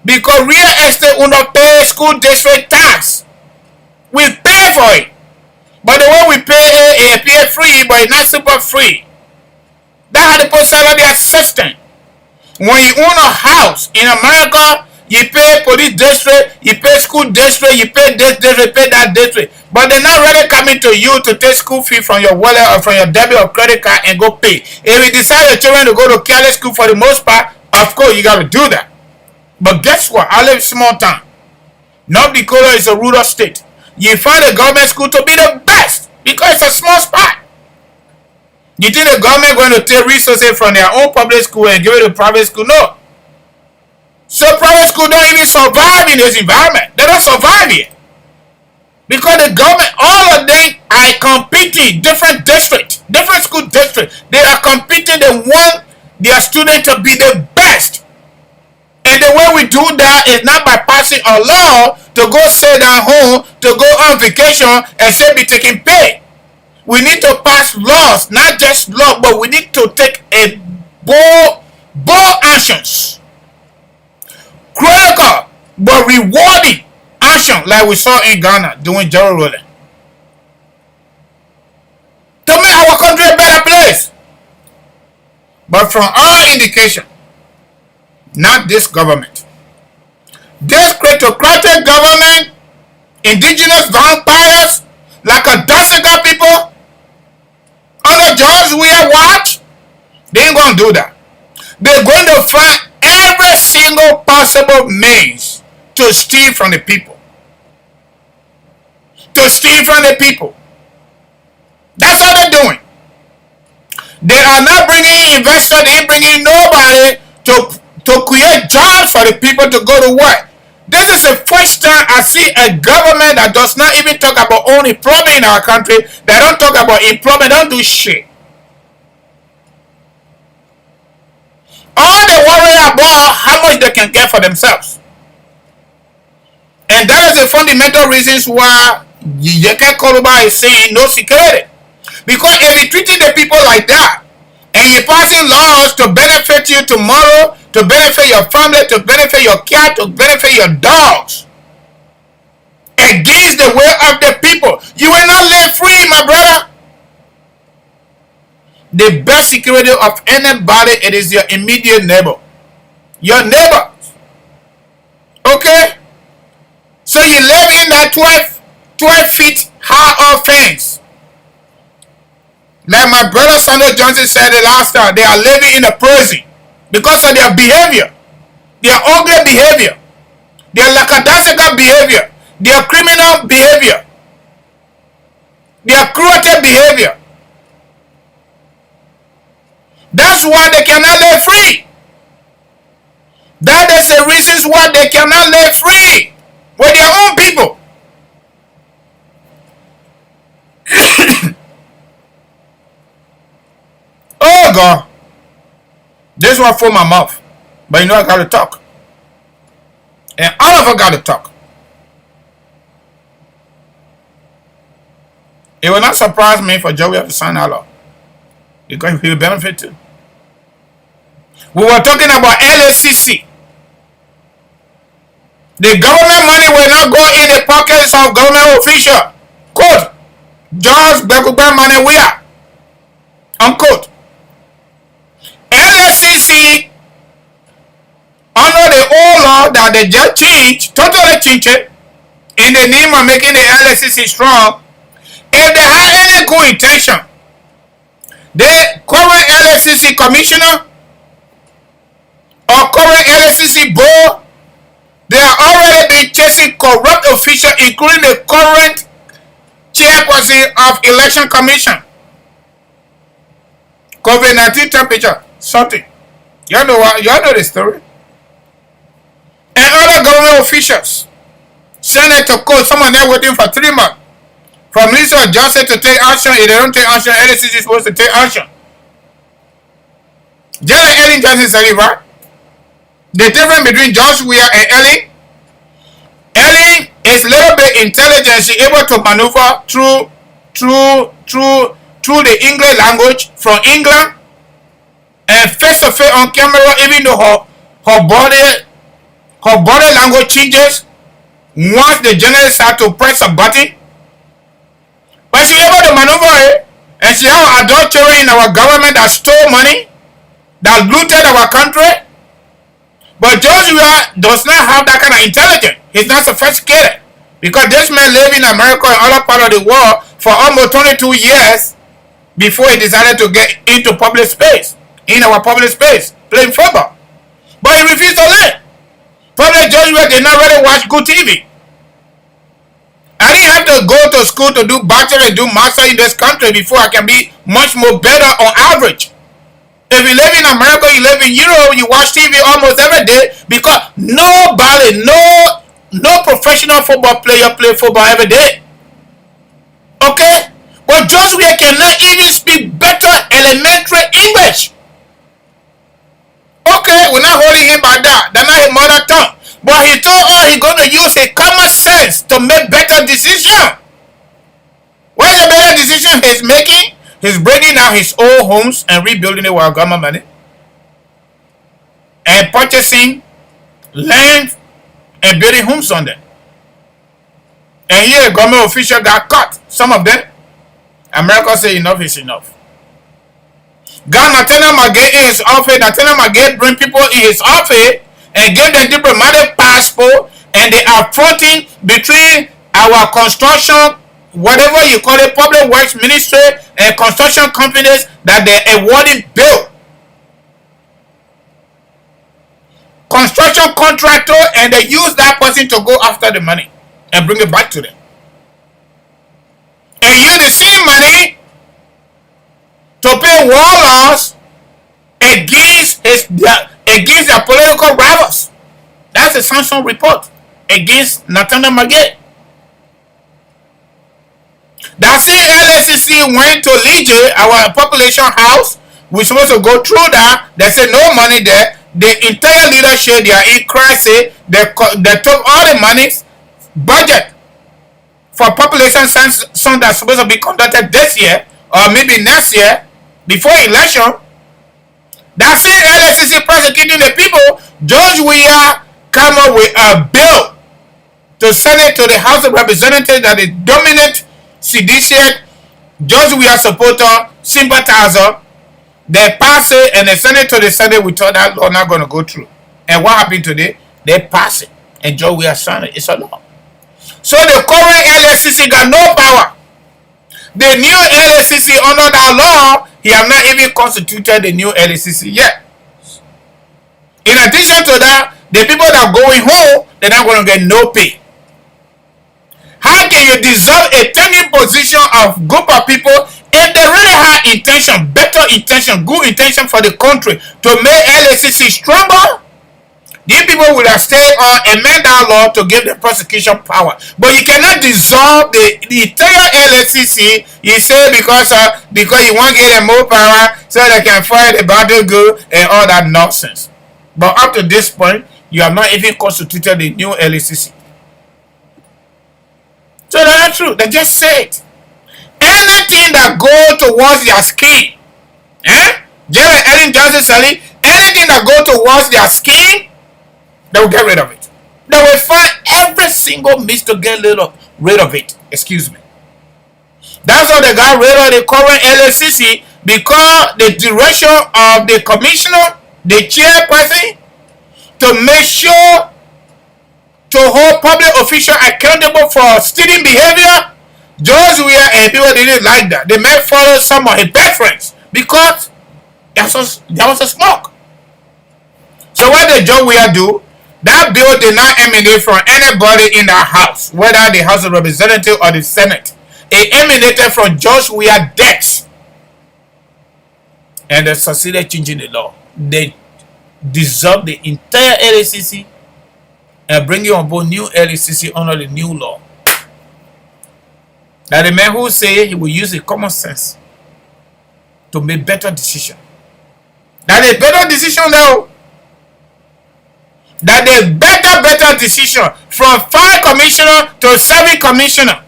A: because real estate will not pay school district tax. We pay for it, but the way we pay it pay free, but it's not super free. That's how they put salary their system. When you own a house in America, you pay police district, you pay school district, you pay this district, pay that district. But they're not really coming to you to take school fee from your wallet or from your debit or credit card and go pay. If you decide your children to go to careless school for the most part, of course you got to do that. But guess what? I live in a small town. North Dakota is a rural state. You find a government school to be the best because it's a small spot. You think the government going to take resources from their own public school and give it to private school? No. So private school don't even survive in this environment. They don't survive here. Because the government, all of them are competing, different districts, different school districts. They are competing, they want their students to be the best. And the way we do that is not by passing a law to go sit down home, to go on vacation and say be taking pay. We need to pass laws, not just law, but we need to take a bold actions. Critical, but rewarding action like we saw in Ghana doing Jerry Rolling. To make our country a better place. But from our indication, not this government. This cryptocratic government, indigenous vampires, like a Dasica people, under George we have watched, they ain't gonna do that. They're going to find every single possible means to steal from the people. To steal from the people. That's what they're doing. They are not bringing investors, they ain't bringing nobody to create jobs for the people to go to work. This is the first time I see a government that does not even talk about own employment in our country. They don't talk about employment, don't do shit. All they worry about how much they can get for themselves. And that is the fundamental reasons why Yeke Koluba is saying no security. Because if you're treating the people like that, and you're passing laws to benefit you tomorrow, to benefit your family, to benefit your cat, to benefit your dogs, against the will of the people, you will not live free, my brother. The best security of anybody, it is your immediate neighbor. Your neighbor. Okay? So you live in that 12 feet high fence. Like my brother Samuel Johnson said the last time, they are living in a prison because of their behavior, their ugly behavior, their lackadaisical behavior, their criminal behavior, their cruelty behavior. That's why they cannot live free. That is the reasons why they cannot live free with their own people. Oh God, this one for my mouth, but you know I gotta talk, and all of us gotta talk. It will not surprise me for Joey to sign our law because he will benefit too. We were talking about LACC. The government money will not go in the pockets of government officials. Quote, George Beguba money we are. Unquote. LACC, under the old law that they just changed, totally changed it, in the name of making the LACC strong, if they have any good intention, the current LACC commissioner or current LACC board, they are already been chasing corrupt officials, including the current chairperson of election commission. COVID-19 temperature, something. You know what? You know the story. And other government officials, Senator Cole, some of them waiting for 3 months for Minister of Justice to take action. If they don't take action, LSCC is supposed to take action. Just like Ellen Johnson said, right? The difference between George Weah and Ellen is a little bit intelligent. She's able to maneuver through the English language from England and face to face on camera, even though her body language changes once the journalist start to press a button. But she's able to maneuver it, and she has adult children in our government that stole money, that looted our country. But Joshua does not have that kind of intelligence. He's not sophisticated. Because this man lived in America and other part of the world for almost 22 years before he decided to get into public space, in our public space, playing football. But he refused to learn. Probably Joshua did not really watch good TV. I didn't have to go to school to do bachelor and do master in this country before I can be much more better on average. If you live in America, you live in Europe, you watch TV almost every day because nobody, no professional football player play football every day. Okay? But Joshua cannot even speak better elementary English. Okay, we're not holding him by that. That's not his mother tongue. But he told us he's going to use his common sense to make better decisions. What is the better decision he's making? He's bringing out his old homes and rebuilding it with government money. And purchasing land and building homes on them. And here a government official got caught. Some of them. America say enough is enough. Got Nathaniel Magay in his office. Nathaniel Magay bring people in his office and give them diplomatic passport, and they are fronting between our construction, whatever you call it, public works ministry and construction companies that they're awarding bill. Construction contractor, and they use that person to go after the money and bring it back to them. And use the same money to pay warlords against their political rivals. That's a sanction report against Nathaniel Magay. That same LSCC went to Lige, our population house. We're supposed to go through that. They said no money there. The entire leadership, they are in crisis. They took all the money, budget for population census that's supposed to be conducted this year or maybe next year before election. That same LSCC prosecuting the people. George Weah come up with a bill to send it to the House of Representatives that is dominant seditious George Weah supporter, sympathizer. They pass it and they send it to the Senate. We thought that law not going to go through. And what happened today? They pass it and George Weah signed it. It's a law. So the current LSCC got no power. The new LSCC under that law, he have not even constituted the new LSCC yet. In addition to that, the people that are going home, they're not going to get no pay. How can you dissolve a tenured position of group of people if they really have intention, better intention, good intention for the country to make LSCC stronger? These people will have stayed on amend that law to give the prosecution power. But you cannot dissolve the entire LSCC, you say, because you want to give them more power so they can fight the battle good and all that nonsense. But up to this point, you have not even constituted the new LSCC. So that's not true. They just say it. Anything that go towards their scheme, just like Ellen Johnson Sally, anything that go towards their scheme, they will get rid of it. They will find every single means to get rid of it. Excuse me. That's how they got rid of the current LSCC, because the direction of the commissioner, the chairperson, to make sure to hold public officials accountable for student behavior. George Weah and people didn't like that. They may follow some of his best friends because there was a smoke. So what did George Weah do? That bill did not emanate from anybody in the House, whether the House of Representatives or the Senate. It emanated from George Weah's desk. And they succeeded changing the law. They dissolve the entire LACC and bring you on board new LACC under the new law. That the man who say he will use his common sense to make better decision. That is better decision now. That is better decision from 5 commissioner to 7 commissioner.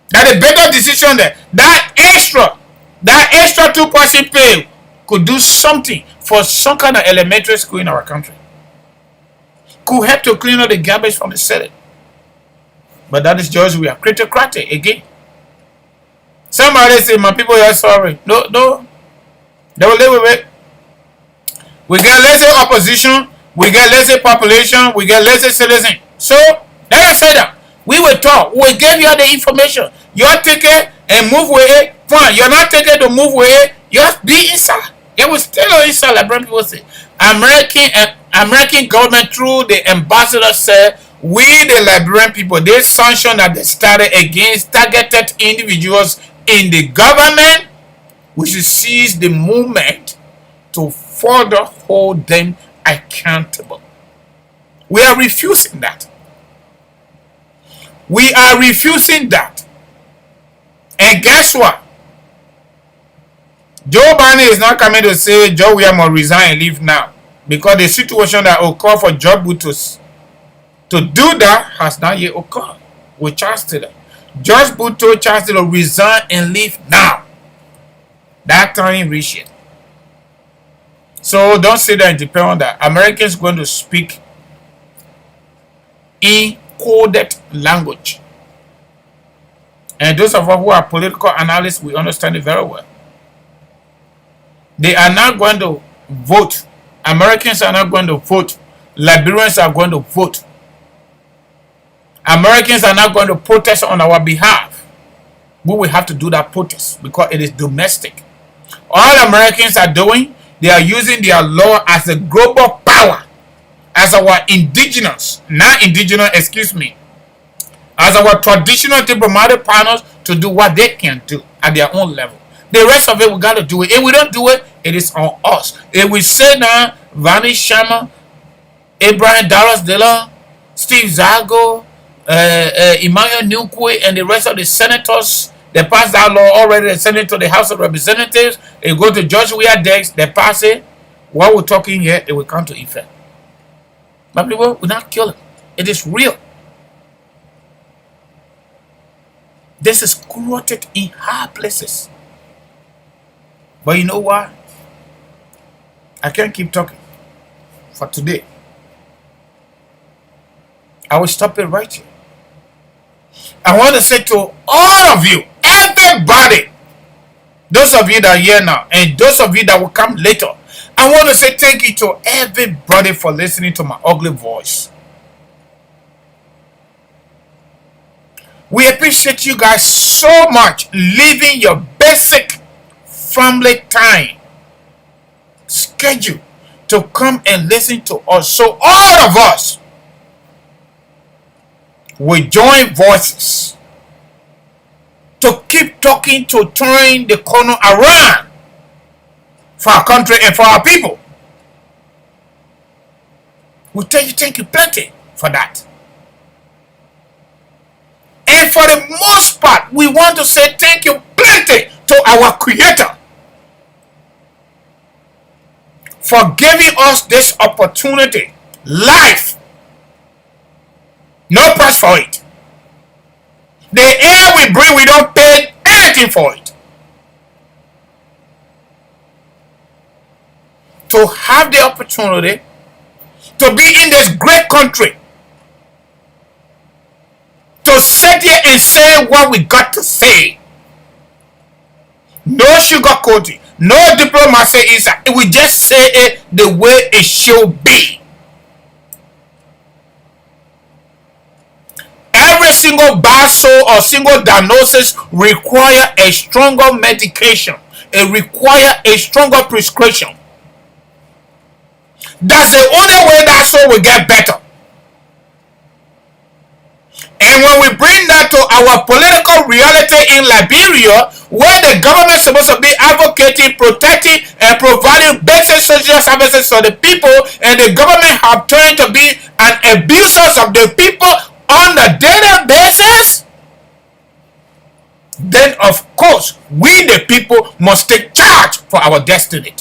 A: That is better decision there. That extra 2% pay could do something for some kind of elementary school in our country. Could help to clean up the garbage from the city. But that is just we are criticocratic again. Somebody say my people are sorry. No. They will live with it. We get lazy opposition, we get lazy population, we get lazy citizen. So let us say that. We will talk. We will give you the information. You take it and move with it. Fine. You're not taking to move with it. You have to be inside. It will still inside, like people say. American government through the ambassador said, we the Liberian people, they sanction that they started against targeted individuals in the government. We should seize the moment to further hold them accountable. We are refusing that. We are refusing that. And guess what? Joe Biden is not coming to say Joe William must resign and leave now. Because the situation that occurred for Joe Butos to do that has not yet occurred with Charles Taylor. George Bush told Charles Taylor resign and leave now. That time reached it. So don't say that and depend on that. Americans going to speak in coded language. And those of us who are political analysts, we understand it very well. They are not going to vote. Americans are not going to vote. Liberians are going to vote. Americans are not going to protest on our behalf. We will have to do that protest because it is domestic. All Americans are doing, they are using their law as a global power, as our indigenous, as our traditional diplomatic partners to do what they can do at their own level. The rest of it, we got to do it. If we don't do it, it is on us. If we say now, Vani Sharma, Abraham Dallas Dilla, Steve Zago, Emmanuel Newquay, and the rest of the senators, they passed that law already. They sent it to the House of Representatives. They go to George Weah Dex. They pass it. What we're talking here, it will come to effect. But people will not kill it. It is real. This is quoted in high places. But you know what? I can't keep talking for today. I will stop it right here. I want to say to all of you, everybody, those of you that are here now, and those of you that will come later, I want to say thank you to everybody for listening to my ugly voice. We appreciate you guys so much leaving your basic family time schedule to come and listen to us. So all of us will join voices to keep talking, to turn the corner around for our country and for our people. We thank you plenty for that. And for the most part, we want to say thank you plenty to our Creator for giving us this opportunity, life. No price for it. The air we breathe, we don't pay anything for it. To have the opportunity to be in this great country, to sit here and say what we got to say. No sugarcoating, no diplomacy inside. We just say it the way it should be. Every single bad soul or single diagnosis require a stronger medication. It require a stronger prescription. That's the only way that soul will get better. And when we bring that to our political reality in Liberia, where the government is supposed to be advocating, protecting, and providing better social services for the people, and the government have turned to be an abusers of the people on a daily basis, then of course we the people must take charge for our destiny.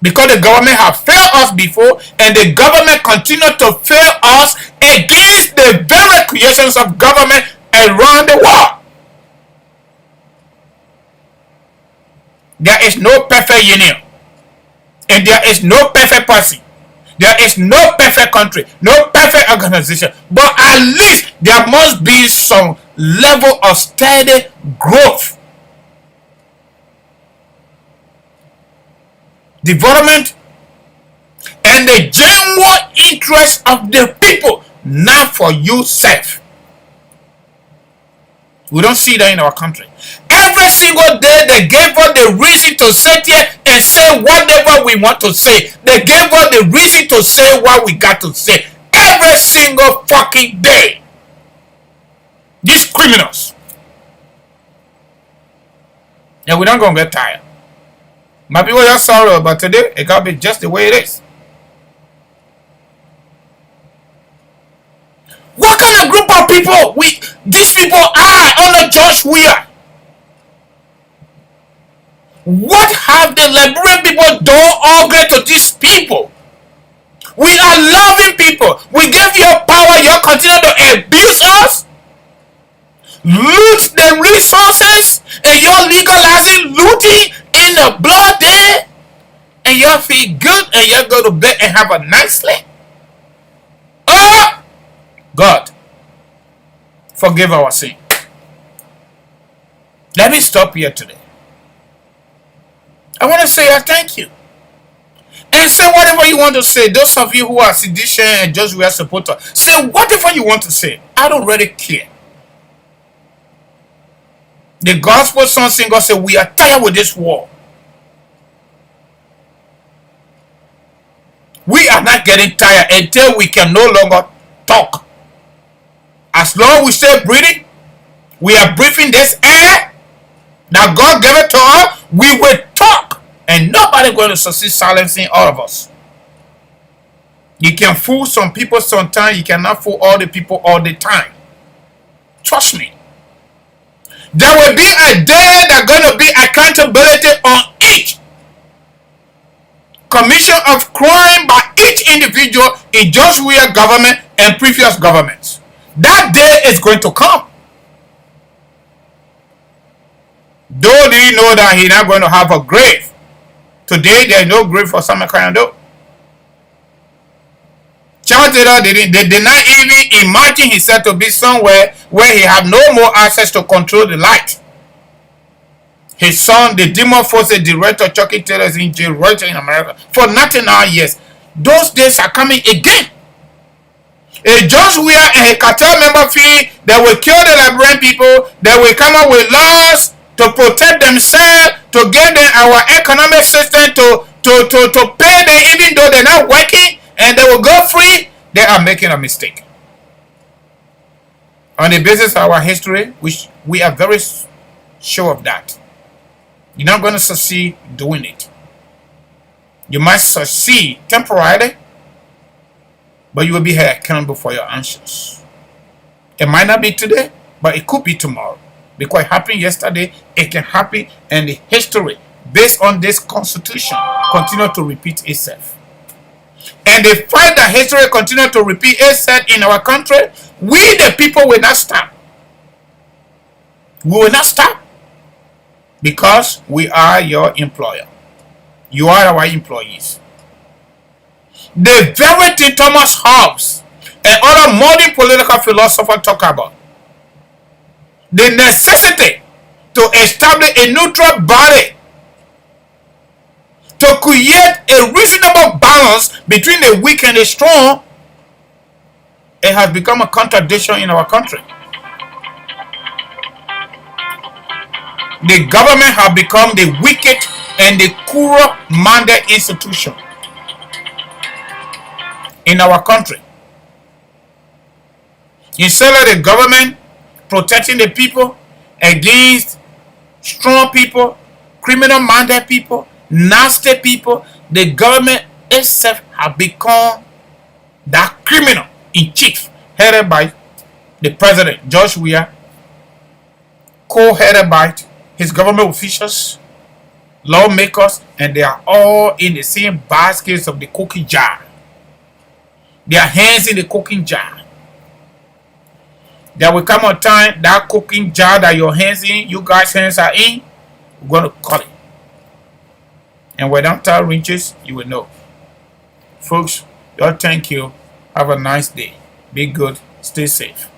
A: Because the government have failed us before, and the government continue to fail us against the very creations of government around the world. There is no perfect union, and there is no perfect person. There is no perfect country, no perfect organization, but at least there must be some level of steady growth, development, and the genuine interest of the people, not for yourself. We don't see that in our country. Every single day they gave us the reason to sit here and say whatever we want to say. They gave us the reason to say what we got to say. Every single fucking day. These criminals. And we're not going to get tired. My people are sorry, but today it got to be just the way it is. What kind of group of people these people are under George Weah? What have the Liberian people done all great to these people? We are loving people. We gave you power, you continue to abuse us, loot the resources, and you're legalizing looting in the blood day, and you feel good, and you go to bed and have a nice sleep. Oh! God, forgive our sin. Let me stop here today. I want to say I thank you. And say whatever you want to say. Those of you who are sedition and just we are supporter, say whatever you want to say. I don't really care. The gospel song singer said, we are tired with this war. We are not getting tired until we can no longer talk. As long as we stay breathing, we are breathing this air that God gave it to us, we will talk. And nobody going to succeed silencing all of us. You can fool some people sometimes, you cannot fool all the people all the time. Trust me. There will be a day that going to be accountability on each commission of crime by each individual in George Weah government and previous governments. That day is going to come. Though do you know that he's not going to have a grave? Today there is no grave for Sam Kayando. Charles Taylor they did not even imagine himself to be somewhere where he had no more access to control the light. His son, the demon force director Chucky Taylor, is in jail right in America for 99 years. Those days are coming again. A George Weah and a cartel member feel they will kill the Liberian people, they will come up with laws to protect themselves, to give them our economic system, to pay them even though they're not working, and they will go free. They are making a mistake. On the basis of our history, which we are very sure of that. You're not going to succeed doing it. You might succeed temporarily, but you will be held accountable for your actions. It might not be today, but it could be tomorrow. Because it happened yesterday, it can happen, and the history based on this constitution continue to repeat itself. And the fact that history continue to repeat itself in our country, we the people will not stop. We will not stop. Because we are your employer. You are our employees. The very thing Thomas Hobbes and other modern political philosophers talk about. The necessity to establish a neutral body to create a reasonable balance between the weak and the strong. It has become a contradiction in our country. The government has become the wicked and the cruel-minded institution in our country. Instead of the government protecting the people against strong people, criminal-minded people, nasty people, the government itself has become that criminal in chief, headed by the president, George Weah, co-headed by his government officials, lawmakers, and they are all in the same baskets of the cooking jar. Their hands in the cooking jar. There will come a time that cooking jar that your hands in, you guys' hands are in, we're going to cut it. And when that time reaches, you will know. Folks, y'all thank you. Have a nice day. Be good. Stay safe.